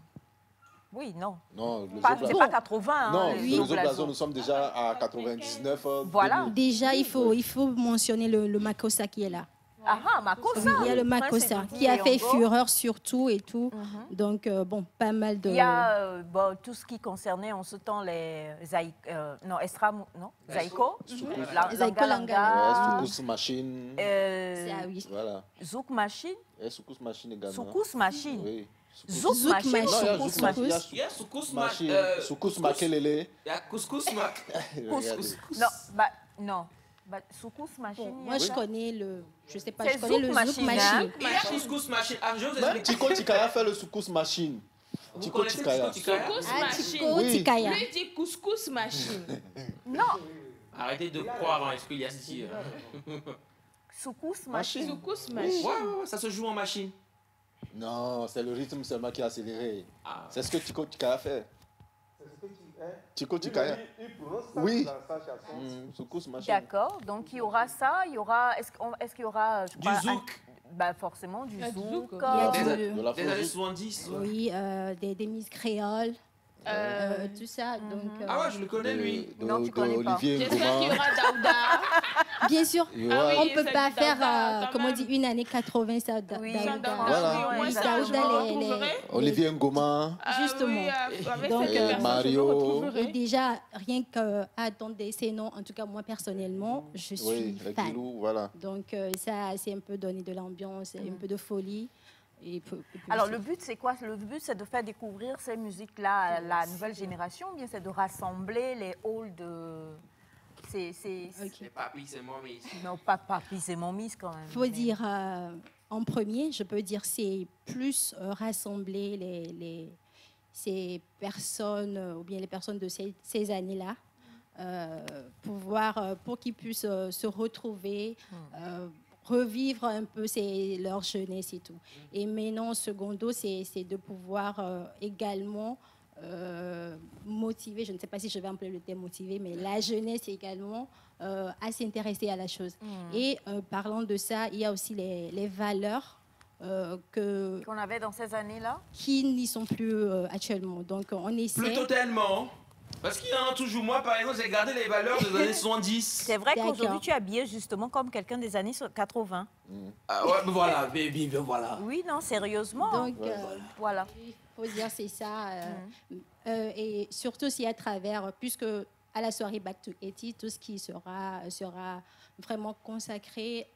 Oui, non. Non, c'est pas 80. Non, hein, le Zoblazo, nous sommes déjà à 99. Voilà. 2000. Déjà, il faut mentionner le Makossa qui est là. Ah, Makossa. Il y a le Makossa qui a fait fureur surtout et tout. Donc, bon, pas mal de... Il y a tout ce qui concernait en ce temps les Zaiko. Zaiko Langa. Soukous Machine. Voilà. Zouk Machine. Soukous Machine également. Soukous Machine. Oui. Zouk Machine. Il y a Soukous Machine. Soukous Makelele. Il y a Couscous Machine. Non. Soukous Machine. Moi, je connais le... Je sais pas, je connais le Zouk Machine. Il y a Couscous Machine. Je vous explique. Tico Tikaya fait le Soukous Machine. Tico Tikaya. Tico Tikaya. Lui dit Couscous Machine. Non. Arrêtez de croire en ce qu'il y a ici. Soukous Machine. Soukous Machine. Ouais, ça se joue en machine. Non, c'est le rythme seulement qui est accéléré. C'est ce que Tico Tikaya fait. Tico Tikaya. Oui. Soukous Machine. D'accord. Donc il y aura ça. Il y aura. Est-ce qu'il y aura du zouk? Forcément du zouk. Des années 70. Oui, des mises créoles. Tout ça. Donc, ah ouais, je le connais lui. Non, tu connais pas. J'espère qu'il y aura Daouda. Bien sûr, on ne peut pas faire, comme on dit, une année 80, ça. Oui, Olivier Ngoma. Justement. Donc, Mario. Et déjà, rien qu'attendre ces noms, en tout cas, moi, personnellement, je suis fan. Voilà. Donc, ça, c'est un peu donner de l'ambiance, un peu de folie. Alors, le but, c'est quoi? Le but, c'est de faire découvrir ces musiques-là à la nouvelle génération, ou bien c'est de rassembler les halls de... C'est papis, c'est mamies. Non, pas papis, c'est mamies quand même. Il faut dire, en premier, je peux dire, c'est plus rassembler ces personnes, ou bien les personnes de ces années-là, pour qu'ils puissent se retrouver, revivre un peu leur jeunesse et tout. Et maintenant, secondo, c'est de pouvoir également motiver, je ne sais pas si je vais employer le terme motiver, mais la jeunesse également à s'intéresser à la chose. Et parlant de ça, il y a aussi les valeurs qu'on avait dans ces années-là, qui n'y sont plus actuellement. Donc, on essaie... Plus totalement. Parce qu'il y en a toujours. Moi, par exemple, j'ai gardé les valeurs des années 70. C'est vrai qu'aujourd'hui, tu es habillé justement comme quelqu'un des années 80. Ah ouais, mais voilà, baby, voilà. Oui, non, sérieusement. Donc, voilà. Il faut dire, c'est ça. Et surtout aussi à travers, puisque à la soirée Back to 80, tout ce qui sera vraiment consacré...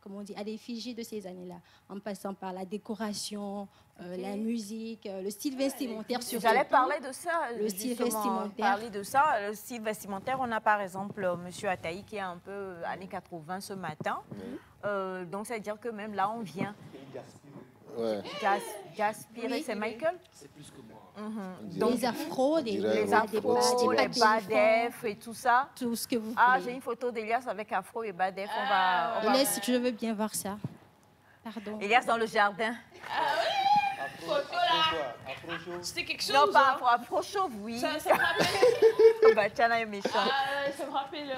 comme on dit, à l'effigie de ces années-là, en passant par la décoration, la musique, le style vestimentaire surtout. J'allais parler de ça. Le style vestimentaire. Parler de ça, le style vestimentaire. On a par exemple Monsieur Ataï qui est un peu années 80 ce matin. Donc ça veut dire que même là on vient. Gaspiré, c'est Michael? C'est plus que moi. Donc, les afros, les badef et tout ça. Tout ce que vous voulez. Ah, j'ai une photo d'Elias avec afro et badef. Elias, si tu veux bien voir ça. Pardon. Elias dans le jardin. Ah oui? Photo là. C'était quelque chose. Non, pas afro chauve, oui. Ça me rappelle. Bachana est méchant. Ça me rappelle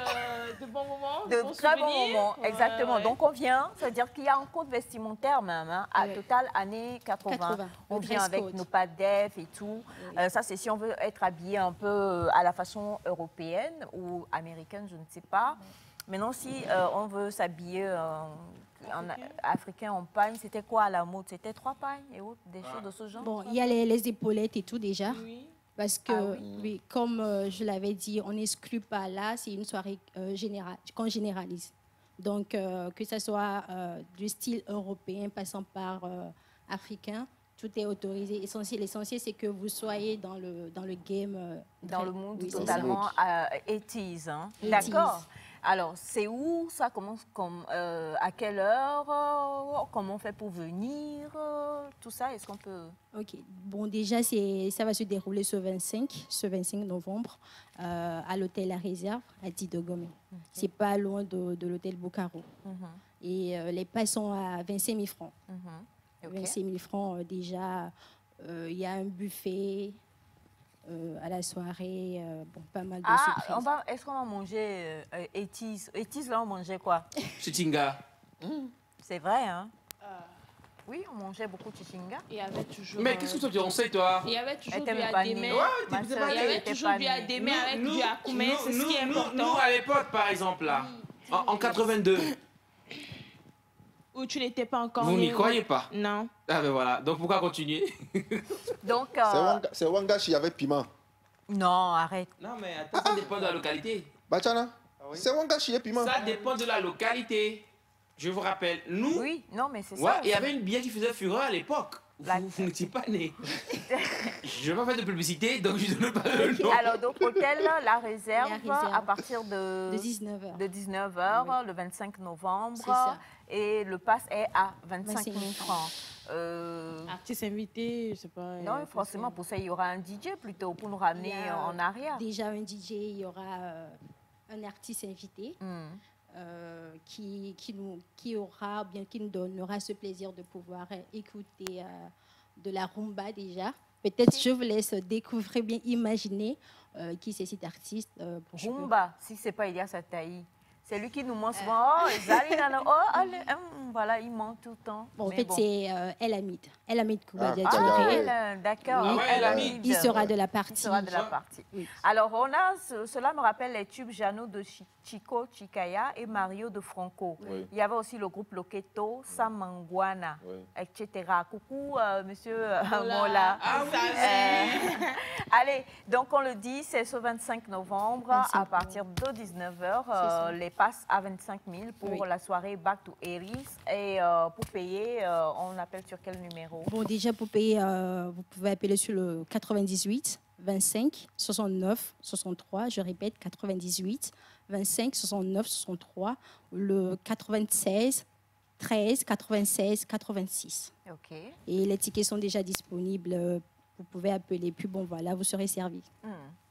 de bons moments. De très bons moments, exactement. Donc on vient, c'est-à-dire qu'il y a un code vestimentaire même, hein, à total années 80. On vient avec nos padef et tout. Ça, c'est si on veut être habillé un peu à la façon européenne ou américaine, je ne sais pas. Maintenant, si on veut s'habiller en africain en pagne, c'était quoi à la mode? C'était 3 pagnes et autres, des choses de ce genre? Bon, il y a les épaulettes et tout déjà. Oui. Parce que, oui, comme je l'avais dit, on n'exclut pas là, c'est une soirée qu'on généralise. Donc, que ce soit du style européen passant par africain, tout est autorisé. L'essentiel, c'est que vous soyez dans le game. Dans le monde totalement 80s. Hein. D'accord. Alors, c'est où ça commence, à quelle heure, comment on fait pour venir, tout ça, est-ce qu'on peut... Ok, bon déjà, ça va se dérouler ce 25 novembre à l'hôtel La Réserve à Didogomé. C'est pas loin de l'hôtel Bocaro. Et les passes sont à 25 000 francs. 25 000 francs déjà, il y a un buffet... à la soirée, bon, pas mal de surprises. Est-ce qu'on va manger Etis? Etis, là, on mangeait quoi? Chichinga. C'est vrai, hein? Oui, on mangeait beaucoup de chichinga. Il y avait toujours... Mais qu'est-ce que toi tu conseilles, toi? Il y avait toujours du adémé. Il y avait toujours du adémé avec du akoumé, c'est ce qui est important. Nous, à l'époque, par exemple, là, en 82... Où tu n'étais pas encore... Vous n'y croyez pas? Non. Ah ben voilà, donc pourquoi continuer? Donc... C'est Wangachi avec piment. Non, arrête. Non, mais attends, ça dépend de la localité. Bachana, c'est Wangachi et piment. Ça dépend de la localité. Je vous rappelle, nous... Oui, non, mais c'est ça. Ouais, il y avait une bière qui faisait fureur à l'époque. Vous n'étiez pas né. Je ne vais pas faire de publicité, donc je ne donne pas le nom. Alors, donc, hôtel La Réserve, à partir de 19h. De 19h, le 25 novembre. C'est ça. Et le pass est à 25 000 francs. Artiste invité, je sais pas. Non, forcément, pour ça, il y aura un DJ plutôt pour nous ramener en arrière. Déjà un DJ, il y aura un artiste invité. Qui nous donnera ce plaisir de pouvoir écouter de la rumba déjà. Peut-être je vous laisse découvrir, bien imaginer qui c'est cet artiste. Rumba, si ce n'est pas Elias Ataï. C'est lui qui nous montre souvent, voilà, il ment tout le temps. Bon, en fait, c'est El Hamid. El Hamid Koubadia. D'accord. Il sera de la partie. Il sera de la partie. Oui. Alors, cela me rappelle les tubes Jano de Chico Chikaya et Mario de Franco. Oui. Il y avait aussi le groupe Loketo, Samangwana, etc. Coucou, monsieur Mola. Allez, donc on le dit, c'est ce 25 novembre à partir de 19h. Les passes à 25 000 pour la soirée Back to Eris. Et pour payer, on appelle sur quel numéro? Bon, déjà, pour payer, vous pouvez appeler sur le 98 25 69 63. Je répète, 98 25 69 63. Le 96 13 96 86. OK. Et les tickets sont déjà disponibles. Vous pouvez appeler, puis bon, voilà, vous serez servi.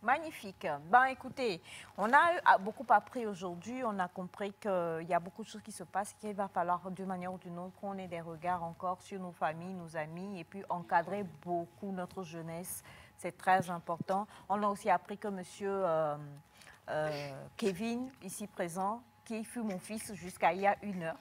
Magnifique. Ben, écoutez, on a beaucoup appris aujourd'hui. On a compris qu'il y a beaucoup de choses qui se passent, qu'il va falloir d'une manière ou d'une autre qu'on ait des regards encore sur nos familles, nos amis, et puis encadrer beaucoup notre jeunesse. C'est très important. On a aussi appris que monsieur Kevin, ici présent, qui fut mon fils jusqu'à il y a 1 heure,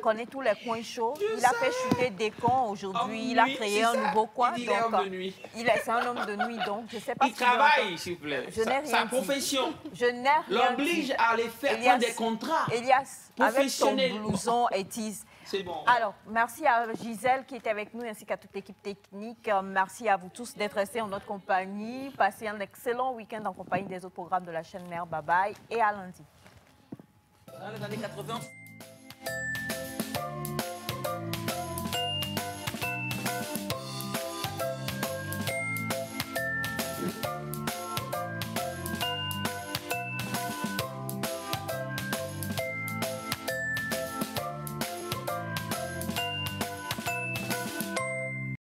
connaît tous les coins chauds. Il a fait chuter des cons aujourd'hui. Il a créé un nouveau coin. Il est homme de nuit. C'est un homme de nuit, donc je ne sais pas. Il travaille, s'il vous plaît. Sa profession. Je n'ai rien l'oblige à aller faire prendre des contrats. Elias, avec ton blouson et tease. C'est bon. Alors, merci à Gisèle qui était avec nous ainsi qu'à toute l'équipe technique. Merci à vous tous d'être restés en notre compagnie. Passez un excellent week-end en compagnie des autres programmes de la chaîne Mère. Bye bye et à lundi. Dans les années 80.